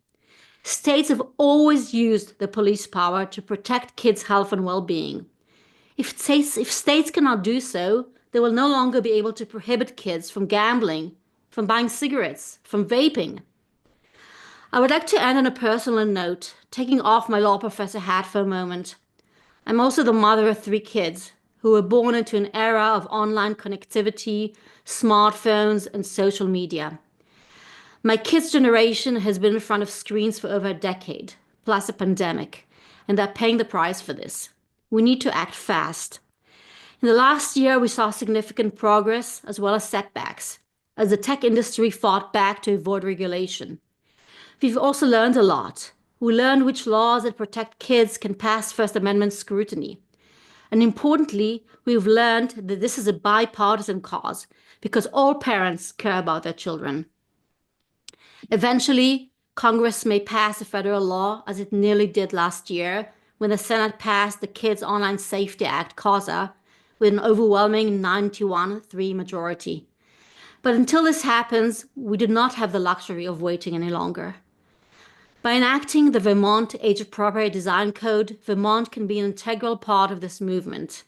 States have always used the police power to protect kids' health and well-being. If states cannot do so, they will no longer be able to prohibit kids from gambling, from buying cigarettes, from vaping. I would like to end on a personal note, taking off my law professor hat for a moment. I'm also the mother of 3 kids who were born into an era of online connectivity, smartphones, and social media. My kids' generation has been in front of screens for over a decade, plus a pandemic, and they're paying the price for this. We need to act fast. In the last year, we saw significant progress as well as setbacks, as the tech industry fought back to avoid regulation. We've also learned a lot. We learned which laws that protect kids can pass First Amendment scrutiny. And importantly, we've learned that this is a bipartisan cause because all parents care about their children. Eventually, Congress may pass a federal law, as it nearly did last year, when the Senate passed the Kids Online Safety Act, KOSA, with an overwhelming 91-3 majority. But until this happens, we do not have the luxury of waiting any longer. By enacting the Vermont Age-Appropriate Design Code, Vermont can be an integral part of this movement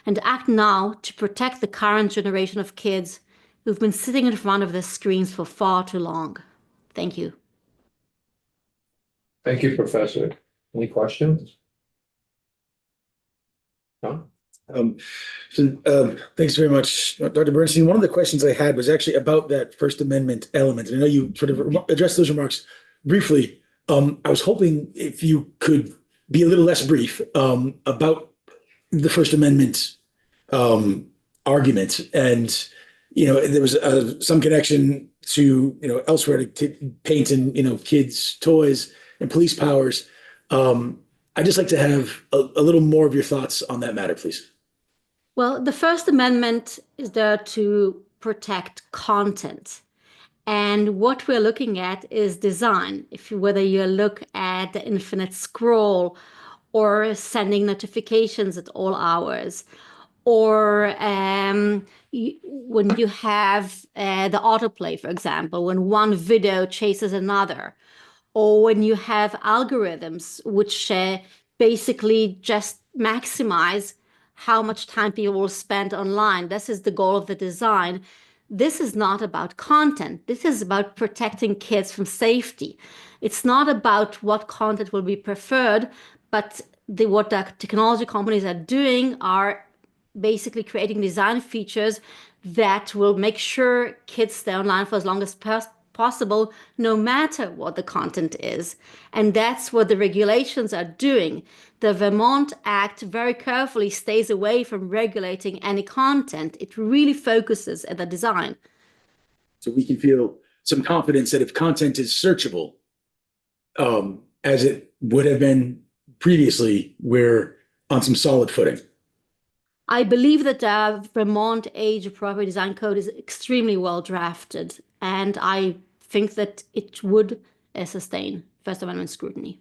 and act now to protect the current generation of kids who've been sitting in front of their screens for far too long. Thank you. Thank you, Professor. Any questions? No? Thanks very much, Dr. Bernstein. One of the questions I had was actually about that First Amendment element. And I know you sort of addressed those remarks briefly. I was hoping if you could be a little less brief about the First Amendment argument. And, there was some connection to, elsewhere to paint and, kids' toys and police powers. I'd just like to have a little more of your thoughts on that matter, please. Well, the First Amendment is there to protect content. And what we're looking at is design. Whether you look at the infinite scroll or sending notifications at all hours, or when you have the autoplay, for example, when one video chases another, or when you have algorithms which basically just maximize how much time people will spend online. This is the goal of the design. This is not about content. This is about protecting kids from safety. It's not about what content will be preferred, but what the technology companies are doing are basically creating design features that will make sure kids stay online for as long as possible, no matter what the content is. And that's what the regulations are doing. The Vermont Act very carefully stays away from regulating any content. It really focuses at the design. So we can feel some confidence that if content is searchable, as it would have been previously, we're on some solid footing. I believe that the Vermont Age-Appropriate Design Code is extremely well drafted, and I think that it would sustain First Amendment scrutiny.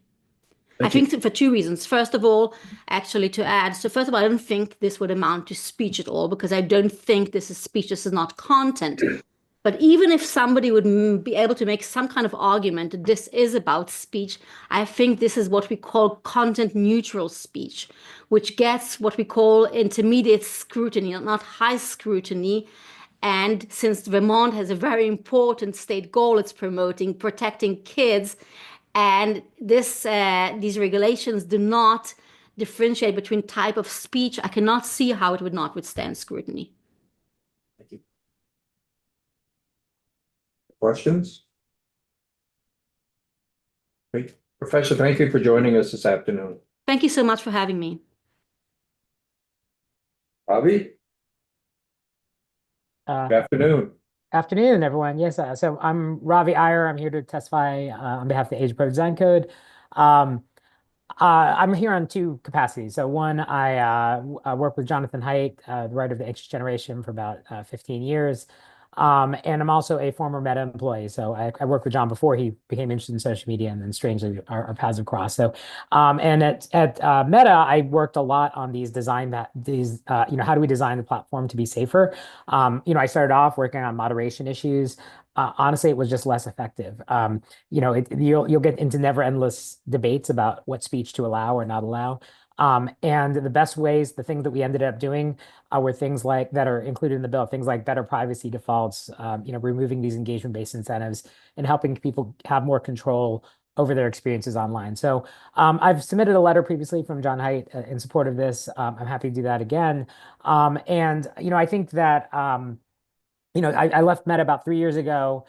I think for two reasons. First of all, actually to add, so first of all, I don't think this would amount to speech at all, because I don't think this is speech, this is not content. But even if somebody would be able to make some kind of argument that this is about speech, I think this is what we call content neutral speech, which gets what we call intermediate scrutiny, not high scrutiny. And since Vermont has a very important state goal it's promoting, protecting kids, and these regulations do not differentiate between type of speech, I cannot see how it would not withstand scrutiny. Thank you. Questions? Great. Professor, thank you for joining us this afternoon. Thank you so much for having me. Ravi? Good afternoon. Afternoon, everyone. Yes, so I'm Ravi Iyer. I'm here to testify on behalf of the Age-Appropriate Design Code. I'm here on two capacities. So one, I work with Jonathan Haidt, the writer of The Anxious Generation, for about 15 years. And I'm also a former Meta employee. So I worked with John before he became interested in social media, and then strangely our paths have crossed. So, and at Meta, I worked a lot on these how do we design the platform to be safer? I started off working on moderation issues. Honestly, it was just less effective. You'll get into never endless debates about what speech to allow or not allow. And the best ways, the things that we ended up doing were things like that are included in the bill, things like better privacy defaults, removing these engagement-based incentives and helping people have more control over their experiences online. So I've submitted a letter previously from John Haidt in support of this. I'm happy to do that again. I think that, I left Meta about 3 years ago.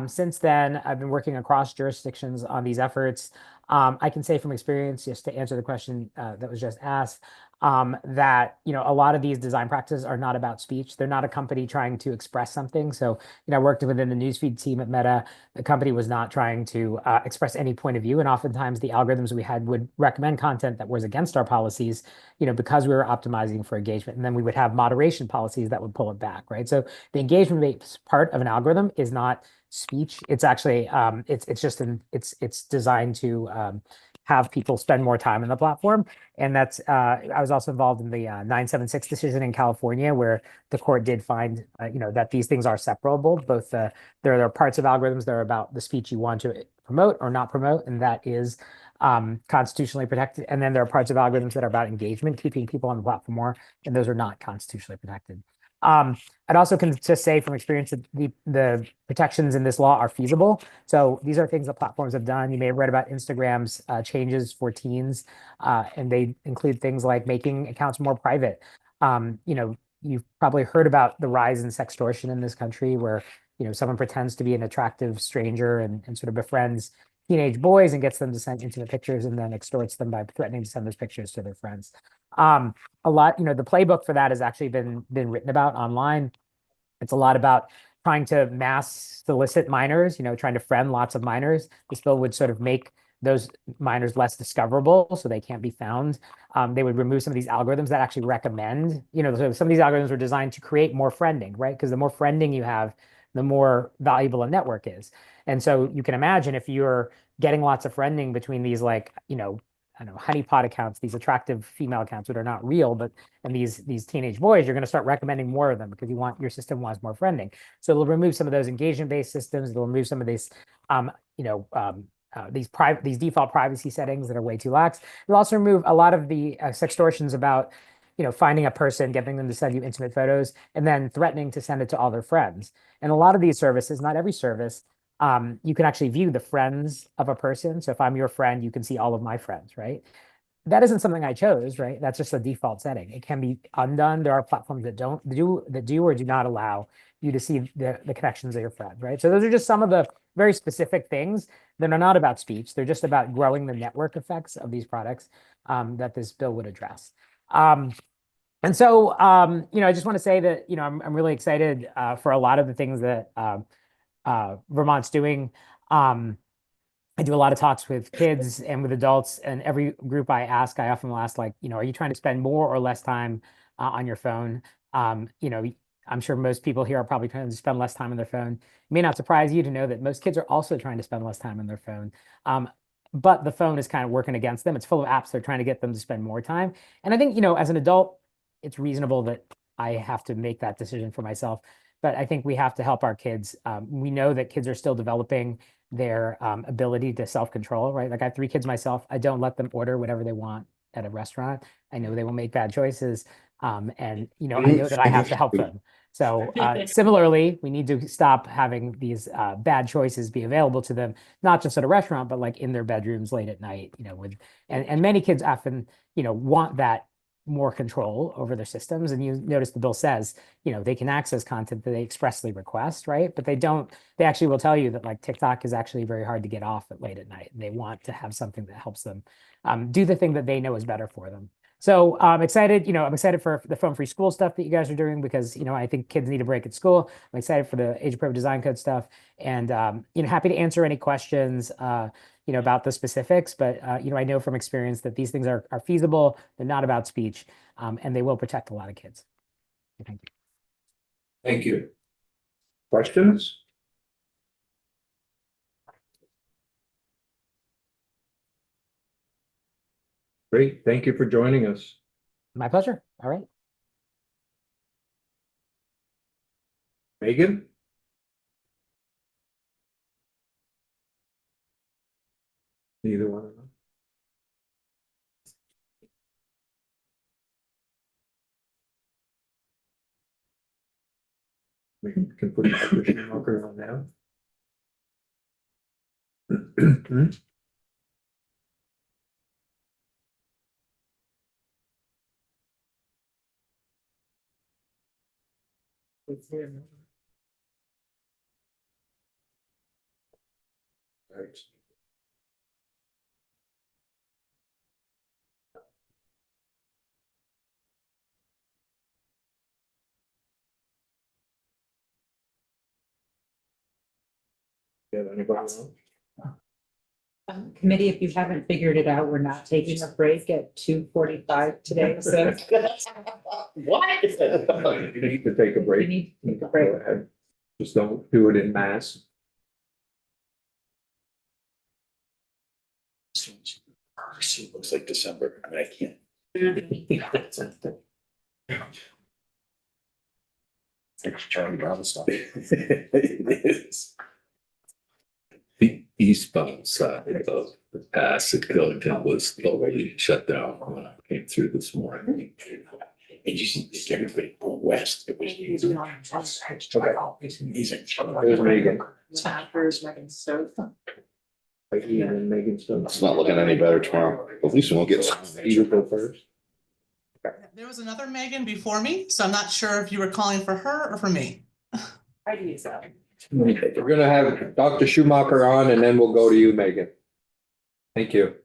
Since then, I've been working across jurisdictions on these efforts. I can say from experience, just to answer the question that was just asked, that a lot of these design practices are not about speech. They're not a company trying to express something. So I worked within the newsfeed team at Meta. The company was not trying to express any point of view, and oftentimes the algorithms we had would recommend content that was against our policies, because we were optimizing for engagement, and then we would have moderation policies that would pull it back, right? So the engagement-based part of an algorithm is not speech. It's actually it's designed to have people spend more time on the platform. And that's, I was also involved in the 976 decision in California, where the court did find, that these things are separable. Both there are parts of algorithms that are about the speech you want to promote or not promote, and that is constitutionally protected. And then there are parts of algorithms that are about engagement, keeping people on the platform more, and those are not constitutionally protected. I'd also can just say from experience that the protections in this law are feasible. So these are things that platforms have done. You may have read about Instagram's changes for teens, and they include things like making accounts more private. You've probably heard about the rise in sextortion in this country, where someone pretends to be an attractive stranger and sort of befriends teenage boys and gets them to send intimate pictures and then extorts them by threatening to send those pictures to their friends. A lot, the playbook for that has actually been written about online. It's a lot about trying to mass solicit minors, trying to friend lots of minors. This bill would sort of make those minors less discoverable, so they can't be found. They would remove some of these algorithms that actually recommend, so some of these algorithms were designed to create more friending, right? Because the more friending you have, the more valuable a network is. And so you can imagine if you're getting lots of friending between these, like, I don't know, honeypot accounts, these attractive female accounts that are not real, and these teenage boys, you're going to start recommending more of them because your system wants more friending. So it'll remove some of those engagement-based systems. It'll remove some of these, these default privacy settings that are way too lax. It'll also remove a lot of the sextortions about, finding a person, getting them to send you intimate photos, and then threatening to send it to all their friends. And a lot of these services, not every service, you can actually view the friends of a person. So if I'm your friend, you can see all of my friends, right? That isn't something I chose, right? That's just a default setting. It can be undone. There are platforms that do or do not allow you to see the connections of your friends, right? So those are just some of the very specific things that are not about speech. They're just about growing the network effects of these products that this bill would address. And so, I just want to say that, I'm really excited for a lot of the things that Vermont's doing. I do a lot of talks with kids and with adults, and every group I often will ask, like, are you trying to spend more or less time on your phone? I'm sure most people here are probably trying to spend less time on their phone. It may not surprise you to know that most kids are also trying to spend less time on their phone. But the phone is kind of working against them. It's full of apps that are trying to get them to spend more time. And I think, as an adult, it's reasonable that I have to make that decision for myself. But I think we have to help our kids. We know that kids are still developing their ability to self-control, right? Like, I have 3 kids myself. I don't let them order whatever they want at a restaurant. I know they will make bad choices. And, I know that I have to help them. So similarly, we need to stop having these bad choices be available to them, not just at a restaurant, but like in their bedrooms late at night, and many kids often, want that more control over their systems. And you notice the bill says, they can access content that they expressly request, right? But they actually will tell you that, like, TikTok is actually very hard to get off at late at night. And they want to have something that helps them do the thing that they know is better for them. So I'm excited, I'm excited for the phone free school stuff that you guys are doing, because, I think kids need a break at school. I'm excited for the age appropriate design code stuff, and, happy to answer any questions, about the specifics. But, I know from experience that these things are feasible. They're not about speech, and they will protect a lot of kids. Thank you. Thank you. Questions? Great. Thank you for joining us. My pleasure. All right. Megan? Neither one of them. We can put a microphone marker on now. Right. Yeah, anybody else? Committee, if you haven't figured it out, we're not taking a break at 2:45 today, so. What? You need to take a break. You need to take a break. Go ahead. Just don't do it in mass. course, it looks like December. I mean, I can't. It's Charlie Brown stuff. It is. The eastbound side of the pass at Killington was totally shut down when I came through this morning. And you see everybody going west. It was easy. Amazing. There's Megan. There's Megan Stone. And Megan Stone. It's not looking any better tomorrow. At least we won't get. You go first. There was another Megan before me, so I'm not sure if you were calling for her or for me. Heidi is up. We're gonna have Dr. Schumacher on and then we'll go to you, Megan. Thank you.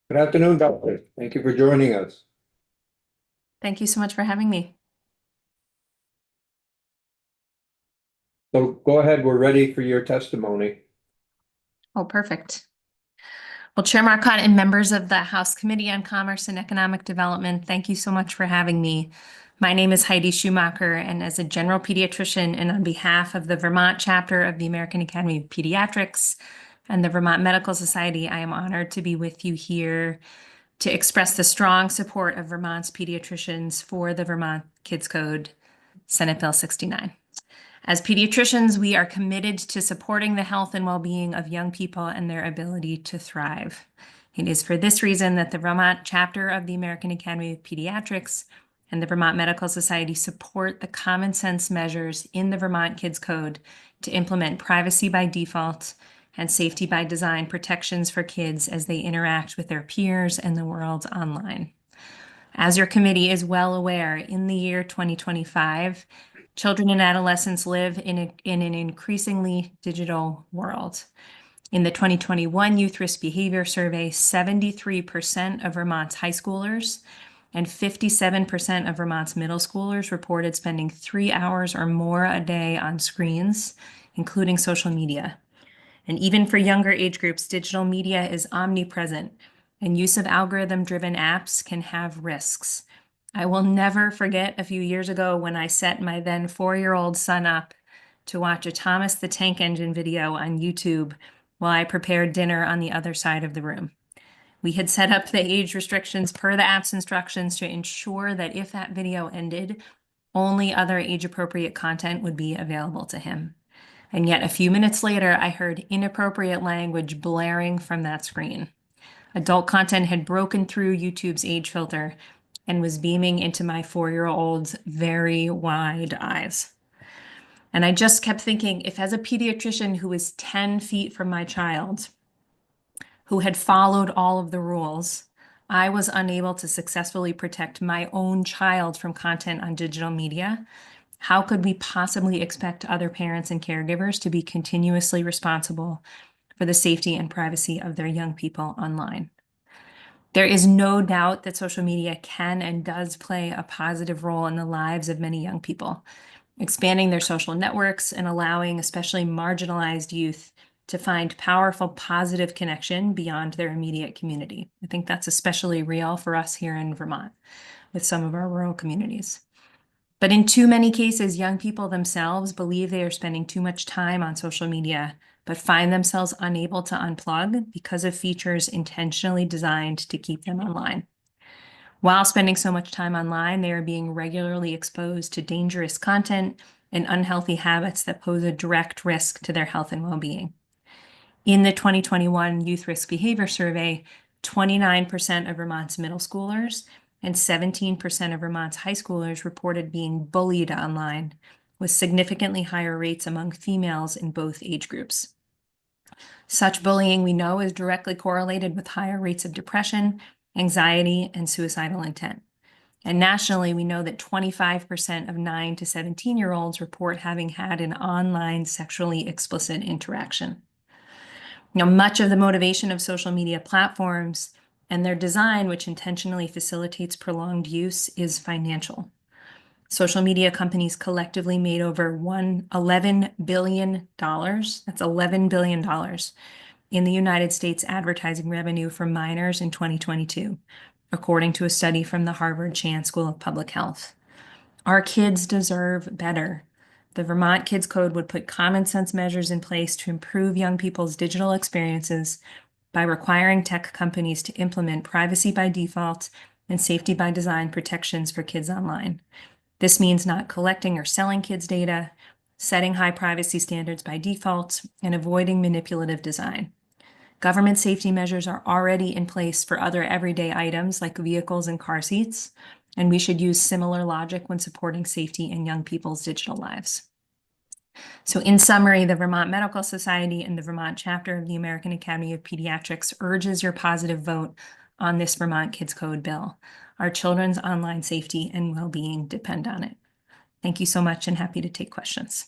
Good afternoon, Doctor. Thank you for joining us. Thank you so much for having me. So go ahead, we're ready for your testimony. Oh, perfect. Well, Chair Marcotte and members of the House Committee on Commerce and Economic Development, thank you so much for having me. My name is Heidi Schumacher, and as a general pediatrician and on behalf of the Vermont chapter of the American Academy of Pediatrics and the Vermont Medical Society, I am honored to be with you here to express the strong support of Vermont's pediatricians for the Vermont Kids Code, Senate Bill 69. As pediatricians, we are committed to supporting the health and well-being of young people and their ability to thrive. It is for this reason that the Vermont chapter of the American Academy of Pediatrics and the Vermont Medical Society support the common sense measures in the Vermont Kids Code to implement privacy by default and safety by design protections for kids as they interact with their peers and the world online. As your committee is well aware, in the year 2025, children and adolescents live in an increasingly digital world. In the 2021 Youth Risk Behavior Survey, 73% of Vermont's high schoolers and 57% of Vermont's middle schoolers reported spending 3 hours or more a day on screens, including social media. And even for younger age groups, digital media is omnipresent, and use of algorithm-driven apps can have risks. I will never forget a few years ago when I set my then 4-year-old son up to watch a Thomas the Tank Engine video on YouTube while I prepared dinner on the other side of the room. We had set up the age restrictions per the app's instructions to ensure that if that video ended, only other age-appropriate content would be available to him. And yet a few minutes later, I heard inappropriate language blaring from that screen. Adult content had broken through YouTube's age filter and was beaming into my 4-year-old's very wide eyes. And I just kept thinking, if as a pediatrician who was 10 feet from my child, who had followed all of the rules, I was unable to successfully protect my own child from content on digital media, how could we possibly expect other parents and caregivers to be continuously responsible for the safety and privacy of their young people online? There is no doubt that social media can and does play a positive role in the lives of many young people, expanding their social networks and allowing especially marginalized youth to find powerful, positive connection beyond their immediate community. I think that's especially real for us here in Vermont with some of our rural communities. But in too many cases, young people themselves believe they are spending too much time on social media, but find themselves unable to unplug because of features intentionally designed to keep them online. While spending so much time online, they are being regularly exposed to dangerous content and unhealthy habits that pose a direct risk to their health and well-being. In the 2021 Youth Risk Behavior Survey, 29% of Vermont's middle schoolers and 17% of Vermont's high schoolers reported being bullied online, with significantly higher rates among females in both age groups. Such bullying, we know, is directly correlated with higher rates of depression, anxiety, and suicidal intent. And nationally, we know that 25% of 9 to 17-year-olds report having had an online sexually explicit interaction. Now, much of the motivation of social media platforms and their design, which intentionally facilitates prolonged use, is financial. Social media companies collectively made over $11 billion, that's $11 billion, in the United States advertising revenue from minors in 2022, according to a study from the Harvard Chan School of Public Health. Our kids deserve better. The Vermont Kids Code would put common sense measures in place to improve young people's digital experiences by requiring tech companies to implement privacy by default and safety by design protections for kids online. This means not collecting or selling kids' data, setting high privacy standards by default, and avoiding manipulative design. Government safety measures are already in place for other everyday items like vehicles and car seats, and we should use similar logic when supporting safety in young people's digital lives. So in summary, the Vermont Medical Society and the Vermont chapter of the American Academy of Pediatrics urges your positive vote on this Vermont Kids Code bill. Our children's online safety and well-being depend on it. Thank you so much and happy to take questions.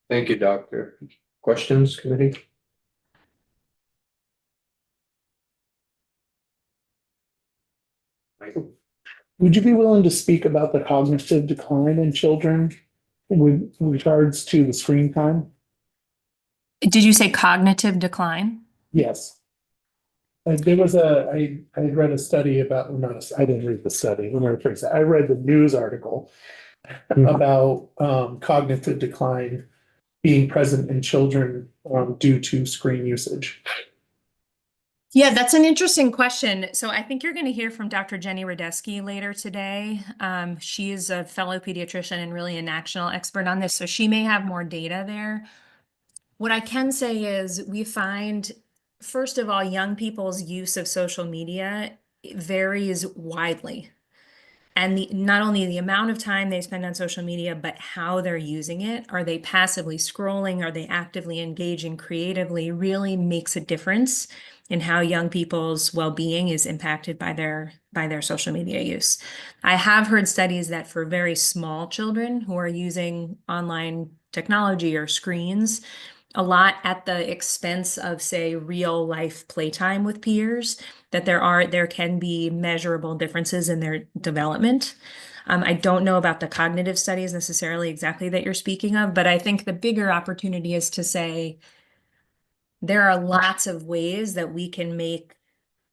Thank you, Doctor. Questions, committee? Michael? Would you be willing to speak about the cognitive decline in children with regards to the screen time? Did you say cognitive decline? Yes. There was I had read a study about, I didn't read the study, let me rephrase that. I read the news article about cognitive decline being present in children due to screen usage. Yeah, that's an interesting question. So I think you're going to hear from Dr. Jenny Radesky later today. She is a fellow pediatrician and really a national expert on this, so she may have more data there. What I can say is we find, first of all, young people's use of social media varies widely. And not only the amount of time they spend on social media, but how they're using it. Are they passively scrolling? Are they actively engaging creatively? Really makes a difference in how young people's well-being is impacted by their social media use. I have heard studies that for very small children who are using online technology or screens, a lot at the expense of, say, real life playtime with peers, that there can be measurable differences in their development. I don't know about the cognitive studies necessarily exactly that you're speaking of, but I think the bigger opportunity is to say there are lots of ways that we can make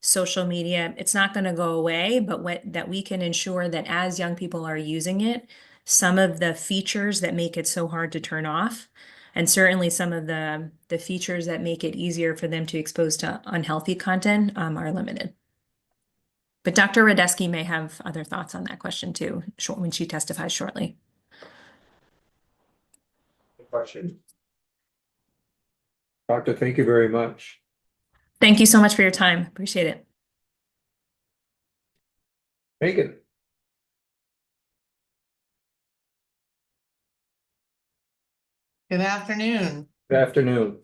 social media, it's not going to go away, but that we can ensure that as young people are using it, some of the features that make it so hard to turn off, and certainly some of the features that make it easier for them to expose to unhealthy content are limited. But Dr. Radesky may have other thoughts on that question too, when she testifies shortly. Question? Doctor, thank you very much. Thank you so much for your time. Appreciate it. Megan? Good afternoon. Good afternoon.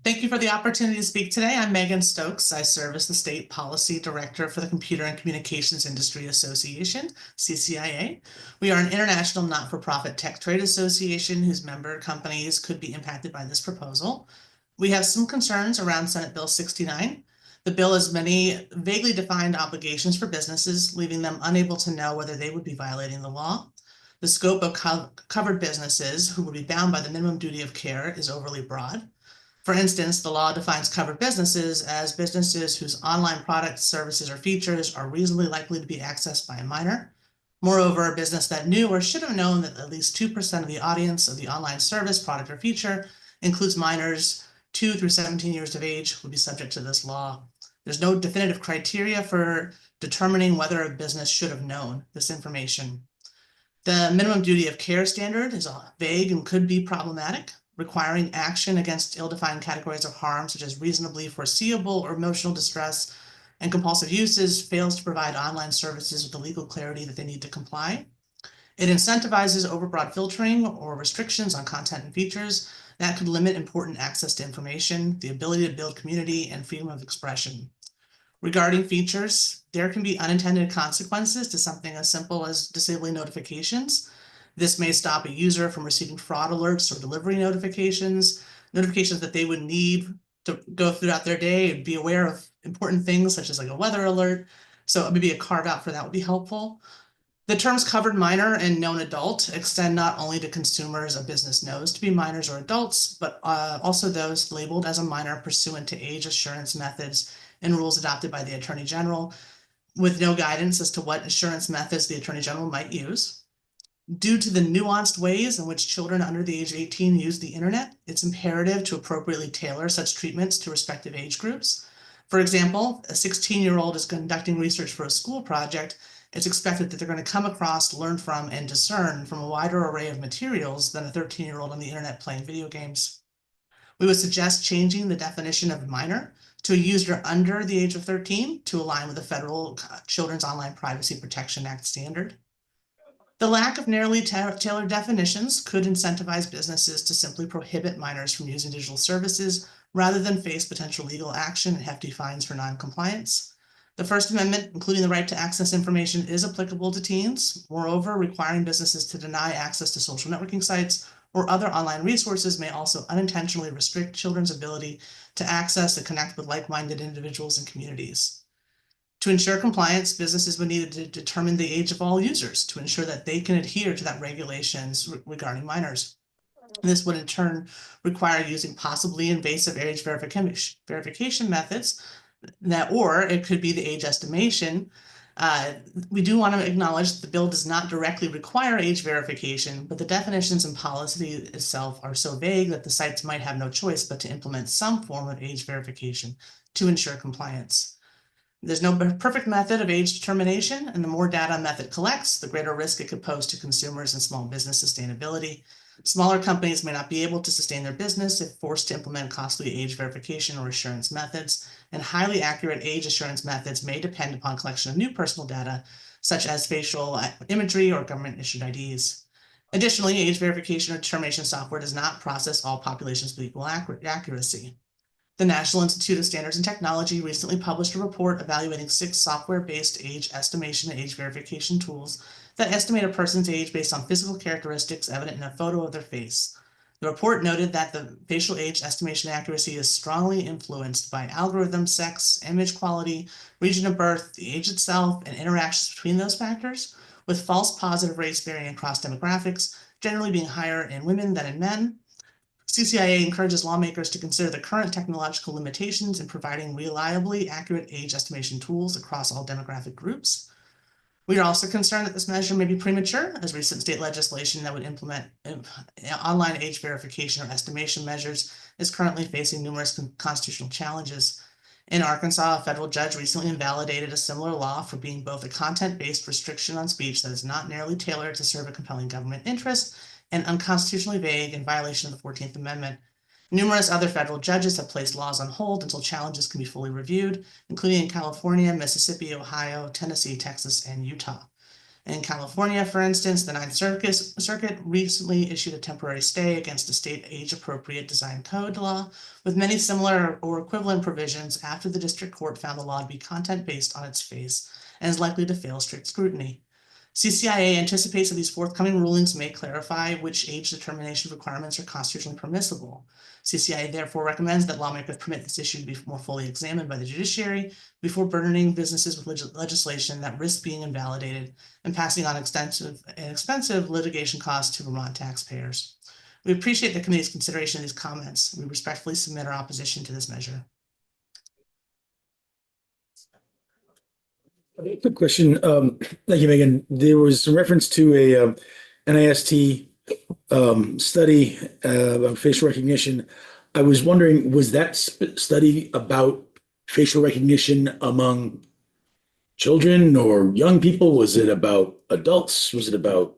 Thank you for the opportunity to speak today. I'm Megan Stokes. I serve as the State Policy Director for the Computer and Communications Industry Association, CCIA. We are an international not-for-profit tech trade association whose member companies could be impacted by this proposal. We have some concerns around Senate Bill 69. The bill has many vaguely defined obligations for businesses, leaving them unable to know whether they would be violating the law. The scope of covered businesses who would be bound by the minimum duty of care is overly broad. For instance, the law defines covered businesses as businesses whose online products, services, or features are reasonably likely to be accessed by a minor. Moreover, a business that knew or should have known that at least 2% of the audience of the online service, product, or feature includes minors 2 through 17 years of age would be subject to this law. There's no definitive criteria for determining whether a business should have known this information. The minimum duty of care standard is vague and could be problematic, requiring action against ill-defined categories of harm such as reasonably foreseeable or emotional distress and compulsive uses, fails to provide online services with the legal clarity that they need to comply. It incentivizes overbroad filtering or restrictions on content and features that could limit important access to information, the ability to build community, and freedom of expression. Regarding features, there can be unintended consequences to something as simple as disabling notifications. This may stop a user from receiving fraud alerts or delivery notifications that they would need to go throughout their day and be aware of important things such as like a weather alert. So maybe a carve out for that would be helpful. The terms covered minor and known adult extend not only to consumers a business knows to be minors or adults, but also those labeled as a minor pursuant to age assurance methods and rules adopted by the Attorney General, with no guidance as to what assurance methods the Attorney General might use. Due to the nuanced ways in which children under the age of 18 use the internet, it's imperative to appropriately tailor such treatments to respective age groups. For example, a 16-year-old is conducting research for a school project. It's expected that they're going to come across, learn from, and discern from a wider array of materials than a 13-year-old on the internet playing video games. We would suggest changing the definition of minor to a user under the age of 13 to align with the federal Children's Online Privacy Protection Act standard. The lack of narrowly tailored definitions could incentivize businesses to simply prohibit minors from using digital services rather than face potential legal action and hefty fines for non-compliance. The First Amendment, including the right to access information, is applicable to teens. Moreover, requiring businesses to deny access to social networking sites or other online resources may also unintentionally restrict children's ability to access and connect with like-minded individuals and communities. To ensure compliance, businesses would need to determine the age of all users to ensure that they can adhere to that regulations regarding minors. This would in turn require using possibly invasive age verification methods or it could be the age estimation. We do want to acknowledge that the bill does not directly require age verification, but the definitions and policy itself are so vague that the sites might have no choice but to implement some form of age verification to ensure compliance. There's no perfect method of age determination, and the more data a method collects, the greater risk it could pose to consumers and small business sustainability. Smaller companies may not be able to sustain their business if forced to implement costly age verification or assurance methods, and highly accurate age assurance methods may depend upon collection of new personal data, such as facial imagery or government-issued IDs. Additionally, age verification or determination software does not process all populations with equal accuracy. The National Institute of Standards and Technology recently published a report evaluating 6 software-based age estimation and age verification tools that estimate a person's age based on physical characteristics evident in a photo of their face. The report noted that the facial age estimation accuracy is strongly influenced by algorithm, sex, image quality, region of birth, the age itself, and interactions between those factors, with false positive rates varying across demographics, generally being higher in women than in men. CCIA encourages lawmakers to consider the current technological limitations in providing reliably accurate age estimation tools across all demographic groups. We are also concerned that this measure may be premature, as recent state legislation that would implement online age verification or estimation measures is currently facing numerous constitutional challenges. In Arkansas, a federal judge recently invalidated a similar law for being both a content-based restriction on speech that is not narrowly tailored to serve a compelling government interest and unconstitutionally vague in violation of the 14th Amendment. Numerous other federal judges have placed laws on hold until challenges can be fully reviewed, including in California, Mississippi, Ohio, Tennessee, Texas, and Utah. In California, for instance, the Ninth Circuit recently issued a temporary stay against a state age-appropriate design code law with many similar or equivalent provisions after the district court found the law to be content-based on its face and is likely to fail strict scrutiny. CCIA anticipates that these forthcoming rulings may clarify which age determination requirements are constitutionally permissible. CCIA therefore recommends that lawmakers permit this issue to be more fully examined by the judiciary before burdening businesses with legislation that risks being invalidated and passing on expensive litigation costs to Vermont taxpayers. We appreciate the committee's consideration of these comments. We respectfully submit our opposition to this measure. Quick question. Thank you, Megan. There was some reference to a NIST study on facial recognition. I was wondering, was that study about facial recognition among children or young people? Was it about adults? Was it about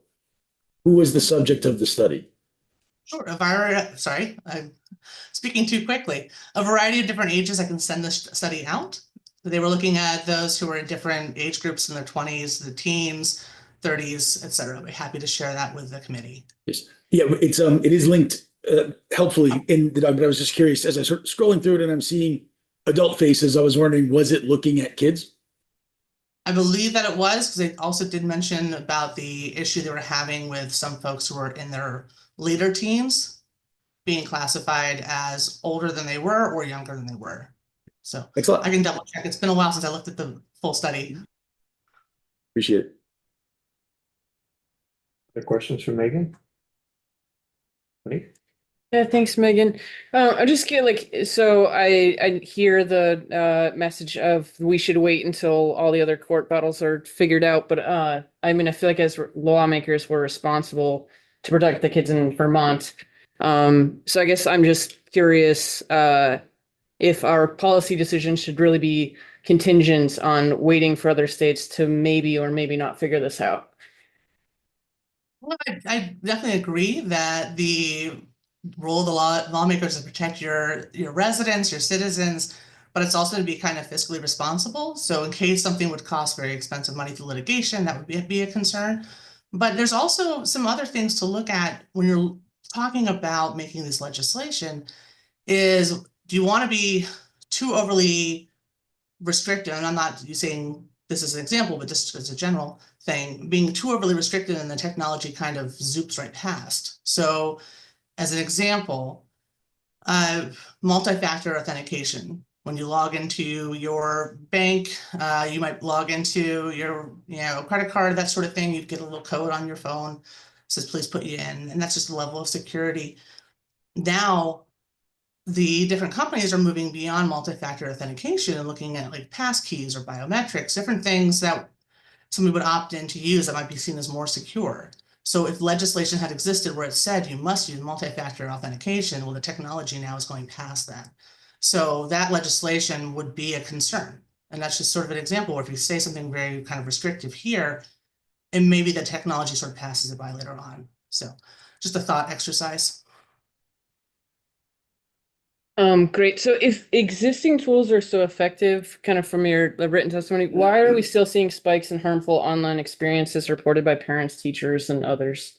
who was the subject of the study? Sure. I'm speaking too quickly. A variety of different ages. I can send this study out. They were looking at those who were in different age groups in their 20s, the teens, 30s, et cetera. I'd be happy to share that with the committee. Yes. Yeah, it is linked helpfully but I was just curious, as I start scrolling through it and I'm seeing adult faces, I was wondering, was it looking at kids? I believe that it was, because they also did mention about the issue they were having with some folks who were in their later teens being classified as older than they were or younger than they were. So I can double check. It's been a while since I looked at the full study. Appreciate it. Other questions for Megan? Ready? Yeah, thanks, Megan. I just get like, so I hear the message of we should wait until all the other court battles are figured out, but I mean, I feel like as lawmakers, we're responsible to protect the kids in Vermont. So I guess I'm just curious if our policy decisions should really be contingent on waiting for other states to maybe or maybe not figure this out. Well, I definitely agree that the role of the lawmakers is to protect your residents, your citizens, but it's also to be kind of fiscally responsible. So in case something would cost very expensive money through litigation, that would be a concern. But there's also some other things to look at when you're talking about making this legislation is, do you want to be too overly restrictive? And I'm not saying this is an example, but just as a general thing, being too overly restricted and the technology kind of zoops right past. So as an example, multi-factor authentication. When you log into your bank, you might log into your credit card, that sort of thing. You'd get a little code on your phone, says please put you in, and that's just a level of security. Now, the different companies are moving beyond multi-factor authentication and looking at like passkeys or biometrics, different things that somebody would opt in to use that might be seen as more secure. So if legislation had existed where it said you must use multi-factor authentication, well, the technology now is going past that. So that legislation would be a concern. And that's just sort of an example where if you say something very kind of restrictive here, and maybe the technology sort of passes it by later on. So just a thought exercise. Great. So if existing tools are so effective, kind of from your written testimony, why are we still seeing spikes in harmful online experiences reported by parents, teachers, and others?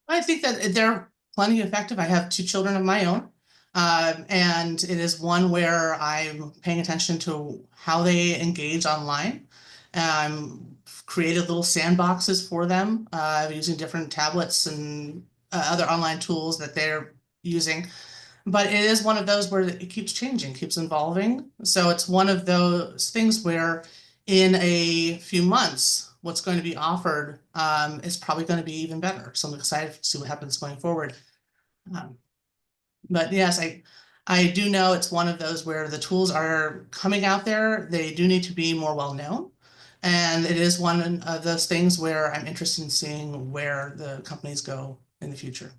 I think that they're plenty effective. I have 2 children of my own, and it is one where I'm paying attention to how they engage online. Created little sandboxes for them using different tablets and other online tools that they're using. But it is one of those where it keeps changing, keeps evolving. So it's one of those things where in a few months, what's going to be offered is probably going to be even better. So I'm excited to see what happens going forward. But yes, I do know it's one of those where the tools are coming out there. They do need to be more well known. And it is one of those things where I'm interested in seeing where the companies go in the future.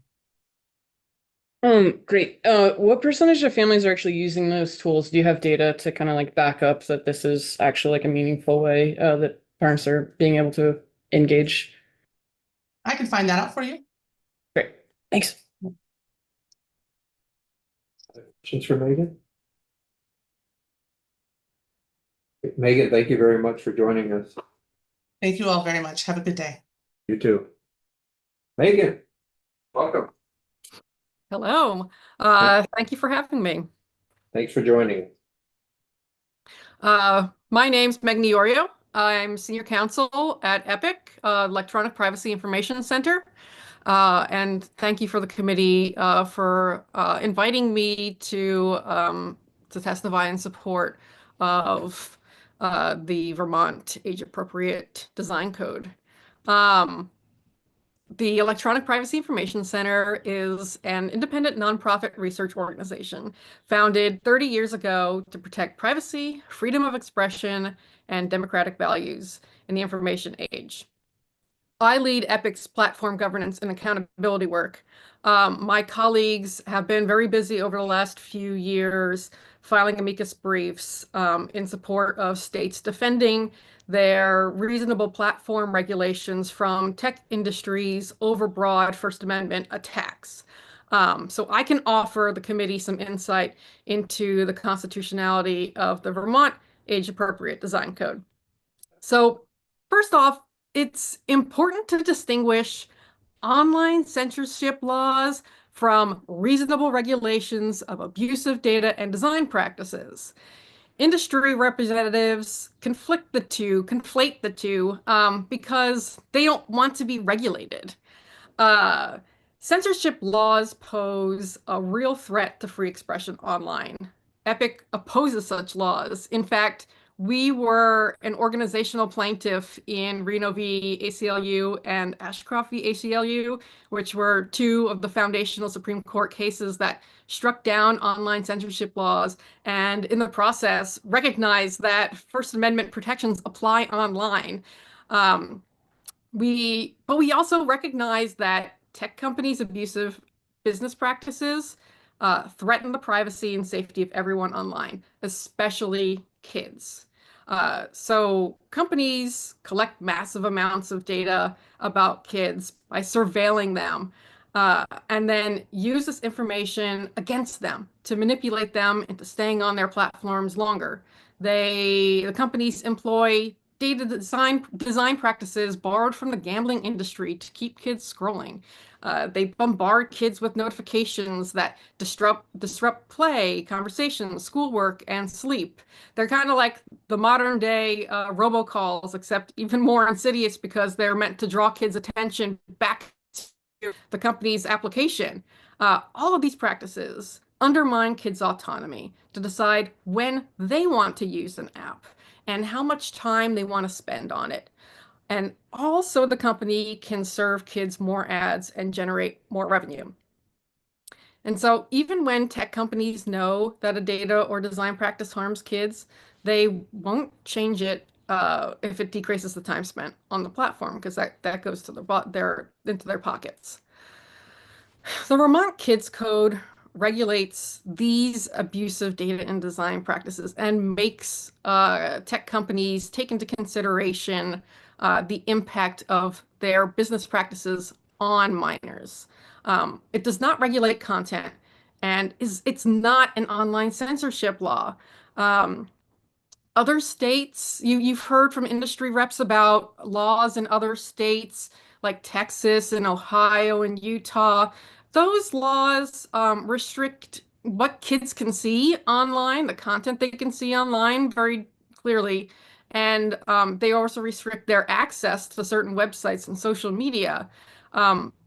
Great. What percentage of families are actually using those tools? Do you have data to kind of like back up that this is actually like a meaningful way that parents are being able to engage? I can find that out for you. Great. Thanks. Questions for Megan? Megan, thank you very much for joining us. Thank you all very much. Have a good day. You too. Megan, welcome. Hello. Thank you for having me. Thanks for joining. My name's Megan Iorio. I'm senior counsel at EPIC, Electronic Privacy Information Center. And thank you for the committee for inviting me to testify in support of the Vermont Age-Appropriate Design Code. The Electronic Privacy Information Center is an independent nonprofit research organization founded 30 years ago to protect privacy, freedom of expression, and democratic values in the information age. I lead EPIC's platform governance and accountability work. My colleagues have been very busy over the last few years filing amicus briefs in support of states defending their reasonable platform regulations from tech industry's overbroad First Amendment attacks. So I can offer the committee some insight into the constitutionality of the Vermont Age-Appropriate Design Code. So first off, it's important to distinguish online censorship laws from reasonable regulations of abusive data and design practices. Industry representatives conflate the two because they don't want to be regulated. Censorship laws pose a real threat to free expression online. EPIC opposes such laws. In fact, we were an organizational plaintiff in Reno v. ACLU and Ashcroft v. ACLU, which were two of the foundational Supreme Court cases that struck down online censorship laws, and in the process recognized that First Amendment protections apply online. But we also recognize that tech companies' abusive business practices threaten the privacy and safety of everyone online, especially kids. So companies collect massive amounts of data about kids by surveilling them, and then use this information against them to manipulate them into staying on their platforms longer. The companies employ data design practices borrowed from the gambling industry to keep kids scrolling. They bombard kids with notifications that disrupt play, conversation, schoolwork, and sleep. They're kind of like the modern day robocalls, except even more insidious because they're meant to draw kids' attention back to the company's application. All of these practices undermine kids' autonomy to decide when they want to use an app and how much time they want to spend on it. And also the company can serve kids more ads and generate more revenue. And so even when tech companies know that a data or design practice harms kids, they won't change it if it decreases the time spent on the platform, because that goes to into their pockets. The Vermont Kids Code regulates these abusive data and design practices and makes tech companies take into consideration the impact of their business practices on minors. It does not regulate content, and it's not an online censorship law. Other states, you've heard from industry reps about laws in other states like Texas and Ohio and Utah. Those laws restrict what kids can see online, the content they can see online very clearly. And they also restrict their access to certain websites and social media.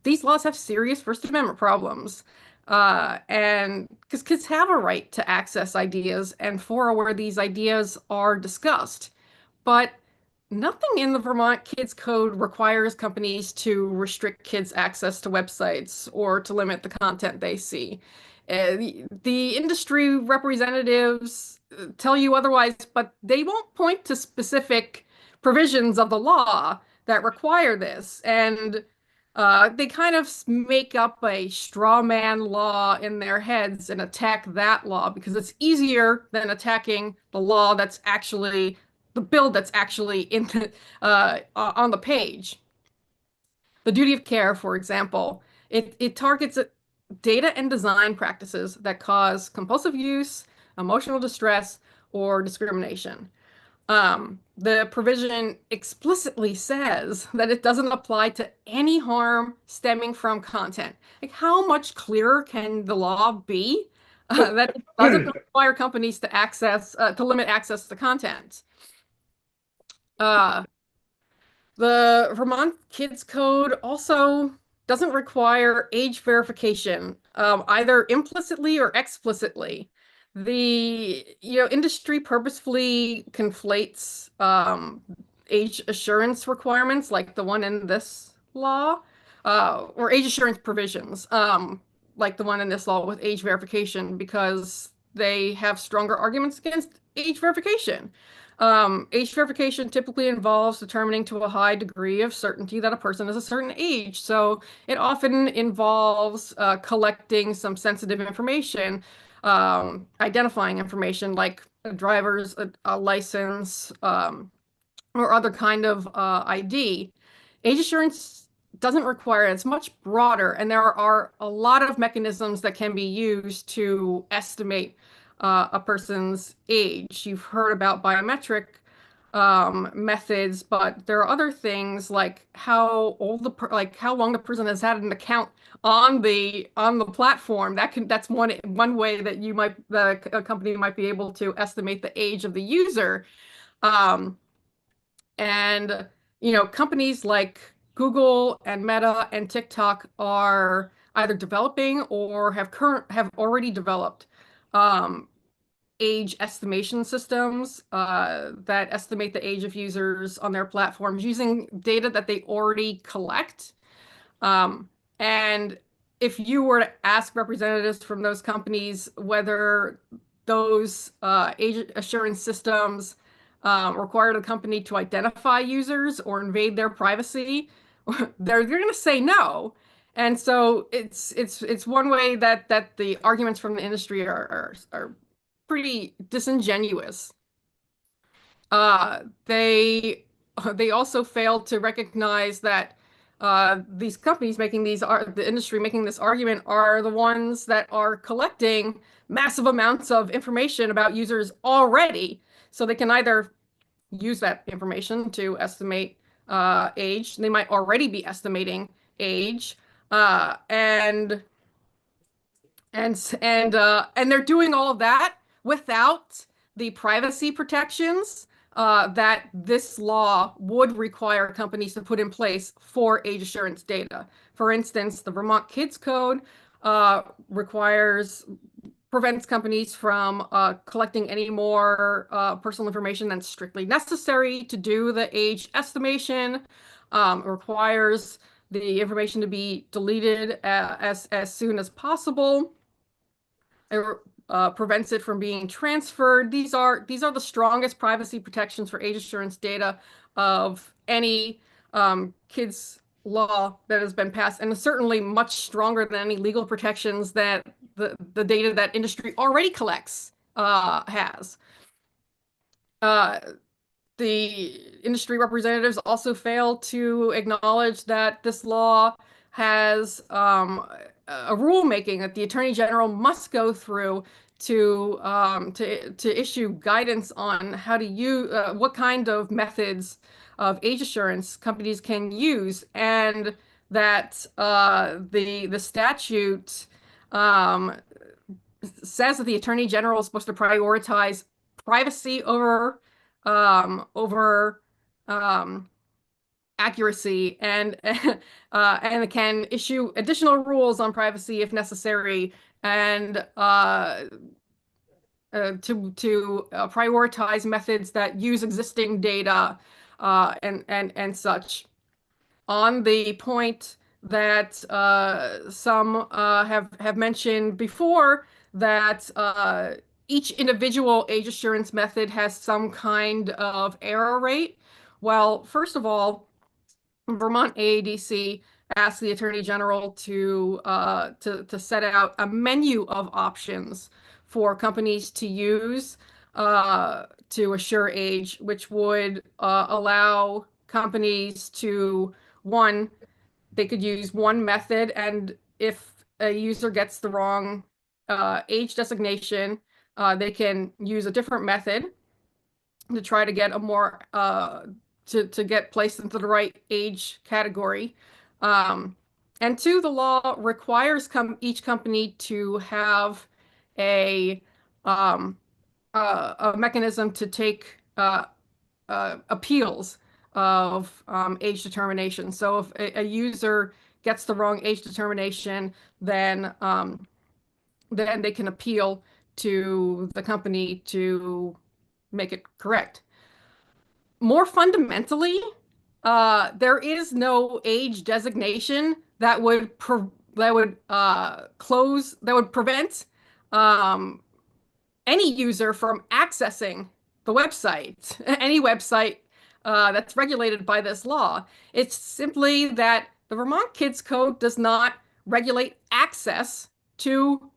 These laws have serious First Amendment problems. And because kids have a right to access ideas and for where these ideas are discussed. But nothing in the Vermont Kids Code requires companies to restrict kids' access to websites or to limit the content they see. The industry representatives tell you otherwise, but they won't point to specific provisions of the law that require this. And they kind of make up a straw man law in their heads and attack that law because it's easier than attacking the law that's actually the bill that's actually in the, on the page. The duty of care, for example, it targets data and design practices that cause compulsive use, emotional distress, or discrimination. The provision explicitly says that it doesn't apply to any harm stemming from content. Like, how much clearer can the law be that it doesn't require companies to limit access to content? The Vermont Kids Code also doesn't require age verification, either implicitly or explicitly. The industry purposefully conflates age assurance requirements, like the one in this law, or age assurance provisions, like the one in this law, with age verification, because they have stronger arguments against age verification. Age verification typically involves determining to a high degree of certainty that a person is a certain age. So it often involves collecting some sensitive information, identifying information like a driver's license or other kind of ID. Age assurance doesn't require it. It's much broader, and there are a lot of mechanisms that can be used to estimate a person's age. You've heard about biometric methods, but there are other things like how old how long the person has had an account on the platform. That's one way that a company might be able to estimate the age of the user. And companies like Google and Meta and TikTok are either developing or have already developed age estimation systems that estimate the age of users on their platforms using data that they already collect. And if you were to ask representatives from those companies whether those age assurance systems require the company to identify users or invade their privacy, they're going to say no. And so it's one way that the arguments from the industry are pretty disingenuous. They also failed to recognize that these companies making the industry making this argument are the ones that are collecting massive amounts of information about users already. So they can either use that information to estimate age. They might already be estimating age, and they're doing all of that without the privacy protections that this law would require companies to put in place for age assurance data. For instance, the Vermont Kids Code prevents companies from collecting any more personal information than strictly necessary to do the age estimation. Requires the information to be deleted as soon as possible. It prevents it from being transferred. These are the strongest privacy protections for age assurance data of any kids law that has been passed, and certainly much stronger than any legal protections that the data that industry already collects has. The industry representatives also fail to acknowledge that this law has a rulemaking that the Attorney General must go through to issue guidance on how to use what kind of methods of age assurance companies can use, and that the statute says that the Attorney General is supposed to prioritize privacy over accuracy, and it can issue additional rules on privacy if necessary, and to prioritize methods that use existing data and such. On the point that some have mentioned before, that each individual age assurance method has some kind of error rate. Well, first of all, Vermont AADC asked the Attorney General to set out a menu of options for companies to use to assure age, which would allow companies to, one, they could use one method, and if a user gets the wrong age designation, they can use a different method to try to get a more to get placed into the right age category. And two, the law requires each company to have a mechanism to take appeals of age determination. So if a user gets the wrong age determination, then they can appeal to the company to make it correct. More fundamentally, there is no age designation that would prevent any user from accessing the website, any website that's regulated by this law. It's simply that the Vermont Kids Code does not regulate access to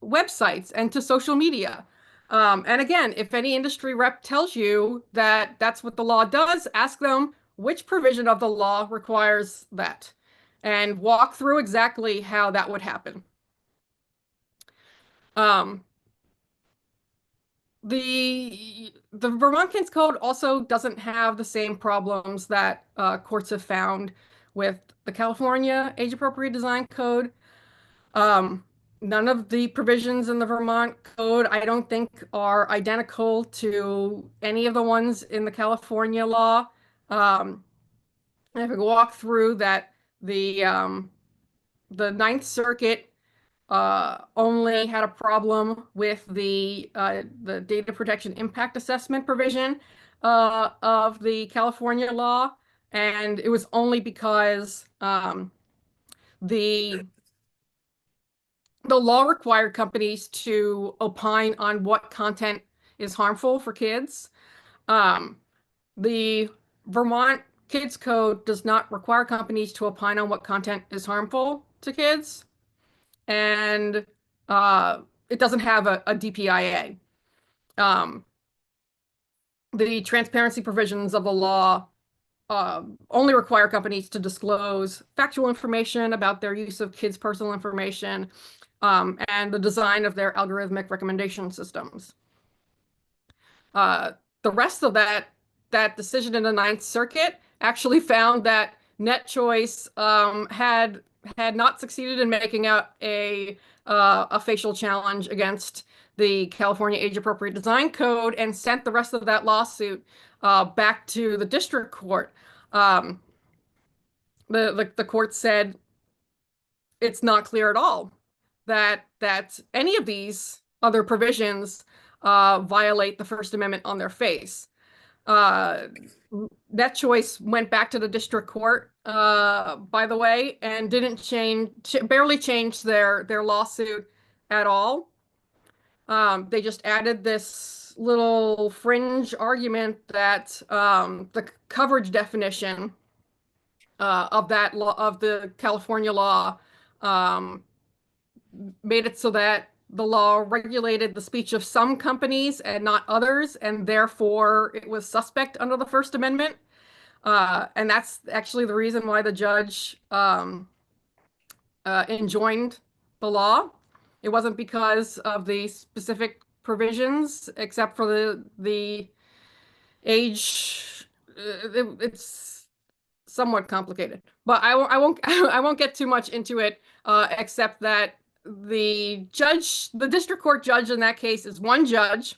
websites and to social media. And again, if any industry rep tells you that that's what the law does, ask them which provision of the law requires that, and walk through exactly how that would happen. The Vermont Kids Code also doesn't have the same problems that courts have found with the California Age Appropriate Design Code. None of the provisions in the Vermont Code, I don't think, are identical to any of the ones in the California law. If we walk through that, the Ninth Circuit only had a problem with the data protection impact assessment provision of the California law, and it was only because the law required companies to opine on what content is harmful for kids. The Vermont Kids Code does not require companies to opine on what content is harmful to kids, and it doesn't have a DPIA. The transparency provisions of the law only require companies to disclose factual information about their use of kids' personal information and the design of their algorithmic recommendation systems. The rest of that decision in the Ninth Circuit actually found that NetChoice had not succeeded in making out a facial challenge against the California Age Appropriate Design Code, and sent the rest of that lawsuit back to the district court. The court said it's not clear at all that any of these other provisions violate the First Amendment on their face. NetChoice went back to the district court, by the way, and barely changed their lawsuit at all. They just added this little fringe argument that the coverage definition of the California law made it so that the law regulated the speech of some companies and not others, and therefore it was suspect under the First Amendment. And that's actually the reason why the judge enjoined the law. It wasn't because of the specific provisions, except for the age. It's somewhat complicated, but I won't get too much into it, except that the district court judge in that case is one judge.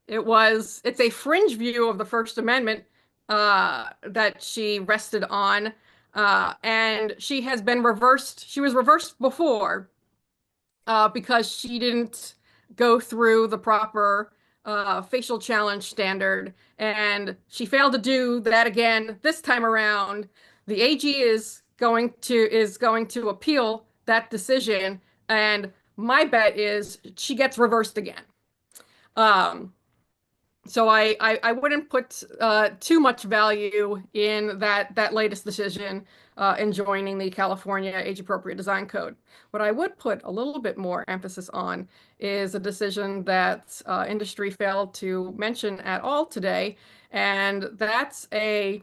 It's a fringe view of the First Amendment that she rested on, and she has been reversed. She was reversed before because she didn't go through the proper facial challenge standard, and she failed to do that again this time around. The AG is going to appeal that decision, and my bet is she gets reversed again. So I wouldn't put too much value in that latest decision enjoining the California Age Appropriate Design Code. What I would put a little bit more emphasis on is a decision that industry failed to mention at all today, and that's a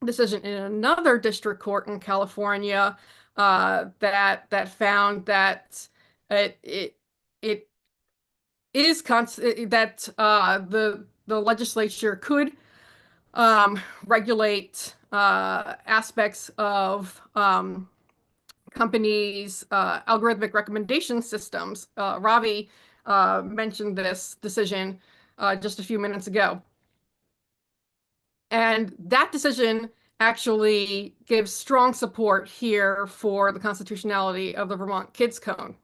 decision in another district court in California that found that it is that the legislature could regulate aspects of companies' algorithmic recommendation systems. Ravi mentioned this decision just a few minutes ago. And that decision actually gives strong support here for the constitutionality of the Vermont Kids Code.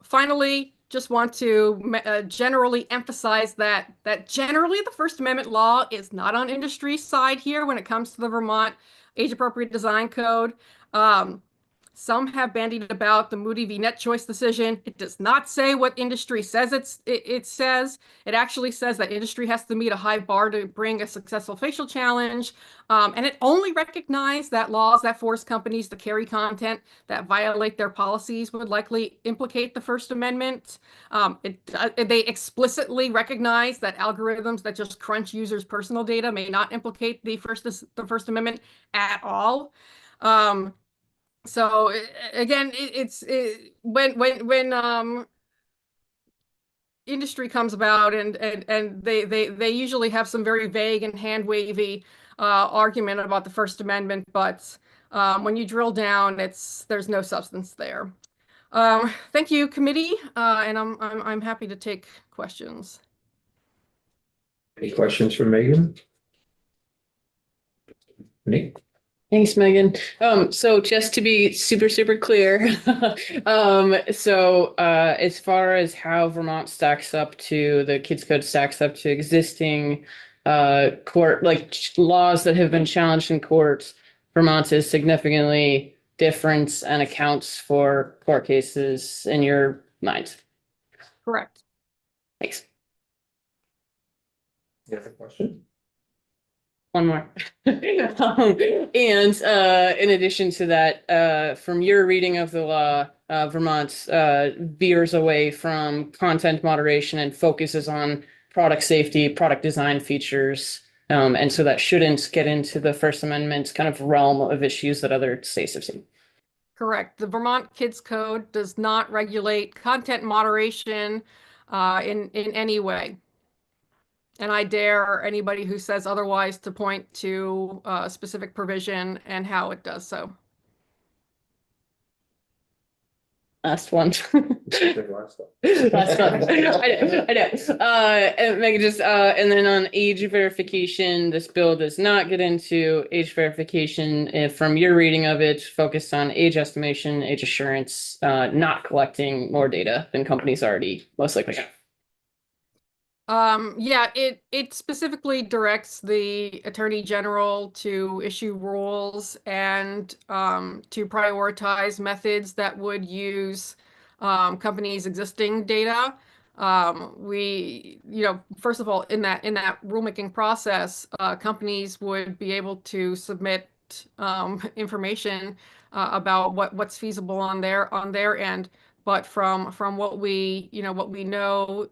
Finally, just want to generally emphasize that generally the First Amendment law is not on industry's side here when it comes to the Vermont Age Appropriate Design Code. Some have bandied about the Moody v. NetChoice decision. It does not say what industry says it says. It actually says that industry has to meet a high bar to bring a successful facial challenge. And it only recognized that laws that force companies to carry content that violate their policies would likely implicate the First Amendment. They explicitly recognize that algorithms that just crunch users' personal data may not implicate the First Amendment at all. So again, when industry comes about and they usually have some very vague and hand wavy argument about the First Amendment, but when you drill down, there's no substance there. Thank you, committee, and I'm happy to take questions. Any questions for Megan? Nick? Thanks, Megan. So just to be super, super clear, as far as how Vermont stacks up to the Kids Code stacks up to existing court laws that have been challenged in courts, Vermont is significantly different and accounts for court cases in your mind. Correct. Thanks. You have a question? One more. In addition to that, from your reading of the law, Vermont veers away from content moderation and focuses on product safety, product design features. And so that shouldn't get into the First Amendment kind of realm of issues that other states have seen. Correct. The Vermont Kids Code does not regulate content moderation in any way. And I dare anybody who says otherwise to point to a specific provision and how it does so. Last one. Last one. I know. Megan, just and then on age verification, this bill does not get into age verification. From your reading of it, focused on age estimation, age assurance, not collecting more data than companies already most likely have. Yeah, it specifically directs the Attorney General to issue rules and to prioritize methods that would use companies' existing data. First of all, in that rulemaking process, companies would be able to submit information about what's feasible on their end. But from what we know,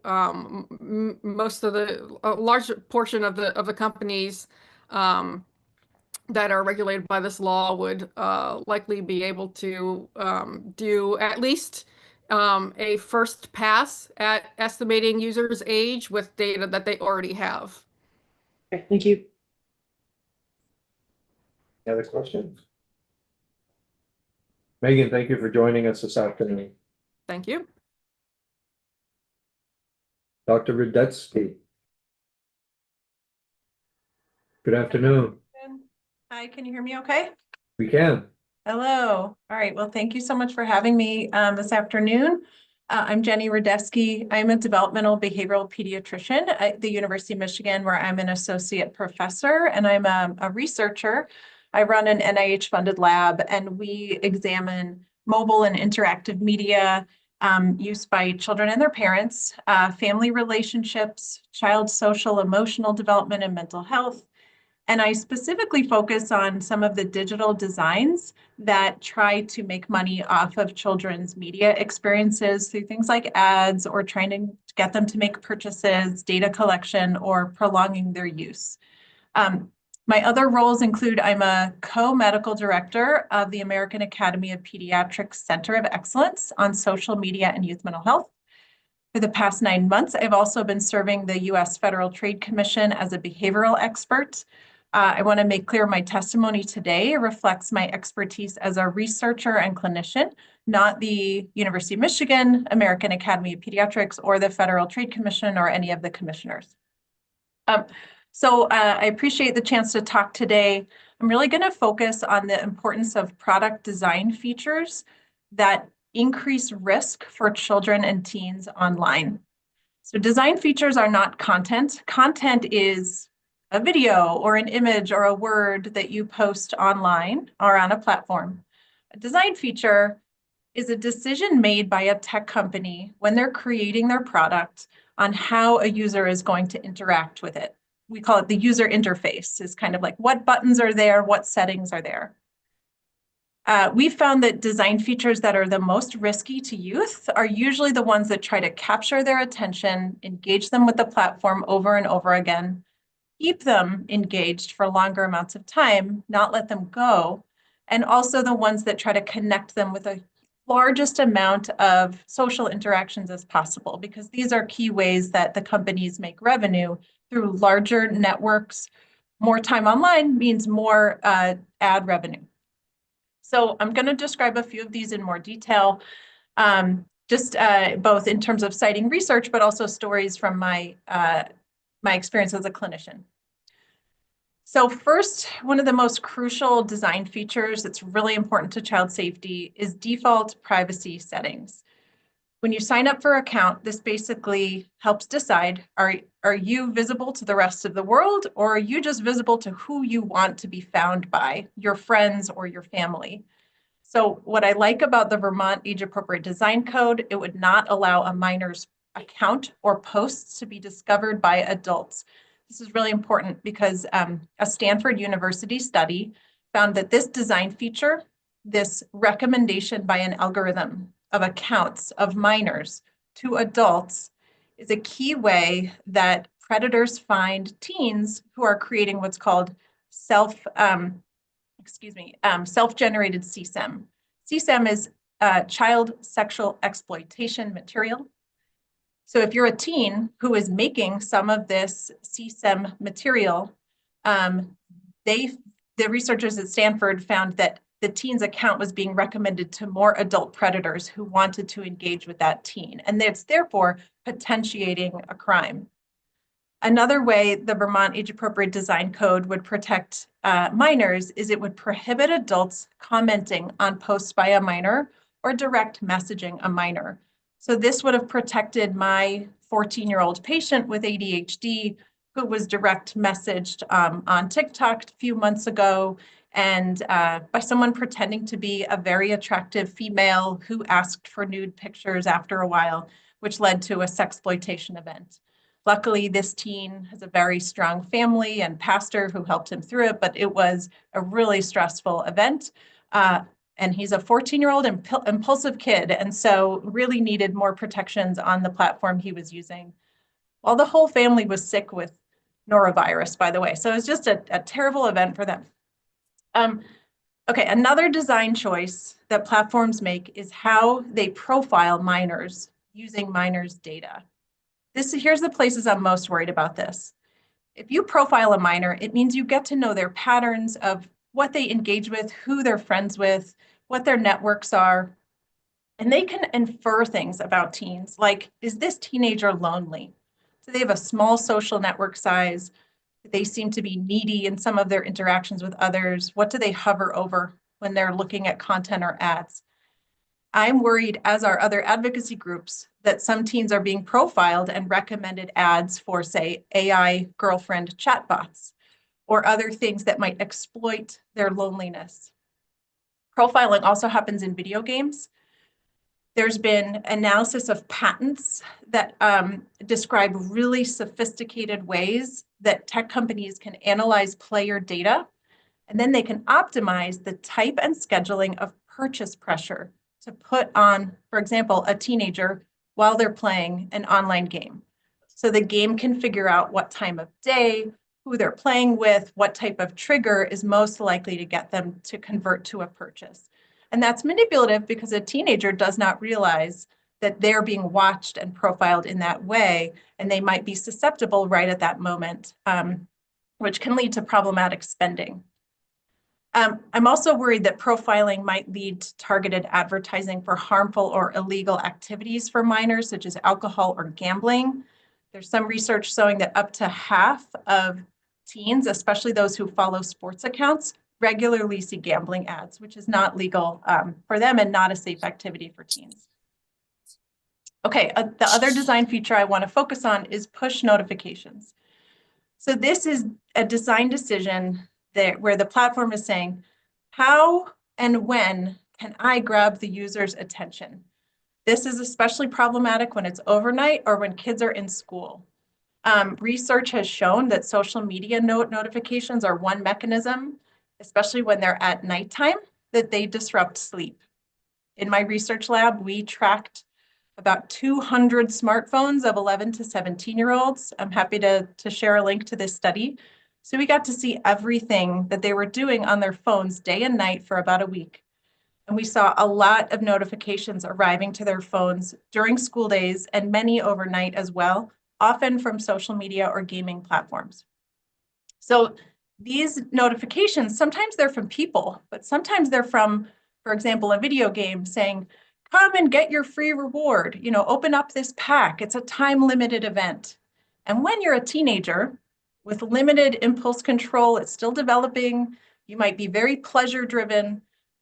most of a large portion of the companies that are regulated by this law would likely be able to do at least a first pass at estimating users' age with data that they already have. Okay, thank you. Any other questions? Megan, thank you for joining us this afternoon. Thank you. Dr. Rudetsky. Good afternoon. Hi, can you hear me okay? We can. Hello. All right. Well, thank you so much for having me this afternoon. I'm Jenny Rudetsky. I'm a developmental behavioral pediatrician at the University of Michigan, where I'm an associate professor and I'm a researcher. I run an NIH-funded lab and we examine mobile and interactive media used by children and their parents, family relationships, child social, emotional development, and mental health. And I specifically focus on some of the digital designs that try to make money off of children's media experiences through things like ads or trying to get them to make purchases, data collection, or prolonging their use. My other roles include I'm a co-medical director of the American Academy of Pediatrics Center of Excellence on Social Media and Youth Mental Health. For the past 9 months, I've also been serving the U.S. Federal Trade Commission as a behavioral expert. I want to make clear my testimony today reflects my expertise as a researcher and clinician, not the University of Michigan, American Academy of Pediatrics, or the Federal Trade Commission, or any of the commissioners. So I appreciate the chance to talk today. I'm really going to focus on the importance of product design features that increase risk for children and teens online. So design features are not content. Content is a video or an image or a word that you post online or on a platform. A design feature is a decision made by a tech company when they're creating their product on how a user is going to interact with it. We call it the user interface. It's kind of like what buttons are there, what settings are there. We found that design features that are the most risky to youth are usually the ones that try to capture their attention, engage them with the platform over and over again, keep them engaged for longer amounts of time, not let them go, and also the ones that try to connect them with the largest amount of social interactions as possible, because these are key ways that the companies make revenue through larger networks. More time online means more ad revenue. So I'm going to describe a few of these in more detail, both in terms of citing research, but also stories from my experience as a clinician. So first, one of the most crucial design features that's really important to child safety is default privacy settings. When you sign up for an account, this basically helps decide, are you visible to the rest of the world, or are you just visible to who you want to be found by, your friends or your family? So what I like about the Vermont Age Appropriate Design Code, it would not allow a minor's account or posts to be discovered by adults. This is really important because a Stanford University study found that this design feature, this recommendation by an algorithm of accounts of minors to adults, is a key way that predators find teens who are creating what's called self-generated CSAM. CSAM is child sexual exploitation material. So if you're a teen who is making some of this CSAM material, the researchers at Stanford found that the teen's account was being recommended to more adult predators who wanted to engage with that teen, and it's therefore potentiating a crime. Another way the Vermont Age Appropriate Design Code would protect minors is it would prohibit adults commenting on posts by a minor or direct messaging a minor. So this would have protected my 14-year-old patient with ADHD who was direct messaged on TikTok a few months ago, and by someone pretending to be a very attractive female who asked for nude pictures after a while, which led to a sexploitation event. Luckily, this teen has a very strong family and pastor who helped him through it, but it was a really stressful event. And he's a 14-year-old impulsive kid, and so really needed more protections on the platform he was using. Well, the whole family was sick with norovirus, by the way, so it was just a terrible event for them. Okay, another design choice that platforms make is how they profile minors using minors' data. Here's the places I'm most worried about this. If you profile a minor, it means you get to know their patterns of what they engage with, who they're friends with, what their networks are, and they can infer things about teens, like, is this teenager lonely? Do they have a small social network size? They seem to be needy in some of their interactions with others. What do they hover over when they're looking at content or ads? I'm worried, as are other advocacy groups, that some teens are being profiled and recommended ads for, say, AI girlfriend chatbots or other things that might exploit their loneliness. Profiling also happens in video games. There's been analysis of patents that describe really sophisticated ways that tech companies can analyze player data, and then they can optimize the type and scheduling of purchase pressure to put on, for example, a teenager while they're playing an online game. So the game can figure out what time of day, who they're playing with, what type of trigger is most likely to get them to convert to a purchase. And that's manipulative because a teenager does not realize that they're being watched and profiled in that way, and they might be susceptible right at that moment, which can lead to problematic spending. I'm also worried that profiling might lead to targeted advertising for harmful or illegal activities for minors, such as alcohol or gambling. There's some research showing that up to half of teens, especially those who follow sports accounts, regularly see gambling ads, which is not legal for them and not a safe activity for teens. Okay, the other design feature I want to focus on is push notifications. So this is a design decision where the platform is saying, how and when can I grab the user's attention? This is especially problematic when it's overnight or when kids are in school. Research has shown that social media notifications are one mechanism, especially when they're at nighttime, that they disrupt sleep. In my research lab, we tracked about 200 smartphones of 11 to 17-year-olds. I'm happy to share a link to this study. So we got to see everything that they were doing on their phones day and night for about a week. And we saw a lot of notifications arriving to their phones during school days and many overnight as well, often from social media or gaming platforms. So these notifications, sometimes they're from people, but sometimes they're from, for example, a video game saying, come and get your free reward, open up this pack. It's a time-limited event. And when you're a teenager, with limited impulse control. It's still developing. You might be very pleasure driven.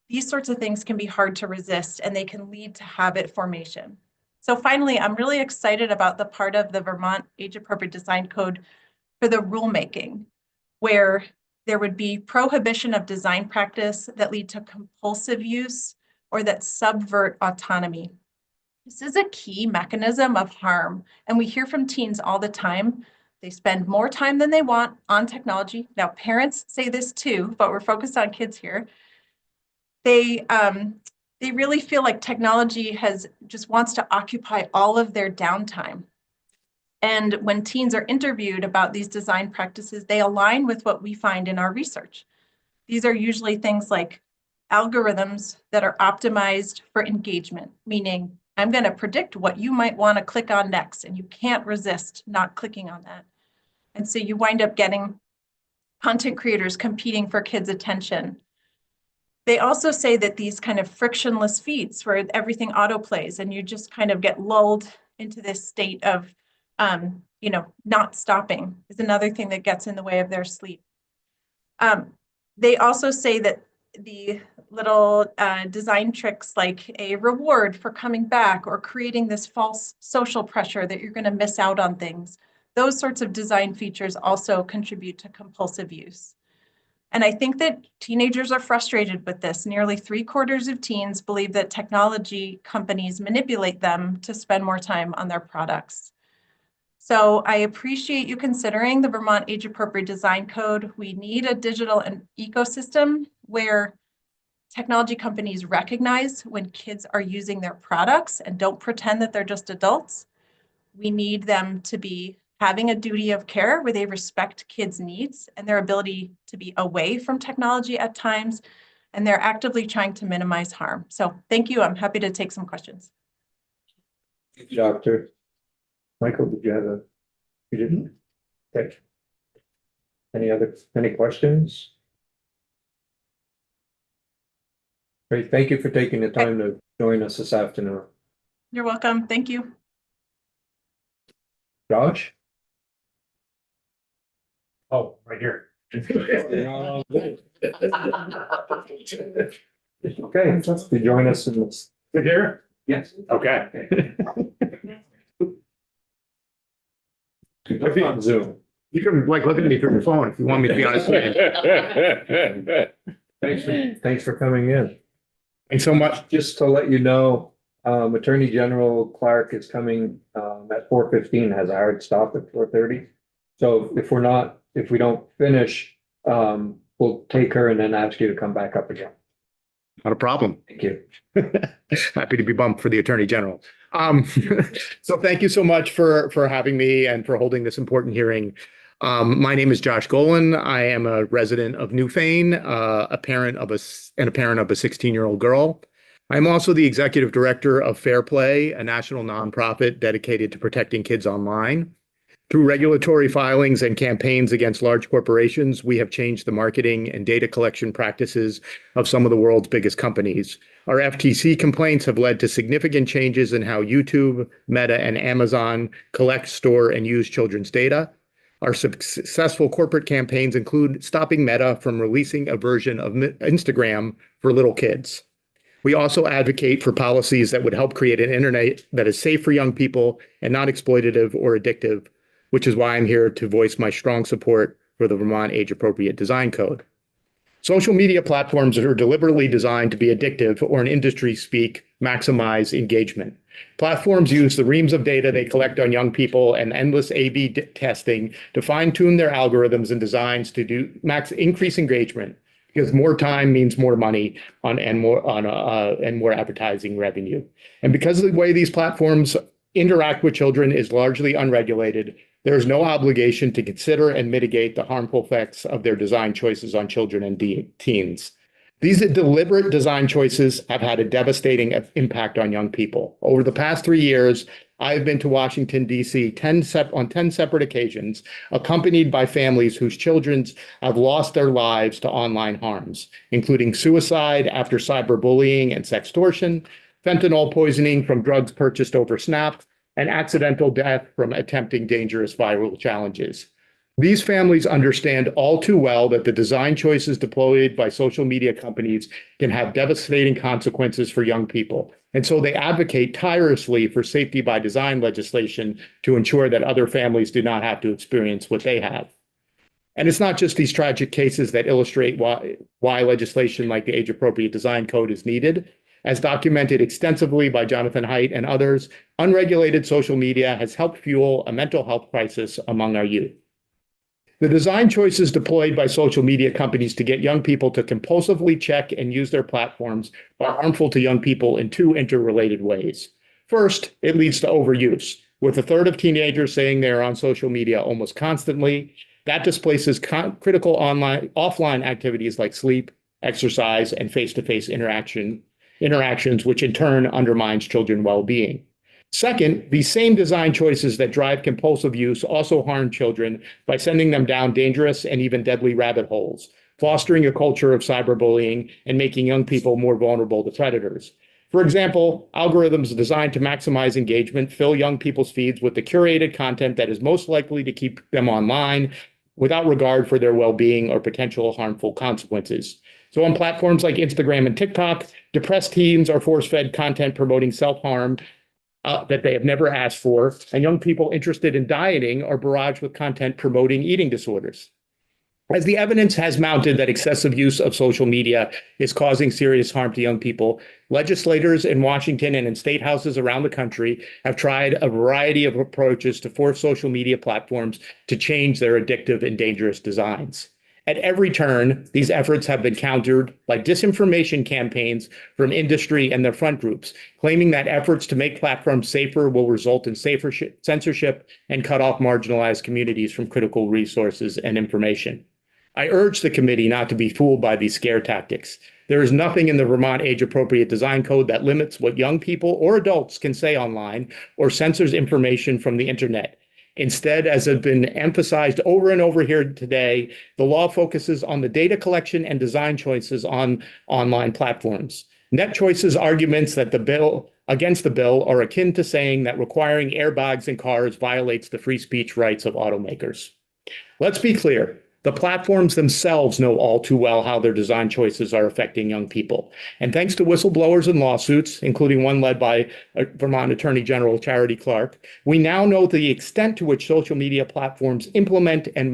These sorts of things can be hard to resist, and they can lead to habit formation. So finally, I'm really excited about the part of the Vermont Age Appropriate Design Code for the rulemaking, where there would be prohibition of design practice that lead to compulsive use or that subvert autonomy. This is a key mechanism of harm, and we hear from teens all the time. They spend more time than they want on technology. Now, parents say this too, but we're focused on kids here. They really feel like technology just wants to occupy all of their downtime. And when teens are interviewed about these design practices, they align with what we find in our research. These are usually things like algorithms that are optimized for engagement, meaning I'm going to predict what you might want to click on next, and you can't resist not clicking on that. And so you wind up getting content creators competing for kids' attention. They also say that these kind of frictionless feeds where everything autoplays and you just kind of get lulled into this state of not stopping is another thing that gets in the way of their sleep. They also say that the little design tricks like a reward for coming back or creating this false social pressure that you're going to miss out on things, those sorts of design features also contribute to compulsive use. And I think that teenagers are frustrated with this. Nearly 3/4 of teens believe that technology companies manipulate them to spend more time on their products. So I appreciate you considering the Vermont Age Appropriate Design Code. We need a digital ecosystem where technology companies recognize when kids are using their products and don't pretend that they're just adults. We need them to be having a duty of care where they respect kids' needs and their ability to be away from technology at times, and they're actively trying to minimize harm. So thank you. I'm happy to take some questions. Thank you, Doctor. Michael, did you have you didn't? Okay. Any questions? Great, thank you for taking the time to join us this afternoon. You're welcome. Thank you. Josh? Oh, right here. Okay, you join us in this. Good here? Yes. Okay. On Zoom. You can look at me through your phone if you want me to be on a screen. Thanks for coming in. Thanks so much. Just to let you know, Attorney General Clark is coming at 4:15, has a hard stop at 4:30. So if we don't finish, we'll take her and then ask you to come back up again. Not a problem. Thank you. Happy to be bumped for the Attorney General. So thank you so much for having me and for holding this important hearing. My name is Josh Golan. I am a resident of Newfane, a parent of a 16-year-old girl. I'm also the executive director of Fair Play, a national nonprofit dedicated to protecting kids online. Through regulatory filings and campaigns against large corporations, we have changed the marketing and data collection practices of some of the world's biggest companies. Our FTC complaints have led to significant changes in how YouTube, Meta, and Amazon collect, store, and use children's data. Our successful corporate campaigns include stopping Meta from releasing a version of Instagram for little kids. We also advocate for policies that would help create an internet that is safe for young people and not exploitative or addictive, which is why I'm here to voice my strong support for the Vermont Age Appropriate Design Code. Social media platforms are deliberately designed to be addictive, or in industry speak, maximize engagement. Platforms use the reams of data they collect on young people and endless A/B testing to fine-tune their algorithms and designs to increase engagement, because more time means more money and more advertising revenue. And because of the way these platforms interact with children is largely unregulated, there is no obligation to consider and mitigate the harmful effects of their design choices on children and teens. These deliberate design choices have had a devastating impact on young people. Over the past 3 years, I have been to Washington, D.C. on 10 separate occasions, accompanied by families whose children have lost their lives to online harms, including suicide after cyberbullying and sextortion, fentanyl poisoning from drugs purchased over Snap, and accidental death from attempting dangerous viral challenges. These families understand all too well that the design choices deployed by social media companies can have devastating consequences for young people. And so they advocate tirelessly for safety by design legislation to ensure that other families do not have to experience what they have. And it's not just these tragic cases that illustrate why legislation like the Age Appropriate Design Code is needed. As documented extensively by Jonathan Haidt and others, unregulated social media has helped fuel a mental health crisis among our youth. The design choices deployed by social media companies to get young people to compulsively check and use their platforms are harmful to young people in two interrelated ways. First, it leads to overuse, with a third of teenagers saying they're on social media almost constantly. That displaces critical offline activities like sleep, exercise, and face-to-face interactions, which in turn undermines children's well-being. Second, these same design choices that drive compulsive use also harm children by sending them down dangerous and even deadly rabbit holes, fostering a culture of cyberbullying and making young people more vulnerable to predators. For example, algorithms designed to maximize engagement fill young people's feeds with the curated content that is most likely to keep them online without regard for their well-being or potential harmful consequences. So on platforms like Instagram and TikTok, depressed teens are force-fed content promoting self-harm that they have never asked for, and young people interested in dieting are barraged with content promoting eating disorders. As the evidence has mounted that excessive use of social media is causing serious harm to young people, legislators in Washington and in state houses around the country have tried a variety of approaches to force social media platforms to change their addictive and dangerous designs. At every turn, these efforts have been countered by disinformation campaigns from industry and their front groups, claiming that efforts to make platforms safer will result in safer censorship and cut off marginalized communities from critical resources and information. I urge the committee not to be fooled by these scare tactics. There is nothing in the Vermont Age Appropriate Design Code that limits what young people or adults can say online or censors information from the internet. Instead, as has been emphasized over and over here today, the law focuses on the data collection and design choices on online platforms. NetChoice's arguments that against the bill are akin to saying that requiring airbags in cars violates the free speech rights of automakers. Let's be clear. The platforms themselves know all too well how their design choices are affecting young people. And thanks to whistleblowers and lawsuits, including one led by Vermont Attorney General Charity Clark, we now know the extent to which social media platforms implement and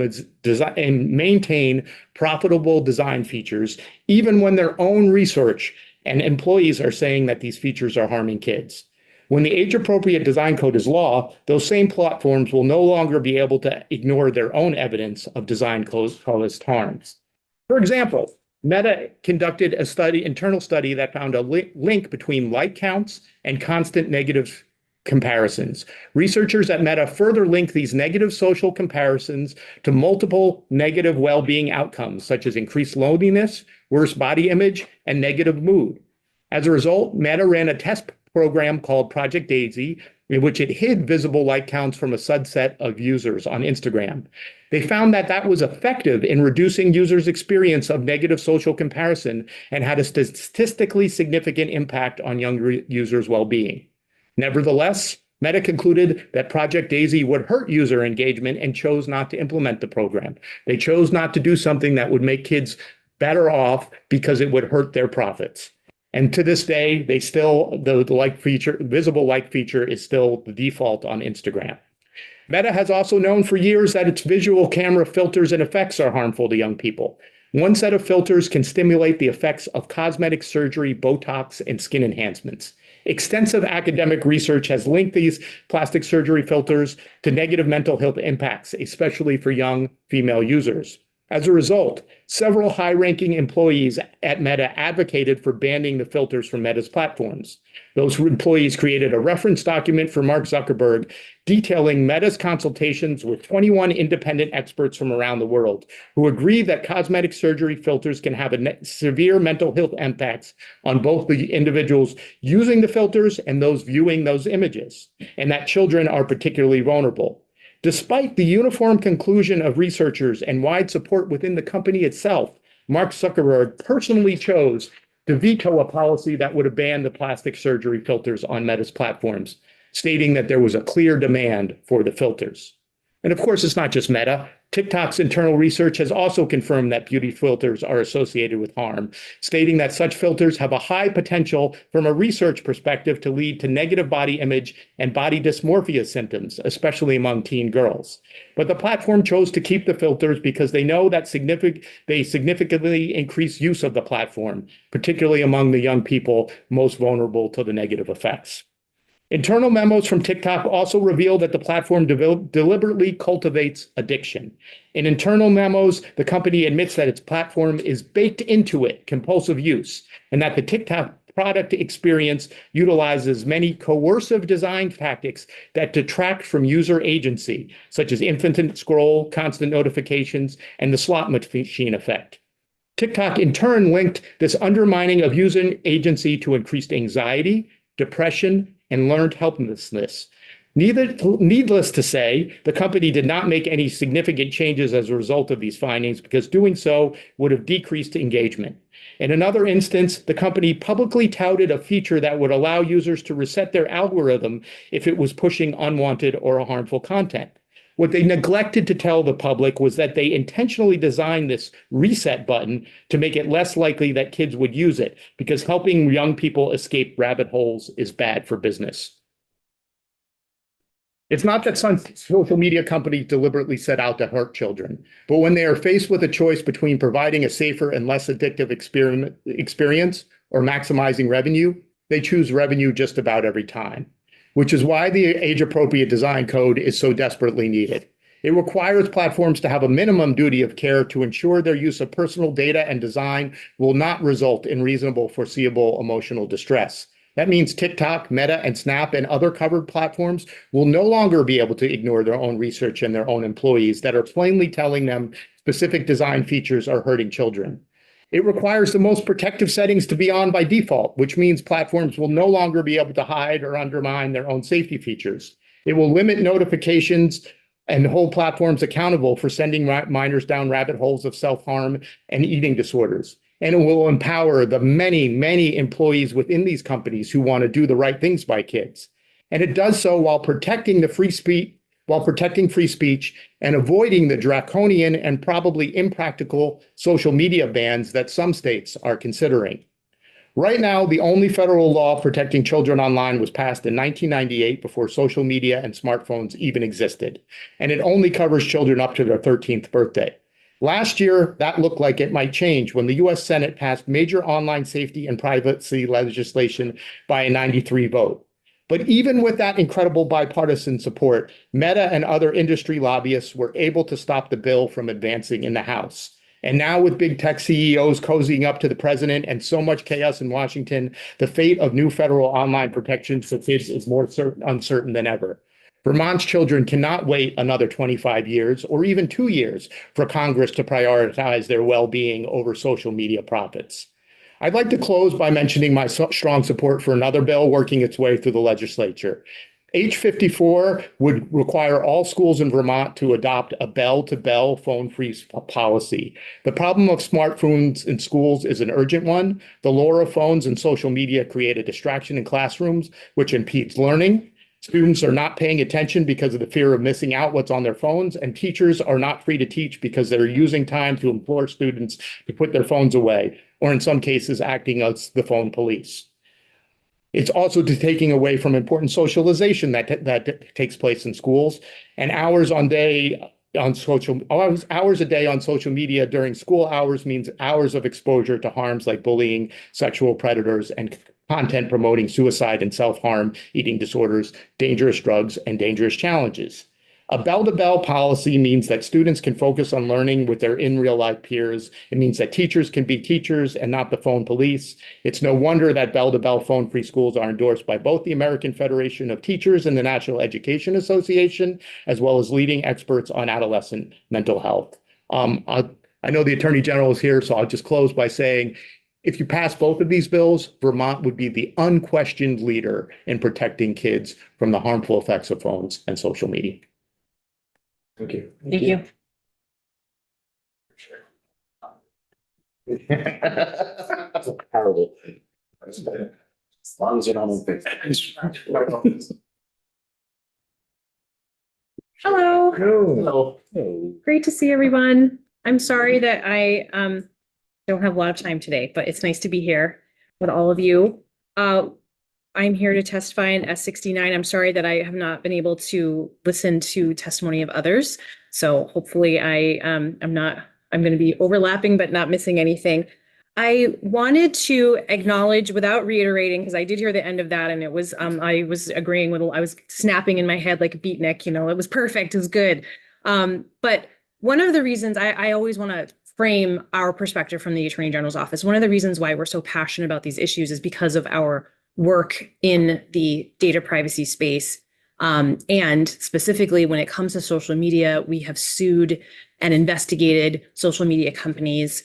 maintain profitable design features, even when their own research and employees are saying that these features are harming kids. When the age-appropriate design code is law, those same platforms will no longer be able to ignore their own evidence of design-caused harms. For example, Meta conducted internal study that found a link between like counts and constant negative comparisons. Researchers at Meta further link these negative social comparisons to multiple negative well-being outcomes, such as increased loneliness, worse body image, and negative mood. As a result, Meta ran a test program called Project Daisy, in which it hid visible like counts from a subset of users on Instagram. They found that that was effective in reducing users' experience of negative social comparison and had a statistically significant impact on younger users' well-being. Nevertheless, Meta concluded that Project Daisy would hurt user engagement and chose not to implement the program. They chose not to do something that would make kids better off because it would hurt their profits. And to this day, the like feature, visible like feature is still the default on Instagram. Meta has also known for years that its visual camera filters and effects are harmful to young people. One set of filters can stimulate the effects of cosmetic surgery, Botox, and skin enhancements. Extensive academic research has linked these plastic surgery filters to negative mental health impacts, especially for young female users. As a result, several high-ranking employees at Meta advocated for banning the filters from Meta's platforms. Those employees created a reference document for Mark Zuckerberg detailing Meta's consultations with 21 independent experts from around the world who agree that cosmetic surgery filters can have severe mental health impacts on both the individuals using the filters and those viewing those images, and that children are particularly vulnerable. Despite the uniform conclusion of researchers and wide support within the company itself, Mark Zuckerberg personally chose to veto a policy that would have banned the plastic surgery filters on Meta's platforms, stating that there was a clear demand for the filters. And of course, it's not just Meta. TikTok's internal research has also confirmed that beauty filters are associated with harm, stating that such filters have a high potential from a research perspective to lead to negative body image and body dysmorphia symptoms, especially among teen girls. But the platform chose to keep the filters because they know that they significantly increase use of the platform, particularly among the young people most vulnerable to the negative effects. Internal memos from TikTok also reveal that the platform deliberately cultivates addiction. In internal memos, the company admits that its platform is baked into it, compulsive use, and that the TikTok product experience utilizes many coercive design tactics that detract from user agency, such as infinite scroll, constant notifications, and the slot machine effect. TikTok in turn linked this undermining of user agency to increased anxiety, depression, and learned helplessness. Needless to say, the company did not make any significant changes as a result of these findings because doing so would have decreased engagement. In another instance, the company publicly touted a feature that would allow users to reset their algorithm if it was pushing unwanted or harmful content. What they neglected to tell the public was that they intentionally designed this reset button to make it less likely that kids would use it, because helping young people escape rabbit holes is bad for business. It's not that some social media companies deliberately set out to hurt children, but when they are faced with a choice between providing a safer and less addictive experience or maximizing revenue, they choose revenue just about every time, which is why the age-appropriate design code is so desperately needed. It requires platforms to have a minimum duty of care to ensure their use of personal data and design will not result in reasonable, foreseeable emotional distress. That means TikTok, Meta, and Snap, and other covered platforms will no longer be able to ignore their own research and their own employees that are plainly telling them specific design features are hurting children. It requires the most protective settings to be on by default, which means platforms will no longer be able to hide or undermine their own safety features. It will limit notifications and hold platforms accountable for sending minors down rabbit holes of self-harm and eating disorders. And it will empower the many, many employees within these companies who want to do the right things by kids. And it does so while protecting free speech and avoiding the draconian and probably impractical social media bans that some states are considering. Right now, the only federal law protecting children online was passed in 1998 before social media and smartphones even existed. And it only covers children up to their 13th birthday. Last year, that looked like it might change when the US Senate passed major online safety and privacy legislation by a 93 vote. But even with that incredible bipartisan support, Meta and other industry lobbyists were able to stop the bill from advancing in the House. And now with big tech CEOs cozying up to the president and so much chaos in Washington, the fate of new federal online protections for kids is more uncertain than ever. Vermont's children cannot wait another 25 years or even 2 years for Congress to prioritize their well-being over social media profits. I'd like to close by mentioning my strong support for another bill working its way through the legislature. H54 would require all schools in Vermont to adopt a bell-to-bell phone-free policy. The problem of smartphones in schools is an urgent one. The lure of phones and social media create a distraction in classrooms, which impedes learning. Students are not paying attention because of the fear of missing out what's on their phones, and teachers are not free to teach because they're using time to implore students to put their phones away, or in some cases, acting as the phone police. It's also taking away from important socialization that takes place in schools, and hours a day on social media during school hours means hours of exposure to harms like bullying, sexual predators, and content promoting suicide and self-harm, eating disorders, dangerous drugs, and dangerous challenges. A bell-to-bell policy means that students can focus on learning with their in real-life peers. It means that teachers can be teachers and not the phone police. It's no wonder that bell-to-bell phone-free schools are endorsed by both the American Federation of Teachers and the National Education Association, as well as leading experts on adolescent mental health. I know the Attorney General is here, so I'll just close by saying, if you pass both of these bills, Vermont would be the unquestioned leader in protecting kids from the harmful effects of phones and social media. Thank you. Thank you. Terrible. As long as you're not on Facebook. Hello. Hello. Great to see everyone. I'm sorry that I don't have a lot of time today, but it's nice to be here with all of you. I'm here to testify in S69. I'm sorry that I have not been able to listen to testimony of others. So hopefully I'm going to be overlapping but not missing anything. I wanted to acknowledge without reiterating, because I did hear the end of that and it was, I was agreeing with, I was snapping in my head like a beatnik, it was perfect, it was good. But one of the reasons I always want to frame our perspective from the Attorney General's office, one of the reasons why we're so passionate about these issues is because of our work in the data privacy space. And specifically when it comes to social media, we have sued and investigated social media companies.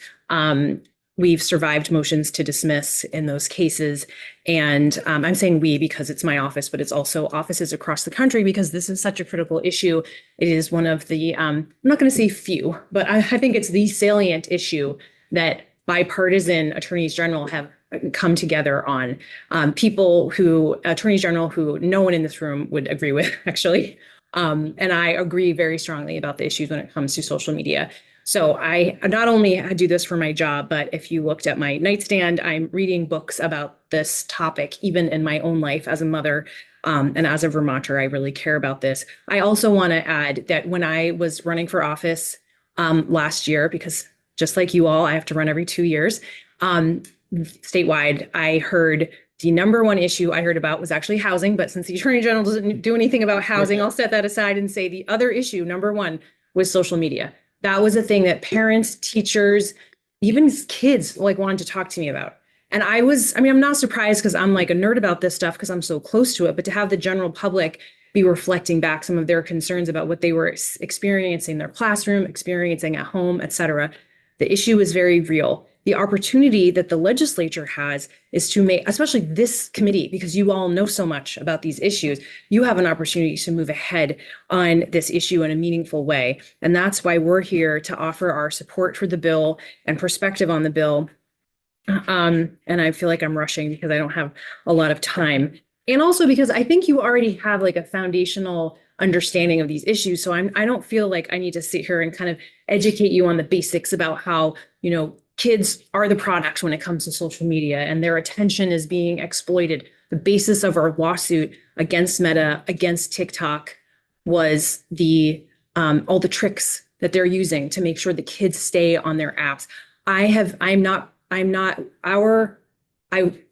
We've survived motions to dismiss in those cases. And I'm saying we because it's my office, but it's also offices across the country because this is such a critical issue. It is one of the, I'm not going to say few, but I think it's the salient issue that bipartisan attorneys general have come together on. Attorneys general who no one in this room would agree with, actually. And I agree very strongly about the issues when it comes to social media. So I not only do this for my job, but if you looked at my nightstand, I'm reading books about this topic, even in my own life as a mother. And as a Vermonter, I really care about this. I also want to add that when I was running for office last year, because just like you all, I have to run every 2 years, statewide, I heard the number one issue I heard about was actually housing. But since the Attorney General doesn't do anything about housing, I'll set that aside and say the other issue, number one, was social media. That was a thing that parents, teachers, even kids wanted to talk to me about. And I'm not surprised because I'm like a nerd about this stuff because I'm so close to it, but to have the general public be reflecting back some of their concerns about what they were experiencing in their classroom, experiencing at home, et cetera. The issue is very real. The opportunity that the legislature has is to make, especially this committee, because you all know so much about these issues, you have an opportunity to move ahead on this issue in a meaningful way. And that's why we're here to offer our support for the bill and perspective on the bill. And I feel like I'm rushing because I don't have a lot of time. And also because I think you already have a foundational understanding of these issues. So I don't feel like I need to sit here and kind of educate you on the basics about how, kids are the product when it comes to social media and their attention is being exploited. The basis of our lawsuit against Meta, against TikTok was all the tricks that they're using to make sure the kids stay on their apps.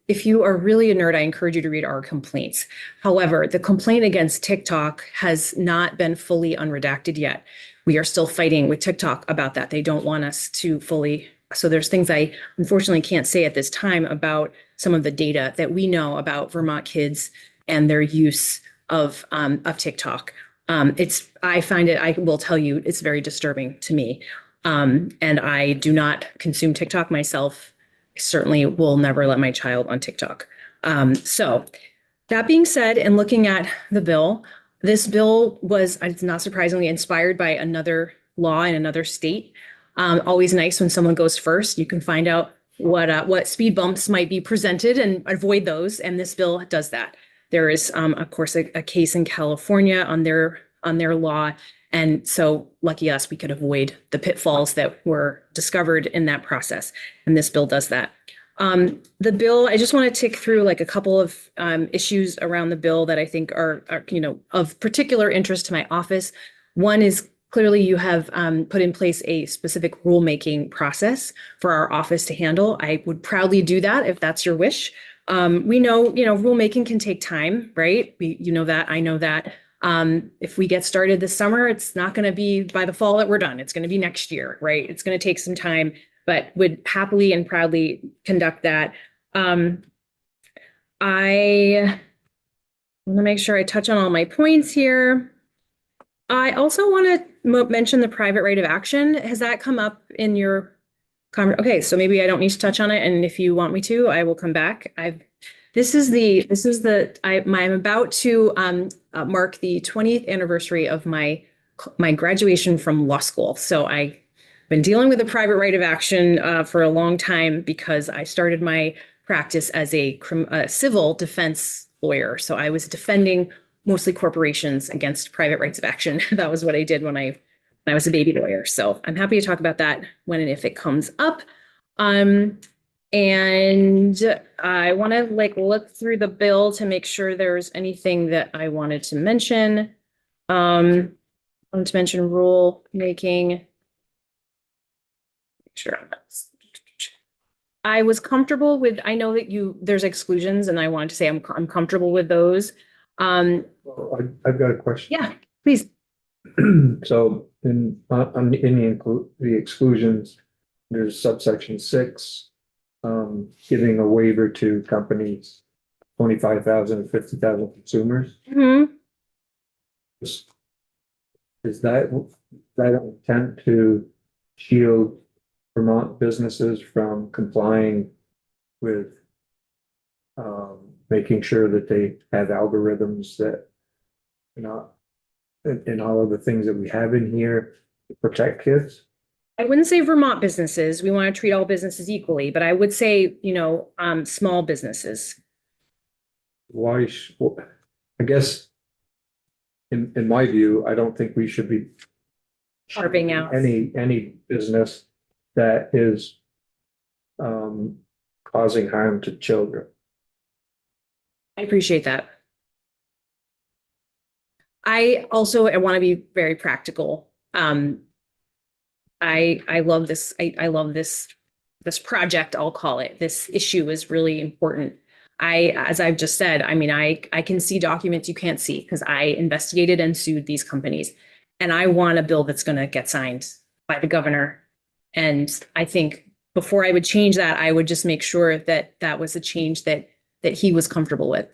If you are really a nerd, I encourage you to read our complaints. However, the complaint against TikTok has not been fully unredacted yet. We are still fighting with TikTok about that. They don't want us to fully. So there's things I unfortunately can't say at this time about some of the data that we know about Vermont kids and their use of TikTok. I will tell you, it's very disturbing to me. And I do not consume TikTok myself. I certainly will never let my child on TikTok. So that being said, and looking at the bill, this bill was, it's not surprisingly, inspired by another law in another state. Always nice when someone goes first. You can find out what speed bumps might be presented and avoid those. And this bill does that. There is, of course, a case in California on their law. And so lucky us, we could avoid the pitfalls that were discovered in that process. And this bill does that. The bill, I just want to tick through a couple of issues around the bill that I think are of particular interest to my office. One is clearly you have put in place a specific rulemaking process for our office to handle. I would proudly do that if that's your wish. We know, rulemaking can take time, right? You know that, I know that. If we get started this summer, it's not going to be by the fall that we're done. It's going to be next year, right? It's going to take some time, but would happily and proudly conduct that. I want to make sure I touch on all my points here. I also want to mention the private right of action. Has that come up in your comment? Okay, so maybe I don't need to touch on it, and if you want me to, I will come back. I'm about to mark the 20th anniversary of my graduation from law school. So I've been dealing with the private right of action for a long time because I started my practice as a civil defense lawyer. So I was defending mostly corporations against private rights of action. That was what I did when I was a baby lawyer. So I'm happy to talk about that when and if it comes up. And I want to look through the bill to make sure there's anything that I wanted to mention. I wanted to mention rule making. Sure. I was comfortable with, I know that there's exclusions and I wanted to say I'm comfortable with those. Well, I've got a question. Yeah, please. So in the exclusions, there's subsection 6, giving a waiver to companies, 25,000 and 50,000 consumers. Mm-hmm. Is that intent to shield Vermont businesses from complying with making sure that they have algorithms that and all of the things that we have in here to protect kids? I wouldn't say Vermont businesses. We want to treat all businesses equally, but I would say, small businesses. I guess in my view, I don't think we should be Carving out. any business that is causing harm to children. I appreciate that. I want to be very practical. I love this. I love this project, I'll call it. This issue is really important. As I've just said, I can see documents you can't see because I investigated and sued these companies. And I want a bill that's going to get signed by the governor. And I think before I would change that, I would just make sure that that was a change that he was comfortable with.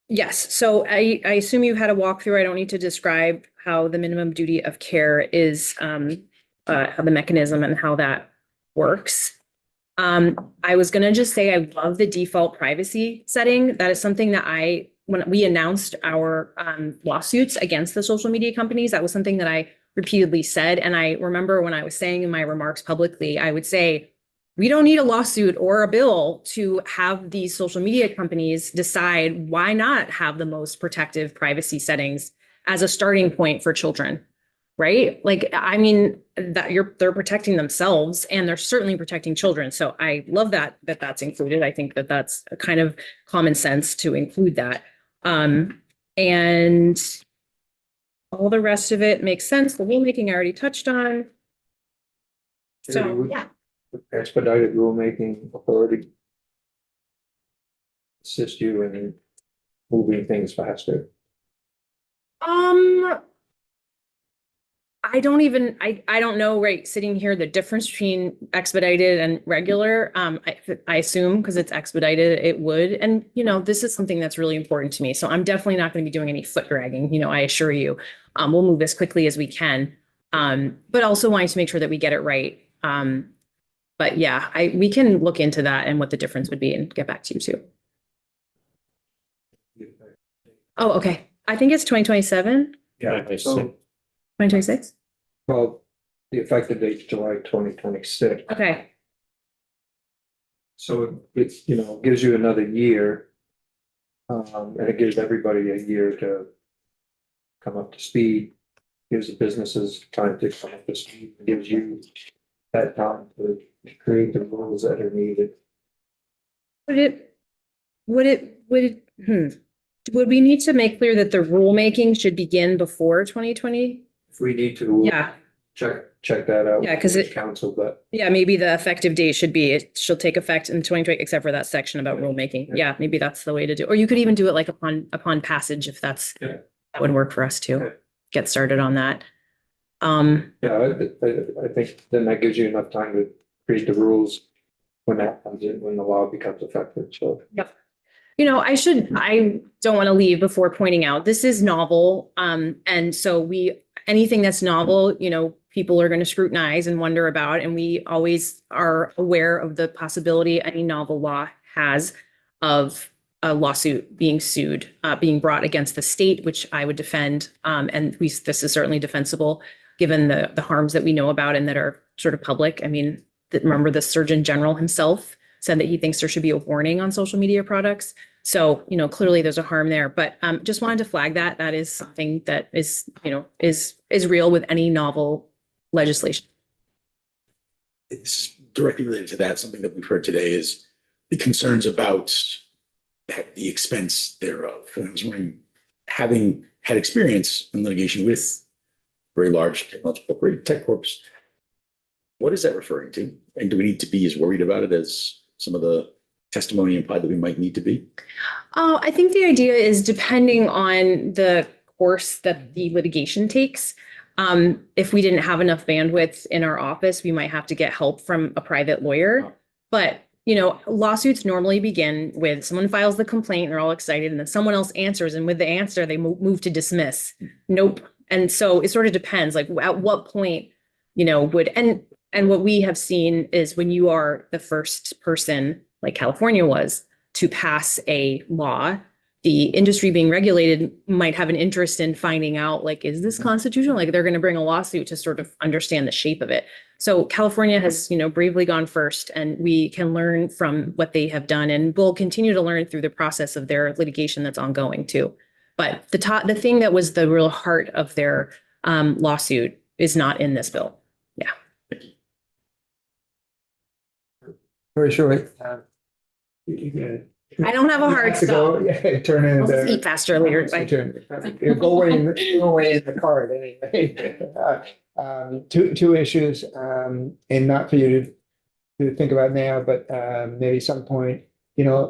Yes. So I assume you had a walkthrough. I don't need to describe how the minimum duty of care is, how the mechanism and how that works. I was going to just say, I love the default privacy setting. That is something that when we announced our lawsuits against the social media companies, that was something that I repeatedly said. And I remember when I was saying in my remarks publicly, I would say, we don't need a lawsuit or a bill to have these social media companies decide why not have the most protective privacy settings as a starting point for children, right? They're protecting themselves and they're certainly protecting children. So I love that that's included. I think that that's a kind of common sense to include that. And all the rest of it makes sense. The rulemaking I already touched on. So yeah. Expedited rulemaking authority assist you in moving things faster. I don't know, right, sitting here, the difference between expedited and regular. I assume because it's expedited, it would. And, this is something that's really important to me. So I'm definitely not going to be doing any foot dragging, I assure you. We'll move as quickly as we can, but also wanting to make sure that we get it right. But yeah, we can look into that and what the difference would be and get back to you too. Oh, okay. I think it's 2027. Yeah. 2026? Well, the effective date's July 2026. Okay. So it's, gives you another year. And it gives everybody a year to come up to speed, gives the businesses time to come up to speed, gives you that time to create the rules that are needed. Would we need to make clear that the rulemaking should begin before 2020? If we need to, Yeah. check that out. Yeah, 'cause with council, but Yeah, maybe the effective date should be, it shall take effect in 2020, except for that section about rulemaking. Yeah, maybe that's the way to do it. Or you could even do it like upon passage if that would work for us too. Get started on that. yeah, I think then that gives you enough time to create the rules when that comes in, when the law becomes effective. So Yep. I don't want to leave before pointing out, this is novel. And so anything that's novel, people are going to scrutinize and wonder about, and we always are aware of the possibility any novel law has of a lawsuit being being brought against the state, which I would defend. And this is certainly defensible given the harms that we know about and that are sort of public. remember the Surgeon General himself said that he thinks there should be a warning on social media products. So, clearly there's a harm there, but just wanted to flag that. That is something that is, is real with any novel legislation. It's directly related to that. Something that we've heard today is the concerns about the expense thereof. And I was wondering, having had experience in litigation with very large technological tech corps, what is that referring to? And do we need to be as worried about it as some of the testimony implied that we might need to be? Oh, I think the idea is depending on the course that the litigation takes. If we didn't have enough bandwidth in our office, we might have to get help from a private lawyer. But, lawsuits normally begin with someone files the complaint, they're all excited, and then someone else answers. And with the answer, they move to dismiss. Nope. And so it sort of depends, like at what point, and what we have seen is when you are the first person, like California was, to pass a law, the industry being regulated might have an interest in finding out, like, is this constitutional? Like, they're going to bring a lawsuit to sort of understand the shape of it. So California has, bravely gone first, and we can learn from what they have done, and we'll continue to learn through the process of their litigation that's ongoing too. But the thing that was the real heart of their lawsuit is not in this bill. Yeah. Very short. I don't have a hard stop. Turn in I'll eat faster later. You'll go away in the card anyway. Two issues, and not for you to think about now, but maybe some point,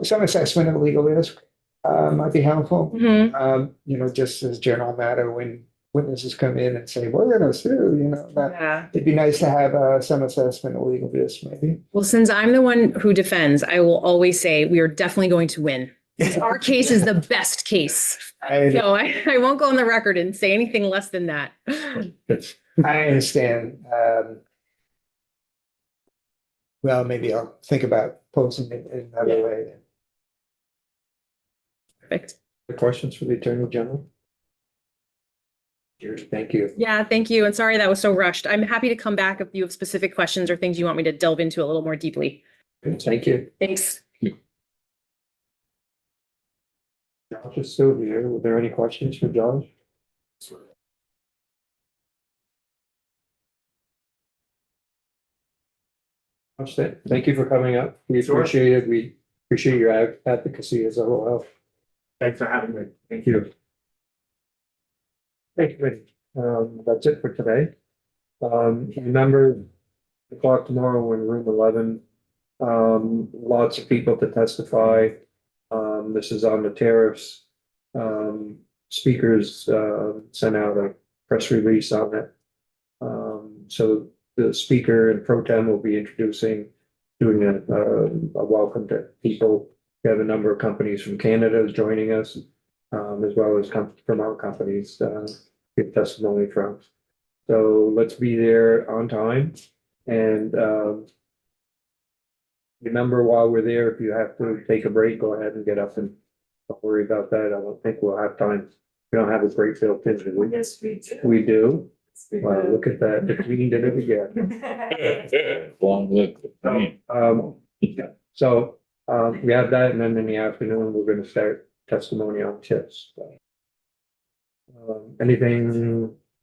some assessment of legal risk might be helpful. Just as general matter when witnesses come in and say, we're going to sue, it'd be nice to have some assessment of legal risk, maybe. Well, since I'm the one who defends, I will always say we are definitely going to win. Our case is the best case. So I won't go on the record and say anything less than that. I understand. Well, maybe I'll think about posing it in another way. Perfect. The questions for the Attorney General? Thank you. Yeah, thank you. And sorry that was so rushed. I'm happy to come back if you have specific questions or things you want me to delve into a little more deeply. Thank you. Thanks. Josh is still here. Were there any questions for Josh? Thank you for coming up. We appreciate it. We appreciate your advocacy as well. Thanks for having me. Thank you. Thank you. That's it for today. Remember the clock tomorrow, we're in room 11. Lots of people to testify. This is on the tariffs. Speakers sent out a press release on it. So the speaker and pro tem will be doing a welcome to people. We have a number of companies from Canada joining us, as well as from our companies give testimony from. So let's be there on time. And remember, while we're there, if you have to take a break, go ahead and get up, and don't worry about that. I don't think we'll have time. We don't have a break built in, do we? Yes, we do. We do. Wow, look at that. The queen did it again. Long live the queen. So we have that, and then in the afternoon, we're going to start testimony on tips. Anything